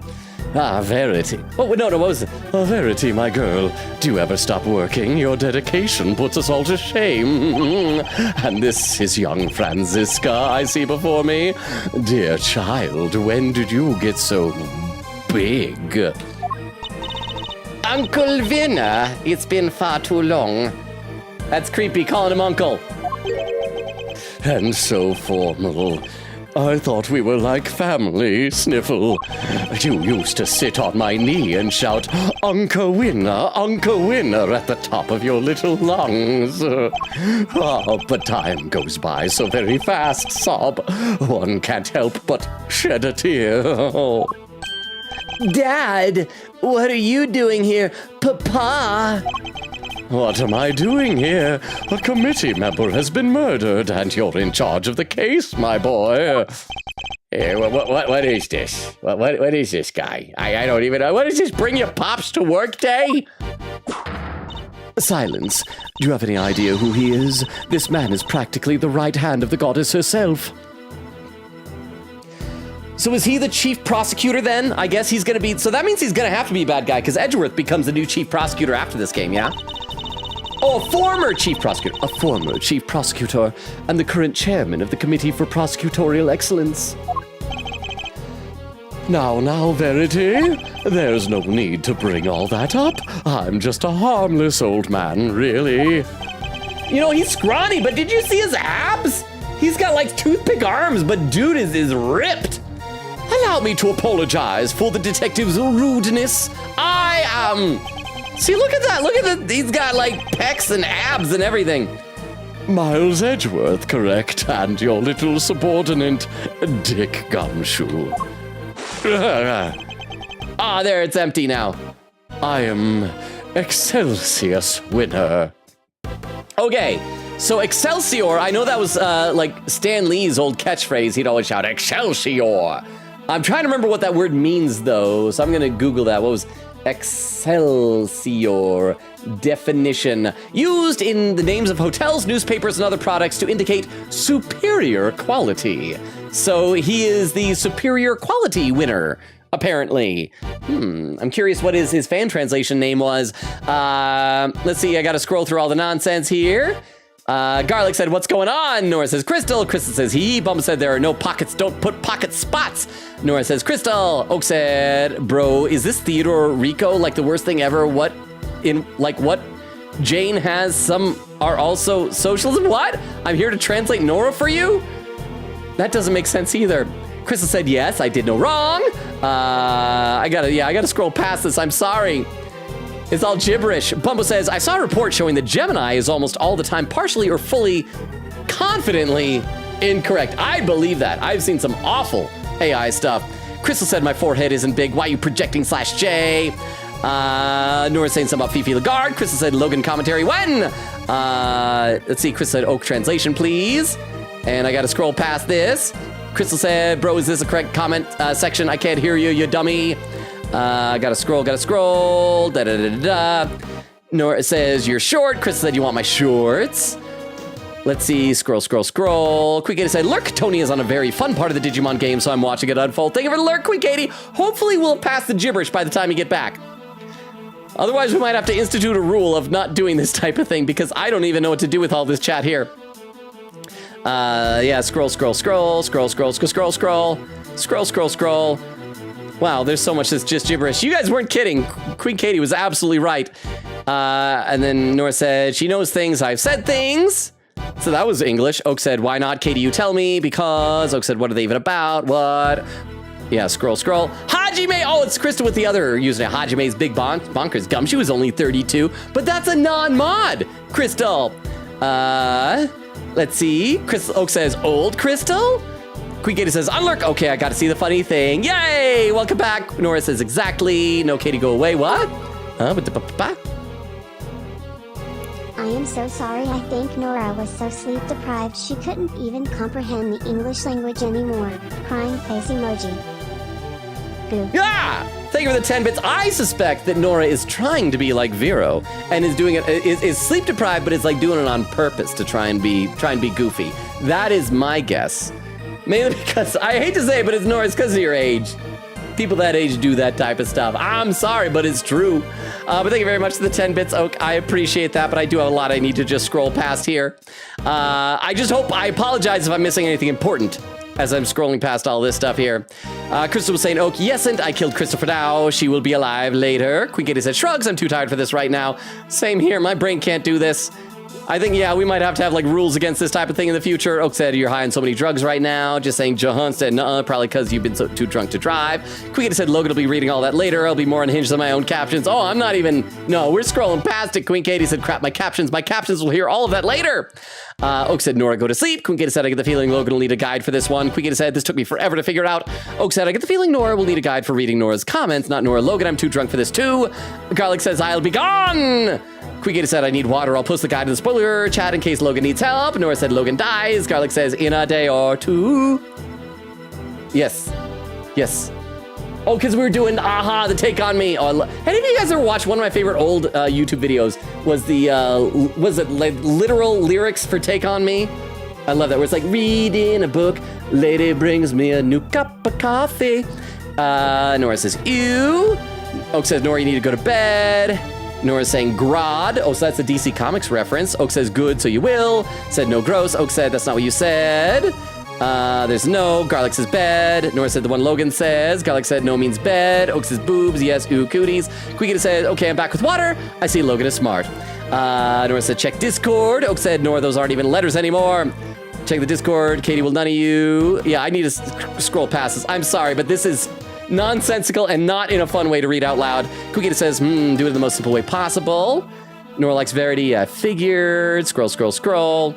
Ah, Verity. Oh, no, what was it? Oh, Verity, my girl, do you ever stop working? Your dedication puts us all to shame. And this is young Franziska I see before me. Dear child, when did you get so big? Uncle Vinner, it's been far too long. That's creepy, calling him uncle. And so formal. I thought we were like family, Sniffle. You used to sit on my knee and shout, Unca Winner, at the top of your little lungs. Oh, but time goes by so very fast, Sob. One can't help but shed a tear. Dad, what are you doing here? Papa? What am I doing here? A committee member has been murdered, and you're in charge of the case, my boy. What is this? What is this guy? I don't even know. What is this? Bring your pops to work day? Silence. Do you have any idea who he is? This man is practically the right hand of the goddess herself. So is he the chief prosecutor then? I guess he's gonna be, so that means he's gonna have to be a bad guy, because Edgeworth becomes the new chief prosecutor after this game, yeah? Oh, a former chief prosecutor. A former chief prosecutor and the current chairman of the Committee for Prosecutorial Excellence. Now, Verity, there's no need to bring all that up. I'm just a harmless old man, really. You know, he's scrawny, but did you see his abs? He's got like toothpick arms, but dude is ripped. Allow me to apologize for the detective's rudeness. See, look at that. Look at that. He's got like pecs and abs and everything. Miles Edgeworth, correct, and your little subordinate, Dick Gumshoe. There, it's empty now. I am Excelsior Winner. Okay, so Excelsior, I know that was like Stan Lee's old catchphrase. He'd always shout, Excelsior. I'm trying to remember what that word means, though, so I'm going to Google that. What was Excelsior definition? Used in the names of hotels, newspapers, and other products to indicate superior quality. So he is the superior quality winner, apparently. I'm curious what his fan translation name was. Let's see, I got to scroll through all the nonsense here. Garlic said, what's going on? Nora says, Crystal. Crystal says, he. Bumble said, there are no pockets. Don't put pocket spots. Nora says, Crystal. Oak said, bro, is this Theodore Rico like the worst thing ever? What? Jane has some are also socialism? What? I'm here to translate Nora for you? That doesn't make sense either. Crystal said, yes, I did no wrong. I gotta scroll past this. I'm sorry. It's all gibberish. Bumbo says, I saw a report showing that Gemini is almost all the time partially or fully confidently incorrect. I believe that. I've seen some awful AI stuff. Crystal said, my forehead isn't big. Why are you projecting /J? Nora's saying something about Fifi Lagarde. Crystal said, Logan commentary when? Let's see, Crystal said, Oak translation, please. And I gotta scroll past this. Crystal said, bro, is this a correct comment section? I can't hear you, you dummy. Gotta scroll. Nora says, you're short. Chris said, you want my shorts? Let's see, scroll. Quick Katie said, Lurk, Tony is on a very fun part of the Digimon game, so I'm watching it unfold. Thank you for the lurk, Quick Katie. Hopefully we'll pass the gibberish by the time you get back. Otherwise, we might have to institute a rule of not doing this type of thing, because I don't even know what to do with all this chat here. Yeah, scroll. Wow, there's so much that's just gibberish. You guys weren't kidding. Queen Katie was absolutely right. And then Nora said, she knows things, I've said things. So that was English. Oak said, why not? Katie, you tell me. Because. Oak said, what are they even about? What? Yeah, scroll. Hajime! Oh, it's Krista with the other username. Hajime's Big Bonkers Gum. She was only 32, but that's a non-mod. Crystal. Let's see. Oak says, old Crystal? Queen Katie says, unlurk. Okay, I got to see the funny thing. Yay! Welcome back. Nora says, exactly. No, Katie, go away. What? I am so sorry. I think Nora was so sleep deprived she couldn't even comprehend the English language anymore. Crying face emoji. Boo. Yeah! Thank you for the 10 bits. I suspect that Nora is trying to be like Vero and is doing it, is sleep deprived, but is like doing it on purpose to try and be goofy. That is my guess. Mainly because, I hate to say it, but it's Nora, it's because of your age. People that age do that type of stuff. I'm sorry, but it's true. But thank you very much for the 10 bits, Oak. I appreciate that, but I do have a lot I need to just scroll past here. I apologize if I'm missing anything important as I'm scrolling past all this stuff here. Crystal was saying, Oak, yesn't, I killed Crystal for now. She will be alive later. Queen Katie said, shrugs, I'm too tired for this right now. Same here, my brain can't do this. I think, yeah, we might have to have, like, rules against this type of thing in the future. Oak said, you're high on so many drugs right now. Just saying, Jahan said, nuh-uh, probably because you've been too drunk to drive. Queen said, Logan will be reading all that later. I'll be more unhinged than my own captions. Oh, I'm not even, no, we're scrolling past it. Queen Katie said, crap, my captions will hear all of that later. Oak said, Nora, go to sleep. Queen Katie said, I get the feeling Logan will need a guide for this one. Queen Katie said, this took me forever to figure it out. Oak said, I get the feeling Nora will need a guide for reading Nora's comments, not Nora Logan. I'm too drunk for this too. Garlic says, I'll be gone. Queen Katie said, I need water. I'll post the guide in the spoiler chat in case Logan needs help. Nora said, Logan dies. Garlic says, in a day or two. Yes. Oh, because we were doing the Take On Me. Oh, any of you guys ever watched one of my favorite old YouTube videos? Was it like literal lyrics for Take On Me? I love that, where it's like, reading a book, lady brings me a new cup of coffee. Nora says, ew. Oak says, Nora, you need to go to bed. Nora's saying Grodd. Oh, so that's a DC Comics reference. Oak says good, so you will. Said no gross. Oak said that's not what you said. There's no. Garlic says bed. Nora said the one Logan says. Garlic said no means bed. Oak says boobs. Yes, ooh, cooties. Queen said, okay, I'm back with water. I see Logan is smart. Nora said check Discord. Oak said, Nora, those aren't even letters anymore. Check the Discord. Katie, will none of you. Yeah, I need to scroll past this. I'm sorry, but this is nonsensical and not in a fun way to read out loud. Cookie says, do it in the most simple way possible. Nora likes Verity. Figured. Scroll.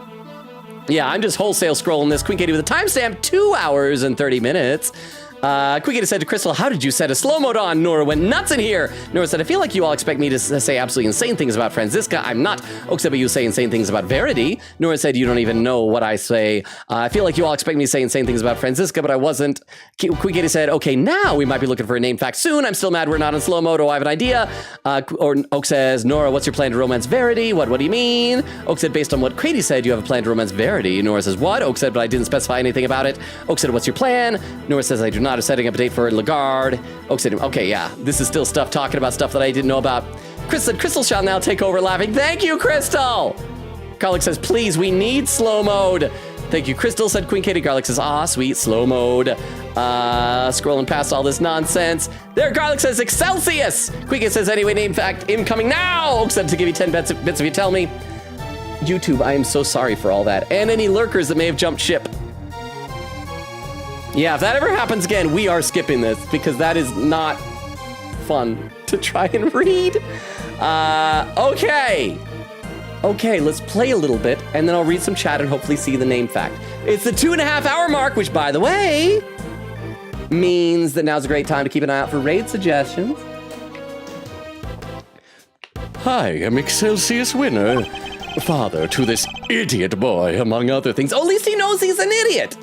Yeah, I'm just wholesale scrolling this. Queen Katie with a timestamp, 2 hours and 30 minutes. Queen Katie said to Crystal, how did you set a slow mode on? Nora went nuts in here. Nora said, I feel like you all expect me to say absolutely insane things about Franziska. I'm not. Oak said, but you say insane things about Verity. Nora said, you don't even know what I say. I feel like you all expect me to say insane things about Franziska, but I wasn't. Queen Katie said, okay, now we might be looking for a name fact soon. I'm still mad we're not in slow mode. Oh, I have an idea. Or Oak says, Nora, what's your plan to romance Verity? What do you mean? Oak said, based on what Katie said, you have a plan to romance Verity. Nora says, what? Oak said, but I didn't specify anything about it. Oak said, what's your plan? Nora says, I do not. I'm setting up a date for Lagarde. Oak said, okay, yeah, this is still stuff talking about stuff that I didn't know about. Chris said, Crystal shall now take over laughing. Thank you, Crystal. Garlic says, please, we need slow mode. Thank you, Crystal, said Queen Katie. Garlic says, sweet, slow mode. Scrolling past all this nonsense. There, Garlic says, Excelsius. Queen Katie says, anyway, name fact, incoming now. Oak said to give you 10 bits if you tell me. YouTube, I am so sorry for all that. And any lurkers that may have jumped ship. Yeah, if that ever happens again, we are skipping this because that is not fun to try and read. Okay, let's play a little bit and then I'll read some chat and hopefully see the name fact. It's the 2.5 hour mark, which by the way, means that now's a great time to keep an eye out for raid suggestions. Hi, I'm Excelsius Winner, father to this idiot boy, among other things. Oh, at least he knows he's an idiot.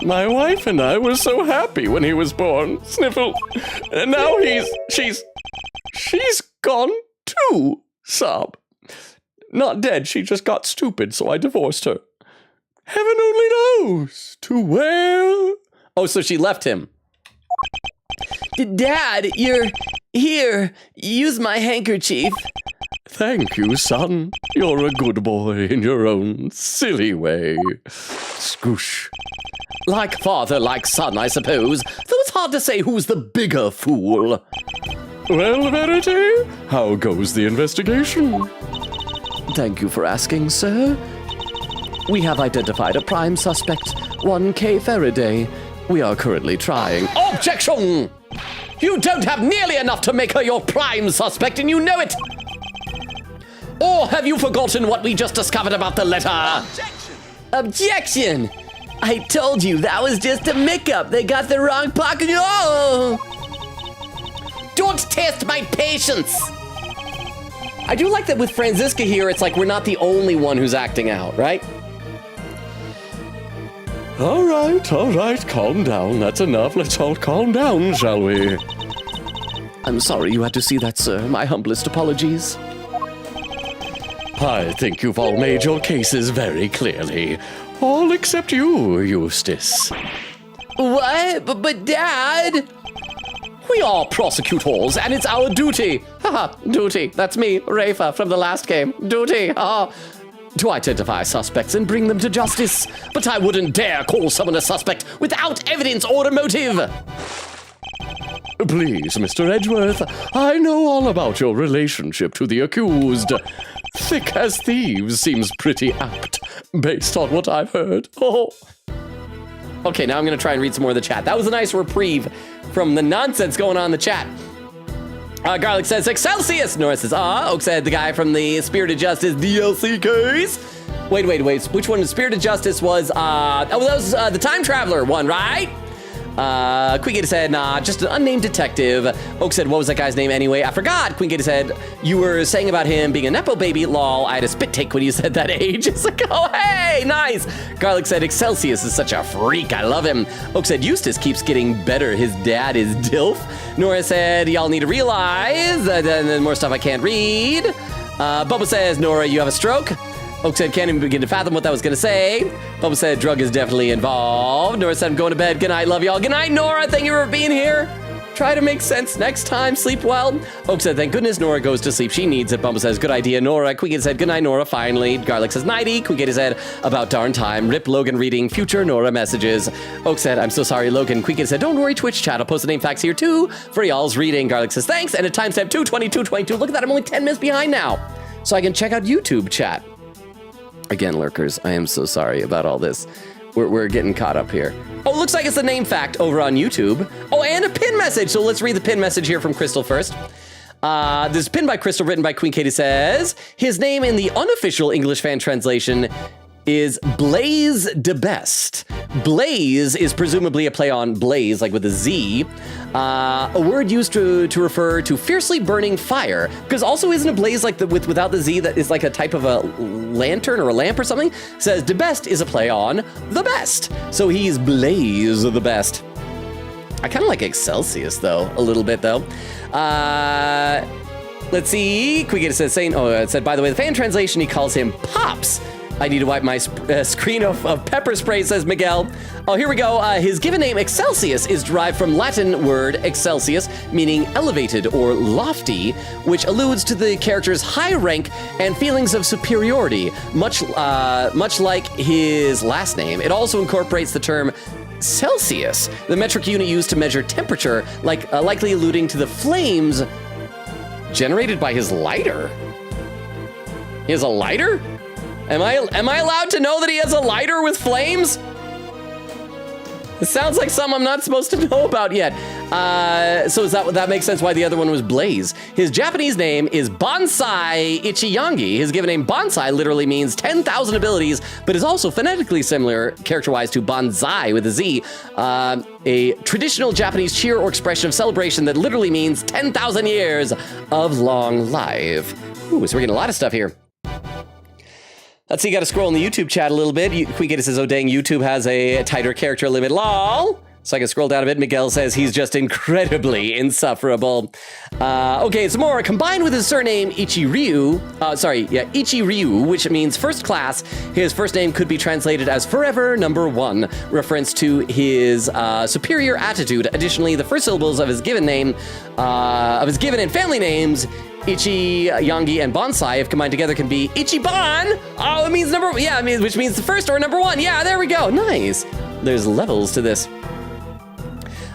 My wife and I were so happy when he was born. Sniffle. And now she's gone too. Sob. Not dead, she just got stupid, so I divorced her. Heaven only knows to where. Oh, so she left him. Dad, you're here. Use my handkerchief. Thank you, son. You're a good boy in your own silly way. Scoosh. Like father, like son, I suppose. Though it's hard to say who's the bigger fool. Well, Verity, how goes the investigation? Thank you for asking, sir. We have identified a prime suspect, 1K Faraday. We are currently trying. Objection! You don't have nearly enough to make her your prime suspect, and you know it! Or have you forgotten what we just discovered about the letter? Objection! I told you that was just a mix-up. They got the wrong pocket. Oh! Don't test my patience! I do like that with Franziska here, it's like we're not the only one who's acting out, right? All right, calm down. That's enough. Let's all calm down, shall we? I'm sorry you had to see that, sir. My humblest apologies. I think you've all made your cases very clearly. All except you, Eustace. What? But Dad! We are prosecutors, and it's our duty. Haha, duty. That's me, Rafa, from the last game. Duty, to identify suspects and bring them to justice. But I wouldn't dare call someone a suspect without evidence or a motive. Please, Mr. Edgeworth, I know all about your relationship to the accused. Thick as thieves seems pretty apt, based on what I've heard. Oh. Okay, now I'm going to try and read some more of the chat. That was a nice reprieve from the nonsense going on in the chat. Garlic says, Excelsius! Nora says, Oak said, the guy from the Spirited Justice DLC case. Wait. Which one? Spirited Justice was, that was the Time Traveler one, right? Queen Gator said, nah, just an unnamed detective. Oak said, what was that guy's name anyway? I forgot. Queen Gator said, you were saying about him being a Nepo baby, lol. I had a spit take when you said that ages ago. Hey, nice. Garlic said, Excelsius is such a freak. I love him. Oak said, Eustace keeps getting better. His dad is Dilf. Nora said, y'all need to realize, and then more stuff I can't read. Bubba says, Nora, you have a stroke? Oak said, can't even begin to fathom what that was going to say. Bubba said, drug is definitely involved. Nora said, I'm going to bed. Good night, love y'all. Good night, Nora. Thank you for being here. Try to make sense next time. Sleep well. Oak said, thank goodness Nora goes to sleep. She needs it. Bubba says, good idea, Nora. Queen said, good night, Nora, finally. Garlic says, nighty. Queen said, about darn time. Rip Logan reading future Nora messages. Oak said, I'm so sorry, Logan. Queen said, don't worry, Twitch chat. I'll post the name facts here too for y'all's reading. Garlic says, thanks. And at timestamp 2:22:22. Look at that. I'm only 10 minutes behind now. So I can check out YouTube chat. Again, lurkers, I am so sorry about all this. We're getting caught up here. Oh, looks like it's the name fact over on YouTube. Oh, and a pin message. So let's read the pin message here from Crystal first. This is pinned by Crystal, written by Queen Katie, says, his name in the unofficial English fan translation is Blaze de Best. Blaze is presumably a play on blaze, like with a Z, a word used to refer to fiercely burning fire, because also isn't a blaze like without the Z that is like a type of a lantern or a lamp or something? Says de Best is a play on the best. So he's Blaze the Best. I kind of like Excelsius though, a little bit though. Let's see. Quick says, it said, by the way, the fan translation, he calls him Pops. I need to wipe my screen of pepper spray, says Miguel. Oh, here we go. His given name, Excelsius, is derived from Latin word excelsius, meaning elevated or lofty, which alludes to the character's high rank and feelings of superiority, much like his last name. It also incorporates the term Celsius, the metric unit used to measure temperature, likely alluding to the flames generated by his lighter. He has a lighter? Am I allowed to know that he has a lighter with flames? It sounds like something I'm not supposed to know about yet. So that makes sense why the other one was Blaze. His Japanese name is Bonsai Ichiyangi. His given name Bonsai literally means 10,000 abilities, but is also phonetically similar, character-wise, to Bonsai with a Z, a traditional Japanese cheer or expression of celebration that literally means 10,000 years of long life. Ooh, so we're getting a lot of stuff here. Let's see, you gotta scroll in the YouTube chat a little bit. Queegata says, oh dang, YouTube has a tighter character limit, lol. So I can scroll down a bit. Miguel says he's just incredibly insufferable. Okay, some more. Combined with his surname, Ichiryu, which means first class, his first name could be translated as forever number one, reference to his superior attitude. Additionally, the first syllables of his given name, of his given and family names, Ichi, Yangi, and Bonsai, if combined together, can be Ichiban. Oh, it means which means the first or number one. Yeah, there we go. Nice. There's levels to this.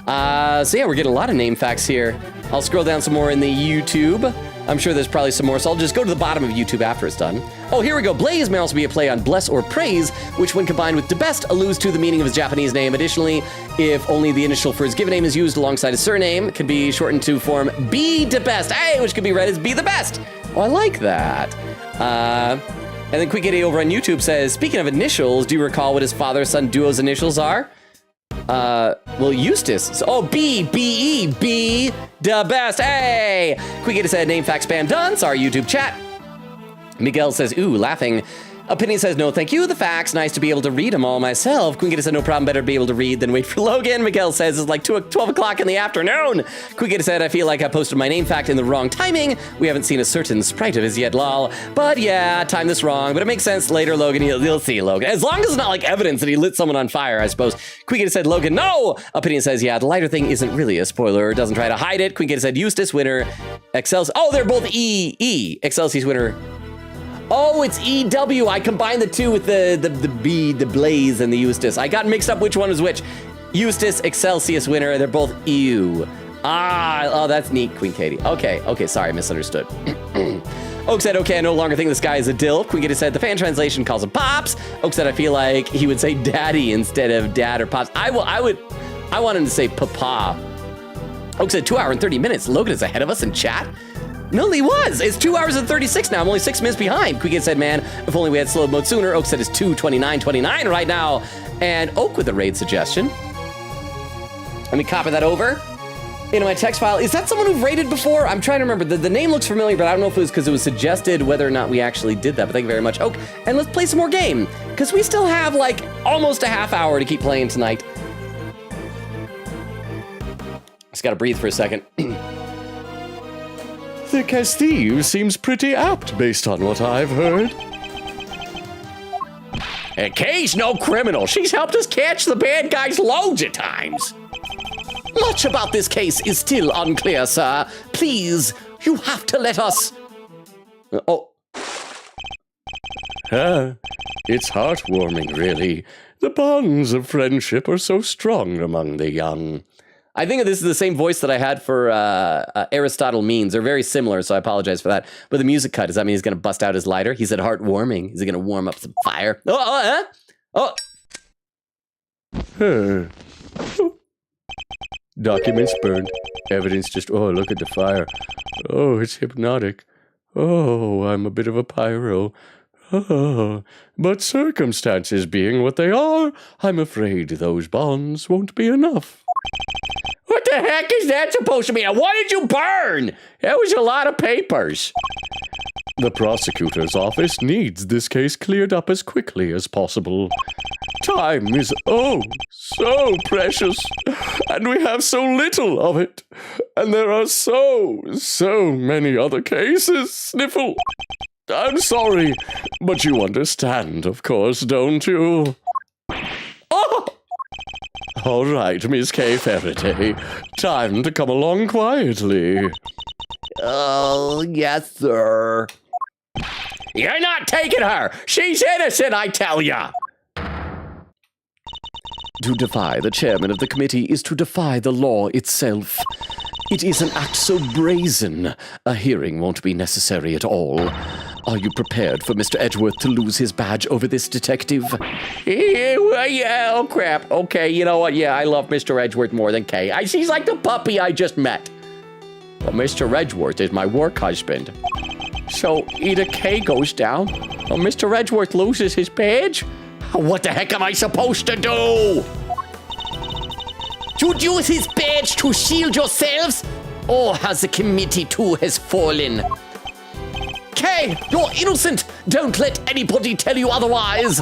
So yeah, we're getting a lot of name facts here. I'll scroll down some more in the YouTube. I'm sure there's probably some more, so I'll just go to the bottom of YouTube after it's done. Oh, here we go. Blaze may also be a play on bless or praise, which when combined with de best alludes to the meaning of his Japanese name. Additionally, if only the initial for his given name is used alongside his surname, it can be shortened to form be de best, hey, which could be read as be the best. Oh, I like that. And then Quick Kitty over on YouTube says, speaking of initials, do you recall what his father-son duo's initials are? Well, Eustace. Oh, B-E, B, the best. Hey! Quick Kitty said, name fact spam done. Sorry, YouTube chat. Miguel says, ooh, laughing. Opinion says, no, thank you. The facts. Nice to be able to read them all myself. Queen Kitty said, no problem. Better be able to read than wait for Logan. Miguel says, it's like 12 o'clock in the afternoon. Queen Kitty said, I feel like I posted my name fact in the wrong timing. We haven't seen a certain sprite of his yet, lol. But yeah, timed this wrong. But it makes sense later, Logan. You'll see, Logan. As long as it's not like evidence that he lit someone on fire, I suppose. Queen Kitty said, Logan, no! Opinion says, yeah, the lighter thing isn't really a spoiler. Doesn't try to hide it. Queen Kitty said, Eustace, winner. Excelsior. Oh, they're both E. Excelsior's winner. Oh, it's EW. I combined the two with the B, the Blaze, and the Eustace. I got mixed up which one was which. Eustace, Excelsior winner. They're both EU. Oh, that's neat, Queen Katie. Okay, sorry, I misunderstood. Oak said, okay, I no longer think this guy is a dilf. Queen Katie said, the fan translation calls him Pops. Oak said, I feel like he would say Daddy instead of Dad or Pops. I want him to say Papa. Oak said, 2 hours and 30 minutes. Logan is ahead of us in chat. No, he was. It's 2 hours and 36 now. I'm only 6 minutes behind. Quick said, man, if only we had slow mode sooner. Oak said it's 2:29:29 right now. And Oak with a raid suggestion. Let me copy that over into my text file. Is that someone who've raided before? I'm trying to remember. The name looks familiar, but I don't know if it was because it was suggested whether or not we actually did that. But thank you very much, Oak. And let's play some more game, because we still have like almost a half hour to keep playing tonight. Just got to breathe for a second. Thick as Thieves seems pretty apt based on what I've heard. And Kay's no criminal. She's helped us catch the bad guys loads of times. Much about this case is still unclear, sir. Please, you have to let us... It's heartwarming, really. The bonds of friendship are so strong among the young. I think this is the same voice that I had for Aristotle Means. They're very similar, so I apologize for that. But the music cut, does that mean he's going to bust out his lighter? He said heartwarming. Is he going to warm up some fire? Documents burned. Evidence just... Oh, look at the fire. Oh, it's hypnotic. Oh, I'm a bit of a pyro. Oh, but circumstances being what they are, I'm afraid those bonds won't be enough. What the heck is that supposed to mean? What did you burn? That was a lot of papers. The prosecutor's office needs this case cleared up as quickly as possible. Time is, so precious, and we have so little of it. And there are so many other cases, Sniffle. I'm sorry, but you understand, of course, don't you? Oh! All right, Miss K. Faraday. Time to come along quietly. Oh, yes, sir. You're not taking her. She's innocent, I tell ya. To defy the chairman of the committee is to defy the law itself. It is an act so brazen, a hearing won't be necessary at all. Are you prepared for Mr. Edgeworth to lose his badge over this detective? Yeah, oh crap. Okay, you know what? Yeah, I love Mr. Edgeworth more than Kay. She's like the puppy I just met. But Mr. Edgeworth is my work husband. So either Kay goes down, or Mr. Edgeworth loses his badge? What the heck am I supposed to do? To use his badge to shield yourselves? Or has the committee too has fallen? Kay, you're innocent! Don't let anybody tell you otherwise!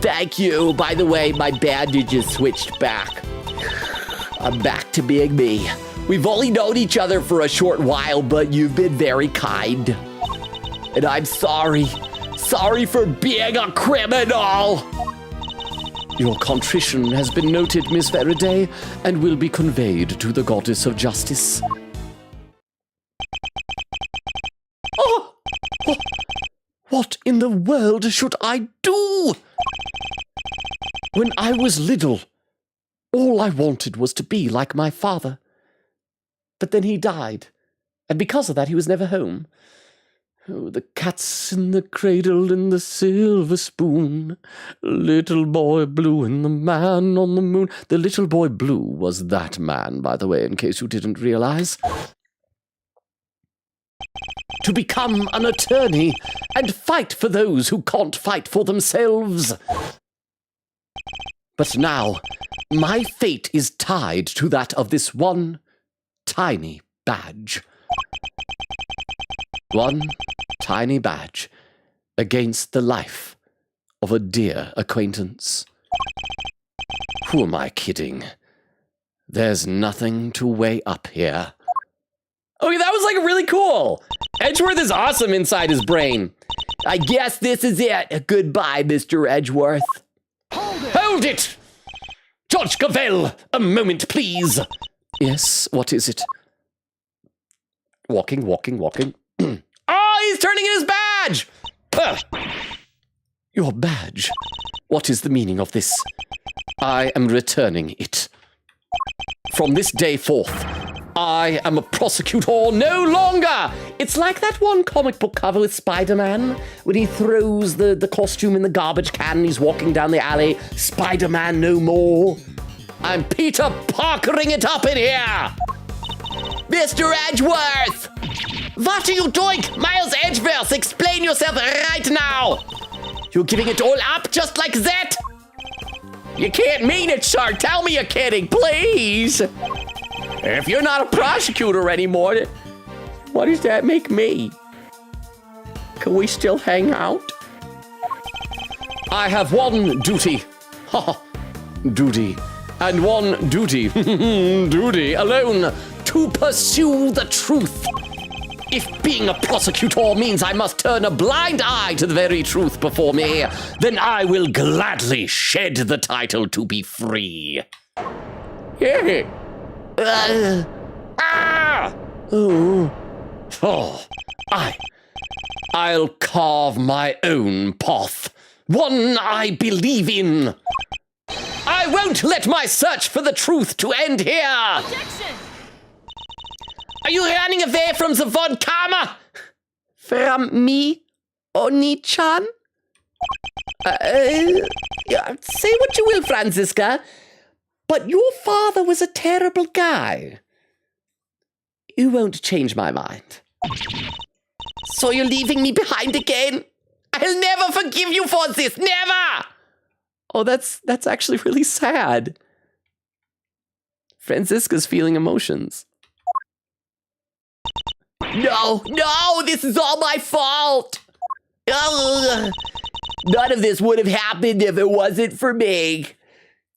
Thank you. By the way, my bandage is switched back. I'm back to being me. We've only known each other for a short while, but you've been very kind. And I'm sorry. Sorry for being a criminal! Your contrition has been noted, Miss Faraday, and will be conveyed to the Goddess of Justice. Oh! What in the world should I do? When I was little, All I wanted was to be like my father. But then he died, and because of that he was never home. Oh, the cat's in the cradle and the silver spoon. Little boy blue and the man on the moon. The little boy blue was that man, by the way, in case you didn't realize. To become an attorney and fight for those who can't fight for themselves. But now, my fate is tied to that of this one tiny badge. One tiny badge against the life of a dear acquaintance. Who am I kidding? There's nothing to weigh up here. Okay, that was like really cool. Edgeworth is awesome inside his brain. I guess this is it. Goodbye, Mr. Edgeworth. Hold it! Judge Cavell, a moment, please. Yes, what is it? Walking. Oh, he's turning in his badge! Your badge? What is the meaning of this? I am returning it. From this day forth, I am a prosecutor no longer! It's like that one comic book cover with Spider-Man, when he throws the costume in the garbage can and he's walking down the alley. Spider-Man no more. I'm Peter Parkering it up in here! Mr. Edgeworth! What are you doing? Miles Edgeworth, explain yourself right now! You're giving it all up just like that? You can't mean it, sir. Tell me you're kidding, please. If you're not a prosecutor anymore, what does that make me? Can we still hang out? I have one duty. Duty. And one duty. Duty alone. To pursue the truth. If being a prosecutor means I must turn a blind eye to the very truth before me, then I will gladly shed the title to be free. Yeah. I'll carve my own path. One I believe in. I won't let my search for the truth to end here. Objection! Are you running away from the Von Karma? From me, Oni-chan? Say what you will, Franziska, but your father was a terrible guy. You won't change my mind. So you're leaving me behind again? I'll never forgive you for this, never! Oh, that's actually really sad. Franziska's feeling emotions. No, this is all my fault. Ugh. None of this would have happened if it wasn't for me.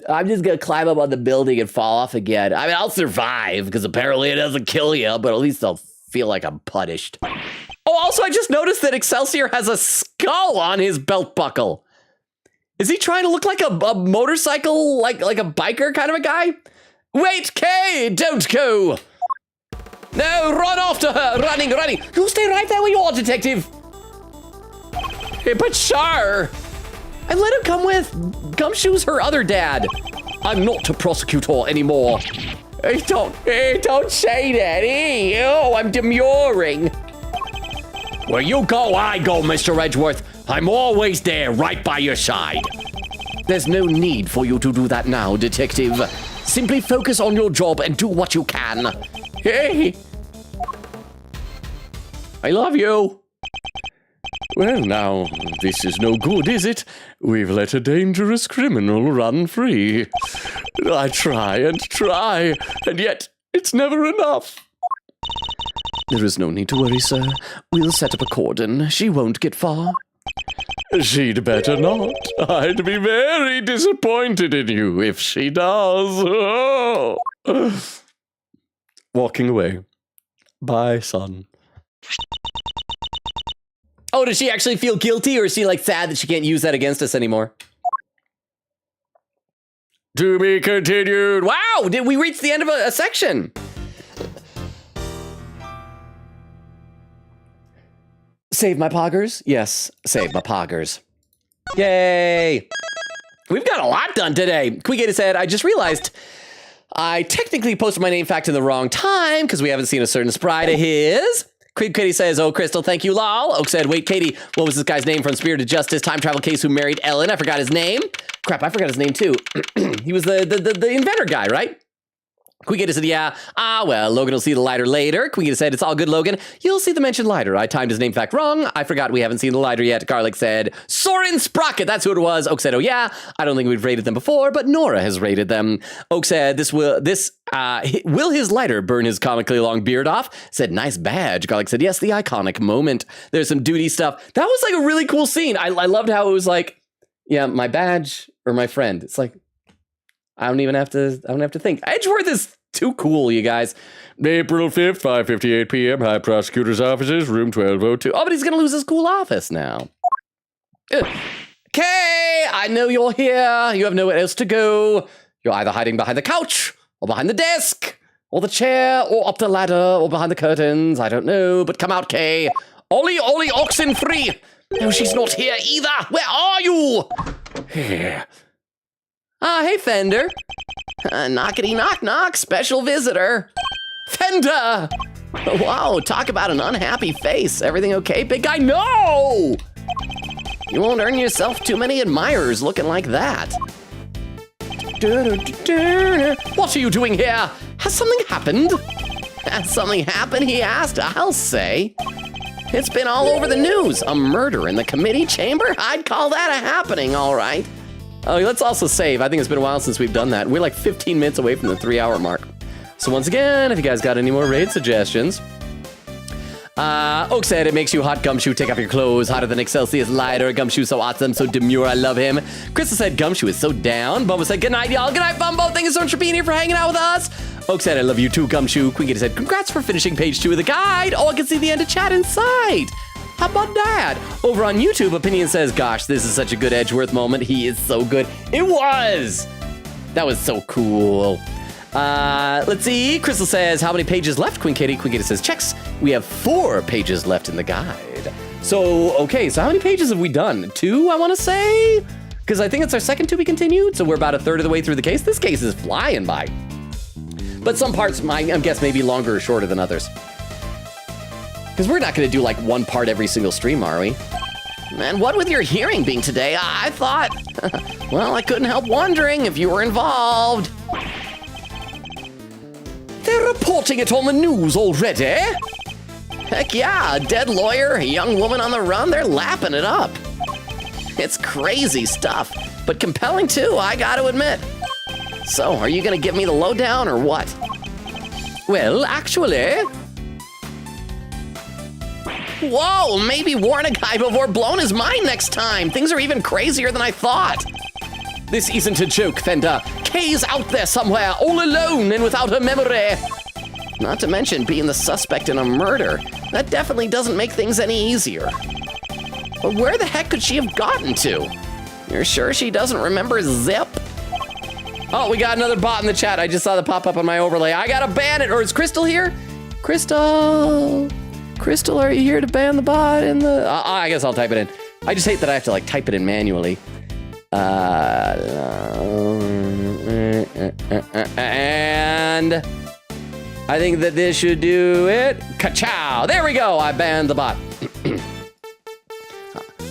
I'm just gonna climb up on the building and fall off again. I mean, I'll survive because apparently it doesn't kill you, but at least I'll feel like I'm punished. Oh, also, I just noticed that Excelsior has a skull on his belt buckle. Is he trying to look like a motorcycle, like a biker kind of a guy? Wait, Kay, don't go. No, run after her, running. You stay right there where you are, detective. Hey, but Char. And let him come with. Gumshoe's her other dad. I'm not a prosecutor anymore. Hey, don't say that. Hey, oh, I'm demurring. Where you go, I go, Mr. Edgeworth. I'm always there, right by your side. There's no need for you to do that now, detective. Simply focus on your job and do what you can. Hey! I love you. Well, now, this is no good, is it? We've let a dangerous criminal run free. I try, and yet it's never enough. There is no need to worry, sir. We'll set up a cordon. She won't get far. She'd better not. I'd be very disappointed in you if she does. Oh. Walking away. Bye, son. Oh, does she actually feel guilty, or is she like sad that she can't use that against us anymore? To be continued. Wow, did we reach the end of a section? Save my poggers? Yes, save my poggers. Yay! We've got a lot done today. Queegator said, I just realized I technically posted my name fact in the wrong time because we haven't seen a certain sprite of his. Katie says, oh, Crystal, thank you, lol. Oak said, wait, Katie, what was this guy's name from Spirited Justice time travel case who married Ellen? I forgot his name. Crap, I forgot his name too. He was the inventor guy, right? Queegator said, yeah. Well, Logan will see the lighter later. Queegator said, it's all good, Logan. You'll see the mentioned lighter. I timed his name fact wrong. I forgot we haven't seen the lighter yet. Garlic said, Soren Sprocket. That's who it was. Oak said, oh, yeah. I don't think we've rated them before, but Nora has rated them. Oak said, will his lighter burn his comically long beard off? Said, nice badge. Garlic said, yes, the iconic moment. There's some duty stuff. That was like a really cool scene. I loved how it was like, yeah, my badge or my friend. It's like, I don't have to think. Edgeworth is too cool, you guys. April 5th, 5:58 p.m. High Prosecutor's offices, room 1202. Oh, but he's going to lose his cool office now. Okay, I know you're here. You have nowhere else to go. You're either hiding behind the couch or behind the desk or the chair or up the ladder or behind the curtains. I don't know, but come out, Kay. Ollie, oxen free. No, she's not here either. Where are you? Here. Hey, Fender. Knockety knock knock, special visitor. Fender! Wow, talk about an unhappy face. Everything okay, big guy? No! You won't earn yourself too many admirers looking like that. What are you doing here? Has something happened? Has something happened, he asked. I'll say. It's been all over the news. A murder in the committee chamber? I'd call that a happening, all right. Oh, let's also save. I think it's been a while since we've done that. We're like 15 minutes away from the 3-hour mark. So once again, if you guys got any more raid suggestions. Oak said, it makes you hot, Gumshoe. Take off your clothes. Hotter than Excelsius lighter. Gumshoe so awesome, so demure. I love him. Crystal said, Gumshoe is so down. Bumbo said, good night, y'all. Good night, Bumbo. Thank you so much for being here, for hanging out with us. Oak said, I love you too, Gumshoe. Queen said, congrats for finishing page 2 of the guide. Oh, I can see the end of chat in sight. How about that? Over on YouTube, Opinion says, gosh, this is such a good Edgeworth moment. He is so good. It was. That was so cool. Let's see. Crystal says, how many pages left, Queen Katie? Queen Katie says, checks. We have 4 pages left in the guide. So, okay, so how many pages have we done? 2, I want to say? Because I think it's our second to be continued, so we're about a third of the way through the case. This case is flying by. But some parts, I guess, may be longer or shorter than others. Because we're not going to do like one part every single stream, are we? Man, what with your hearing being today, I thought, well, I couldn't help wondering if you were involved. They're reporting it on the news already? Heck yeah, a dead lawyer, a young woman on the run, they're lapping it up. It's crazy stuff, but compelling too, I gotta admit. So, are you gonna give me the lowdown or what? Well, actually... Whoa, maybe warn a guy before blowing his mind next time. Things are even crazier than I thought. This isn't a joke, Fender. Kay's out there somewhere, all alone and without her memory. Not to mention being the suspect in a murder. That definitely doesn't make things any easier. But where the heck could she have gotten to? You're sure she doesn't remember Zip? Oh, we got another bot in the chat. I just saw the pop up on my overlay. I gotta ban it, or is Crystal here? Crystal, are you here to ban the bot in the... I guess I'll type it in. I just hate that I have to like type it in manually. And I think that this should do it. Ka-chow! There we go. I banned the bot.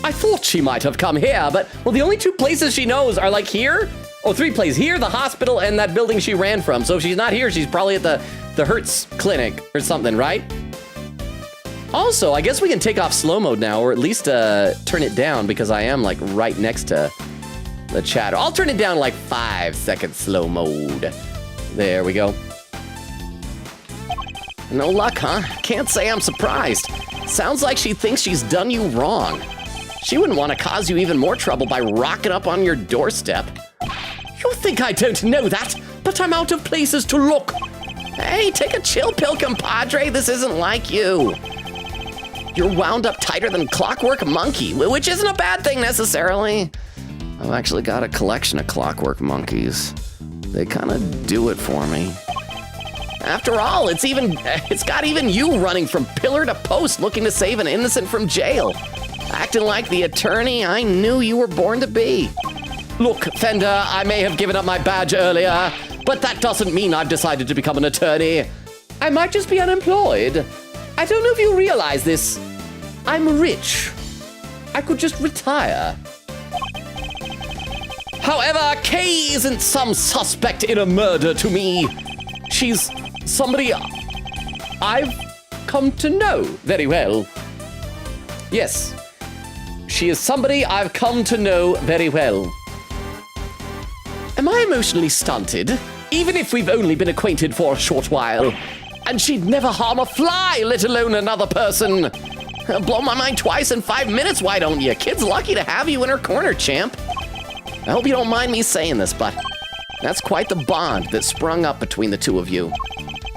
I thought she might have come here, but well, the only 2 places she knows are like here. Oh, 3 places here, the hospital, and that building she ran from. So if she's not here, she's probably at the Hertz clinic or something, right? Also, I guess we can take off slow mode now, or at least turn it down because I am like right next to the chat. I'll turn it down like 5-second slow mode. There we go. No luck, huh? Can't say I'm surprised. Sounds like she thinks she's done you wrong. She wouldn't want to cause you even more trouble by rocking up on your doorstep. You think I don't know that, but I'm out of places to look. Hey, take a chill pill, compadre. This isn't like you. You're wound up tighter than Clockwork Monkey, which isn't a bad thing necessarily. I've actually got a collection of Clockwork Monkeys. They kind of do it for me. After all, it's got even you running from pillar to post looking to save an innocent from jail. Acting like the attorney I knew you were born to be. Look, Fender, I may have given up my badge earlier, but that doesn't mean I've decided to become an attorney. I might just be unemployed. I don't know if you realize this. I'm rich. I could just retire. However, Kay isn't some suspect in a murder to me. She's somebody I've come to know very well. Yes, she is somebody I've come to know very well. Am I emotionally stunted? Even if we've only been acquainted for a short while. And she'd never harm a fly, let alone another person. Blow my mind twice in 5 minutes, why don't you? Kid's lucky to have you in her corner, champ. I hope you don't mind me saying this, but that's quite the bond that sprung up between the two of you.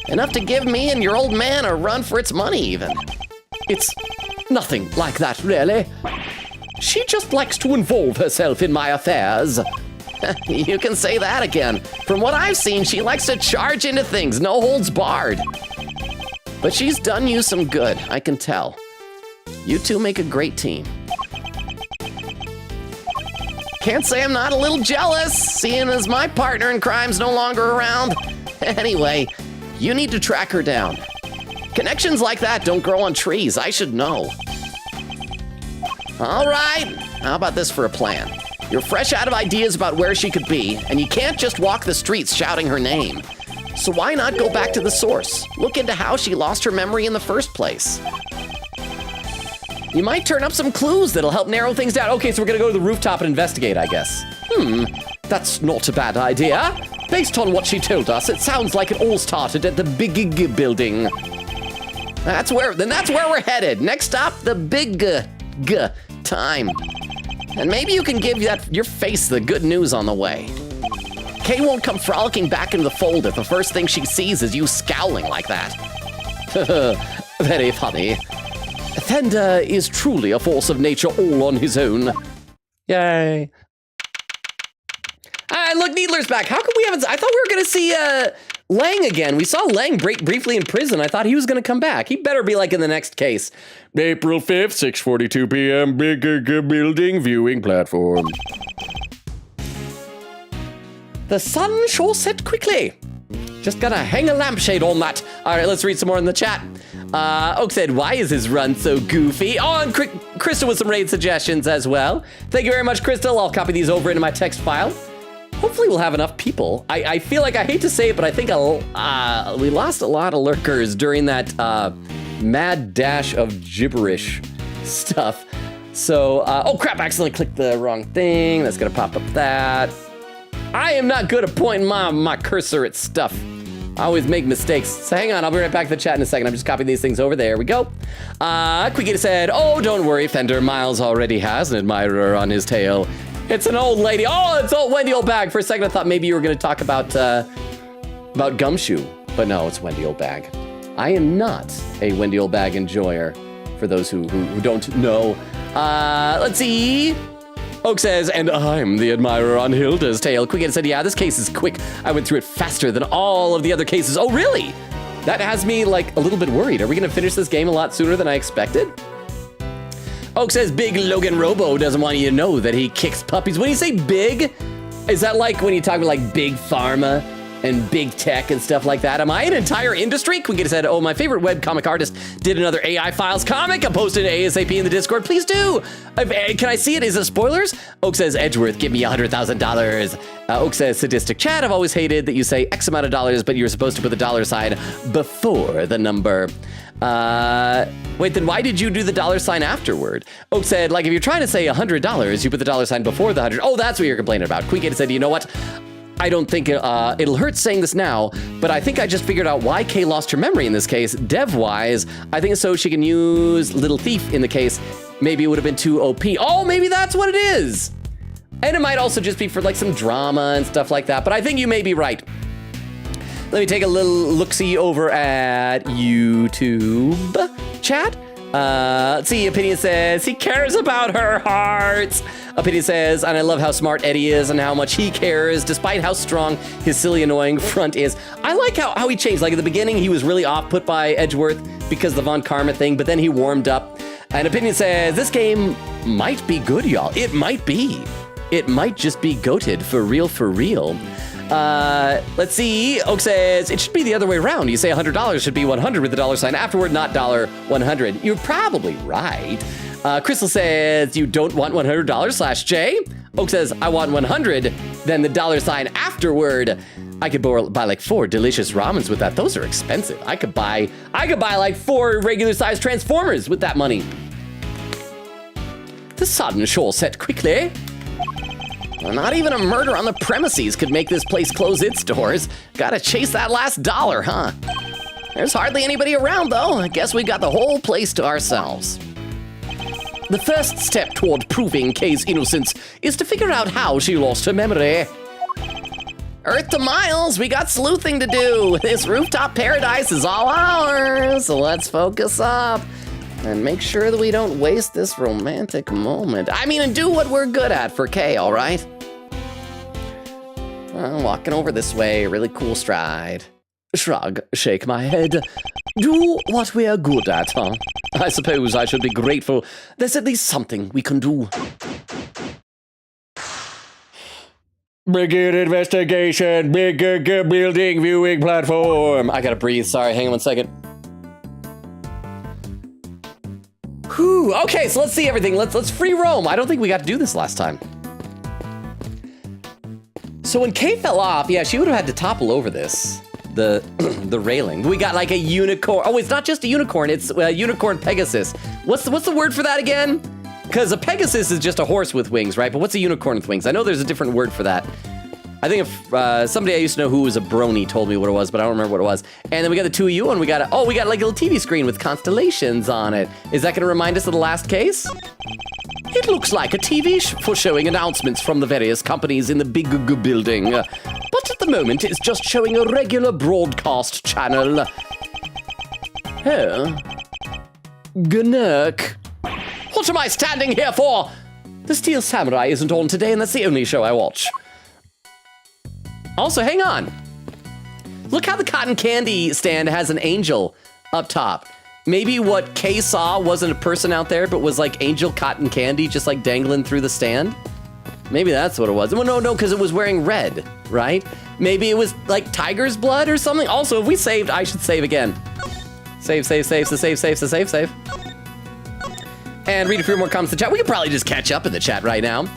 Enough to give me and your old man a run for its money, even. It's nothing like that, really. She just likes to involve herself in my affairs. You can say that again. From what I've seen, she likes to charge into things, no holds barred. But she's done you some good, I can tell. You two make a great team. Can't say I'm not a little jealous, seeing as my partner in crime's no longer around. Anyway, you need to track her down. Connections like that don't grow on trees, I should know. All right, how about this for a plan? You're fresh out of ideas about where she could be, and you can't just walk the streets shouting her name. So why not go back to the source? Look into how she lost her memory in the first place. You might turn up some clues that'll help narrow things down. Okay, so we're gonna go to the rooftop and investigate, I guess. That's not a bad idea. Based on what she told us, it sounds like it all started at the Big building. That's where we're headed. Next stop, the Big time. And maybe you can give your face the good news on the way. Kay won't come frolicking back into the fold if the first thing she sees is you scowling like that. Very funny. Fender is truly a force of nature all on his own. Yay. Look, Needler's back. How come we haven't... I thought we were going to see Lang again. We saw Lang briefly in prison. I thought he was going to come back. He better be like in the next case. April 5th, 6:42 p.m., Big building viewing platform. The sun sure set quickly. Just gotta hang a lampshade on that. All right, let's read some more in the chat. Oak said, why is his run so goofy? Oh, and Crystal with some raid suggestions as well. Thank you very much, Crystal. I'll copy these over into my text file. Hopefully we'll have enough people. I feel like, I hate to say it, but I think we lost a lot of lurkers during that mad dash of gibberish stuff. So, oh crap, I accidentally clicked the wrong thing. That's gonna pop up that. I am not good at pointing my cursor at stuff. I always make mistakes. So hang on, I'll be right back to the chat in a second. I'm just copying these things over. There we go. Quickie said, oh, don't worry, Fender. Miles already has an admirer on his tail. It's an old lady. Oh, it's old Wendy Old Bag. For a second, I thought maybe you were going to talk about Gumshoe. But no, it's Wendy Old Bag. I am not a Wendy Old Bag enjoyer, for those who don't know. Let's see. Oak says, and I'm the admirer on Hilda's tail. Quick said, yeah, this case is quick. I went through it faster than all of the other cases. Oh, really? That has me, like, a little bit worried. Are we going to finish this game a lot sooner than I expected? Oak says, big Logan Robo doesn't want you to know that he kicks puppies. When you say big, is that like when you talk about, like, big pharma and big tech and stuff like that? Am I an entire industry? Quick said, oh, my favorite webcomic artist did another AI Files comic. I posted it ASAP in the Discord. Please do. Can I see it? Is it spoilers? Oak says, Edgeworth, give me $100,000. Oak says, sadistic chat. I've always hated that you say X amount of dollars, but you're supposed to put the dollar sign before the number. Wait, then why did you do the dollar sign afterward? Oak said, like, if you're trying to say $100, you put the dollar sign before the 100. Oh, that's what you're complaining about. Queen said, you know what? I don't think it'll hurt saying this now, but I think I just figured out why Kay lost her memory in this case. Dev-wise, I think so she can use Little Thief in the case. Maybe it would have been too OP. Oh, maybe that's what it is. And it might also just be for like some drama and stuff like that, but I think you may be right. Let me take a little look-see over at YouTube chat. Let's see, Opinion says, he cares about her hearts. Opinion says, and I love how smart Eddie is and how much he cares, despite how strong his silly, annoying front is. I like how he changed. Like, at the beginning, he was really off-put by Edgeworth because of the Von Karma thing, but then he warmed up. And Opinion says, this game might be good, y'all. It might be. it might just be goated for real, for real. Let's see. Oak says it should be the other way around. You say $100 should be 100 with the dollar sign afterward, not $100. You're probably right. Crystal says you don't want $100 / J. Oak says I want 100, then the dollar sign afterward. I could buy like 4 delicious ramens with that. Those are expensive. I could buy like 4 regular sized Transformers with that money. The sudden shore set quickly. Well, not even a murder on the premises could make this place close its doors. Gotta chase that last dollar, huh? There's hardly anybody around, though. I guess we got the whole place to ourselves. The first step toward proving Kay's innocence is to figure out how she lost her memory. Earth to Miles, we got sleuthing to do. This rooftop paradise is all ours, so let's focus up and make sure that we don't waste this romantic moment. I mean, and do what we're good at for Kay, all right? Walking over this way, really cool stride. Shrug, shake my head. Do what we are good at, huh? I suppose I should be grateful. There's at least something we can do. Begin investigation, bigger building viewing platform. I gotta breathe, sorry, hang on 1 second. Whew, okay, so let's see everything. Let's free roam. I don't think we got to do this last time. So when Kay fell off, yeah, she would have had to topple over this. The railing. We got like a unicorn. Oh, it's not just a unicorn, it's a unicorn Pegasus. What's the word for that again? Because a Pegasus is just a horse with wings, right? But what's a unicorn with wings? I know there's a different word for that. I think if somebody I used to know who was a brony told me what it was, but I don't remember what it was. And then we got the 2 of you, and we got like a little TV screen with constellations on it. Is that gonna remind us of the last case? It looks like a TV for showing announcements from the various companies in the big building. But at the moment, it's just showing a regular broadcast channel. Oh. Gnerk. What am I standing here for? The Steel Samurai isn't on today, and that's the only show I watch. Also, hang on. Look how the cotton candy stand has an angel up top. Maybe what Kay saw wasn't a person out there, but was like angel cotton candy just like dangling through the stand. Maybe that's what it was. Well, no, because it was wearing red, right? Maybe it was like tiger's blood or something. Also, if we saved, I should save again. Save. And read a few more comments in the chat. We could probably just catch up in the chat right now.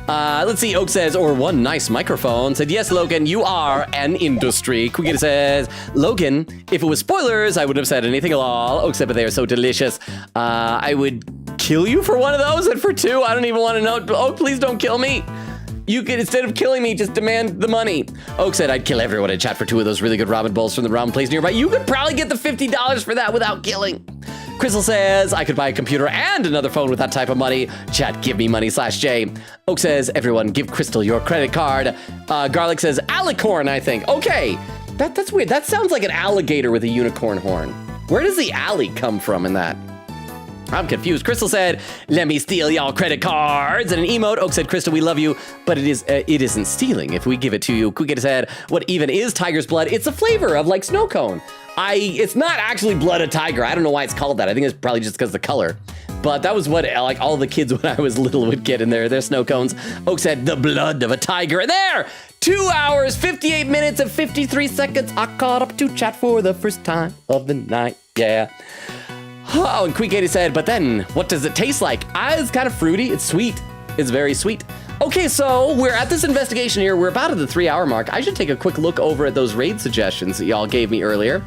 Let's see, Oak says, or one nice microphone. Said, yes, Logan, you are an industry. Quickity says, Logan, if it was spoilers, I wouldn't have said anything at all. Oak said, but they are so delicious. I would kill you for one of those, and for 2, I don't even want to know. Oak, please don't kill me. You could, instead of killing me, just demand the money. Oak said, I'd kill everyone in chat for 2 of those really good ramen bowls from the ramen place nearby. You could probably get the $50 for that without killing. Crystal says, I could buy a computer and another phone with that type of money. Chat, give me money /J. Oak says, everyone, give Crystal your credit card. Garlic says, alicorn, I think. Okay, that's weird. That sounds like an alligator with a unicorn horn. Where does the alley come from in that? I'm confused. Crystal said, let me steal y'all credit cards. And an emote. Oak said, Crystal, we love you, but it isn't stealing if we give it to you. Quicket said, what even is tiger's blood? It's a flavor of like snow cone. It's not actually blood of tiger. I don't know why it's called that. I think it's probably just because of the color. But that was what like all the kids when I was little would get in their snow cones. Oak said, the blood of a tiger. And there, 2 hours, 58 minutes, and 53 seconds. I caught up to chat for the first time of the night. Yeah. Oh, and Quick 80 said, but then what does it taste like? It's kind of fruity. It's sweet. It's very sweet. Okay, so we're at this investigation here. We're about at the 3-hour mark. I should take a quick look over at those raid suggestions that y'all gave me earlier.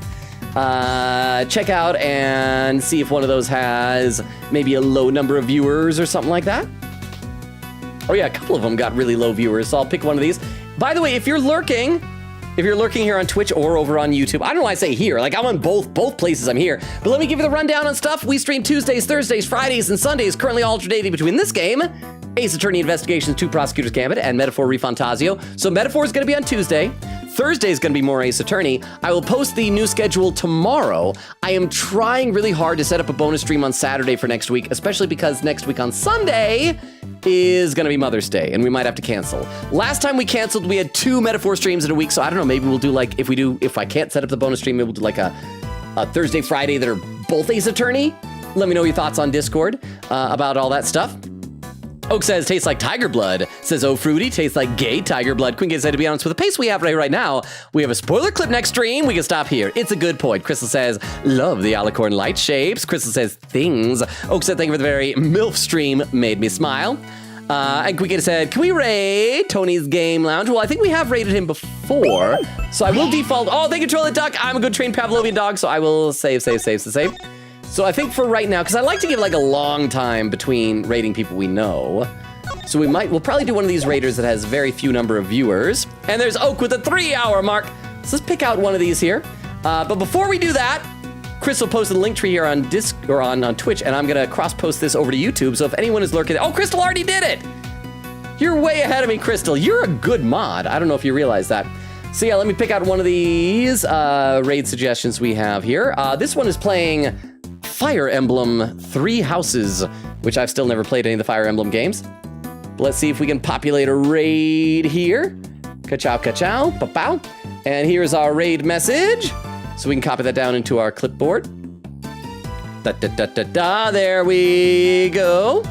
Check out and see if one of those has maybe a low number of viewers or something like that. Oh yeah, a couple of them got really low viewers, so I'll pick one of these. By the way, if you're lurking here on Twitch or over on YouTube, I don't know why I say here, like I'm on both places I'm here, but let me give you the rundown on stuff. We stream Tuesdays, Thursdays, Fridays, and Sundays, currently alternating between this game, Ace Attorney Investigations 2 Prosecutor's Gambit, and Metaphor Refantasio. So Metaphor is going to be on Tuesday. Thursday is going to be more Ace Attorney. I will post the new schedule tomorrow. I am trying really hard to set up a bonus stream on Saturday for next week, especially because next week on Sunday is going to be Mother's Day, and we might have to cancel. Last time we canceled, we had 2 Metaphor streams in a week, so I don't know, maybe we'll do like, if I can't set up the bonus stream, maybe we'll do like a Thursday, Friday that are both Ace Attorney. Let me know your thoughts on Discord about all that stuff. Oak says, tastes like tiger blood. Says, oh, fruity, tastes like gay tiger blood. Queen said, to be honest, with the pace we have right now, we have a spoiler clip next stream. We can stop here. It's a good point. Crystal says, love the alicorn light shapes. Crystal says, things. Oak said, thank you for the very MILF stream. Made me smile. And Queen said, can we raid Tony's Game Lounge? Well, I think we have raided him before. So I will default. Oh, thank you, Toilet Duck. I'm a good trained Pavlovian dog, so I will save. So I think for right now, because I like to give like a long time between raiding people we know. So we'll probably do one of these raiders that has very few number of viewers. And there's Oak with a 3-hour mark. So let's pick out one of these here. But before we do that, Crystal posted a link tree here on on Twitch, and I'm gonna cross-post this over to YouTube. So if anyone is lurking, oh, Crystal already did it! You're way ahead of me, Crystal. You're a good mod. I don't know if you realize that. So yeah, let me pick out one of these raid suggestions we have here. This one is playing Fire Emblem 3 Houses, which I've still never played any of the Fire Emblem games. Let's see if we can populate a raid here. Ka-chow, ka-chow, pa-pow. And here's our raid message. So we can copy that down into our clipboard. Da-da-da-da-da, there we go.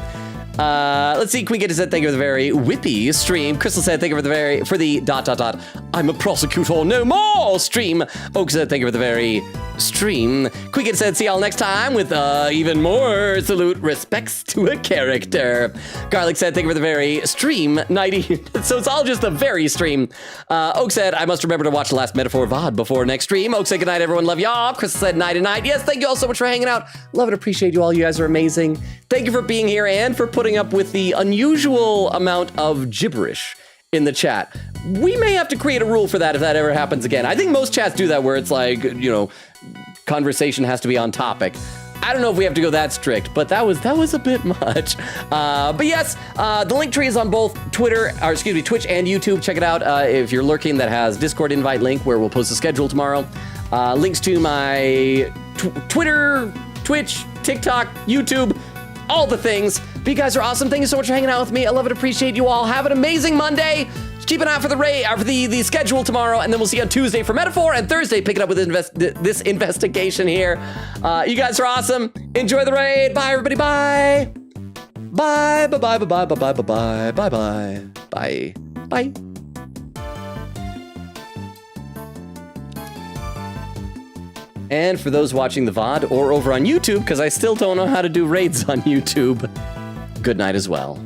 Let's see, Queen said, thank you for the very whippy stream. Crystal said, thank you for the ... I'm a prosecutor no more stream. Oak said, thank you for the very stream. Queen said, see y'all next time with even more salute respects to a character. Garlic said, thank you for the very stream. Nighty. So it's all just the very stream. Oak said, I must remember to watch the last Metaphor VOD before next stream. Oak said, good night, everyone. Love y'all. Crystal said, night and night. Yes, thank you all so much for hanging out. Love and appreciate you all. You guys are amazing. Thank you for being here and for putting up with the unusual amount of gibberish in the chat. We may have to create a rule for that if that ever happens again. I think most chats do that where it's like, you know, conversation has to be on topic. I don't know if we have to go that strict, but that was a bit much. But yes, the link tree is on both Twitch and YouTube. Check it out if you're lurking. That has Discord invite link where we'll post a schedule tomorrow. Links to my Twitter, Twitch, TikTok, YouTube, all the things. But you guys are awesome. Thank you so much for hanging out with me. I love and appreciate you all. Have an amazing Monday. Keep an eye out for the schedule tomorrow, and then we'll see you on Tuesday for Metaphor, and Thursday picking up with this investigation here. You guys are awesome. Enjoy the raid. Bye, everybody. Bye. Bye. Bye. Bye. Bye. Bye. Bye. Bye. Bye. Bye. Bye. Bye. And for those watching the VOD or over on YouTube, because I still don't know how to do raids on YouTube, good night as well.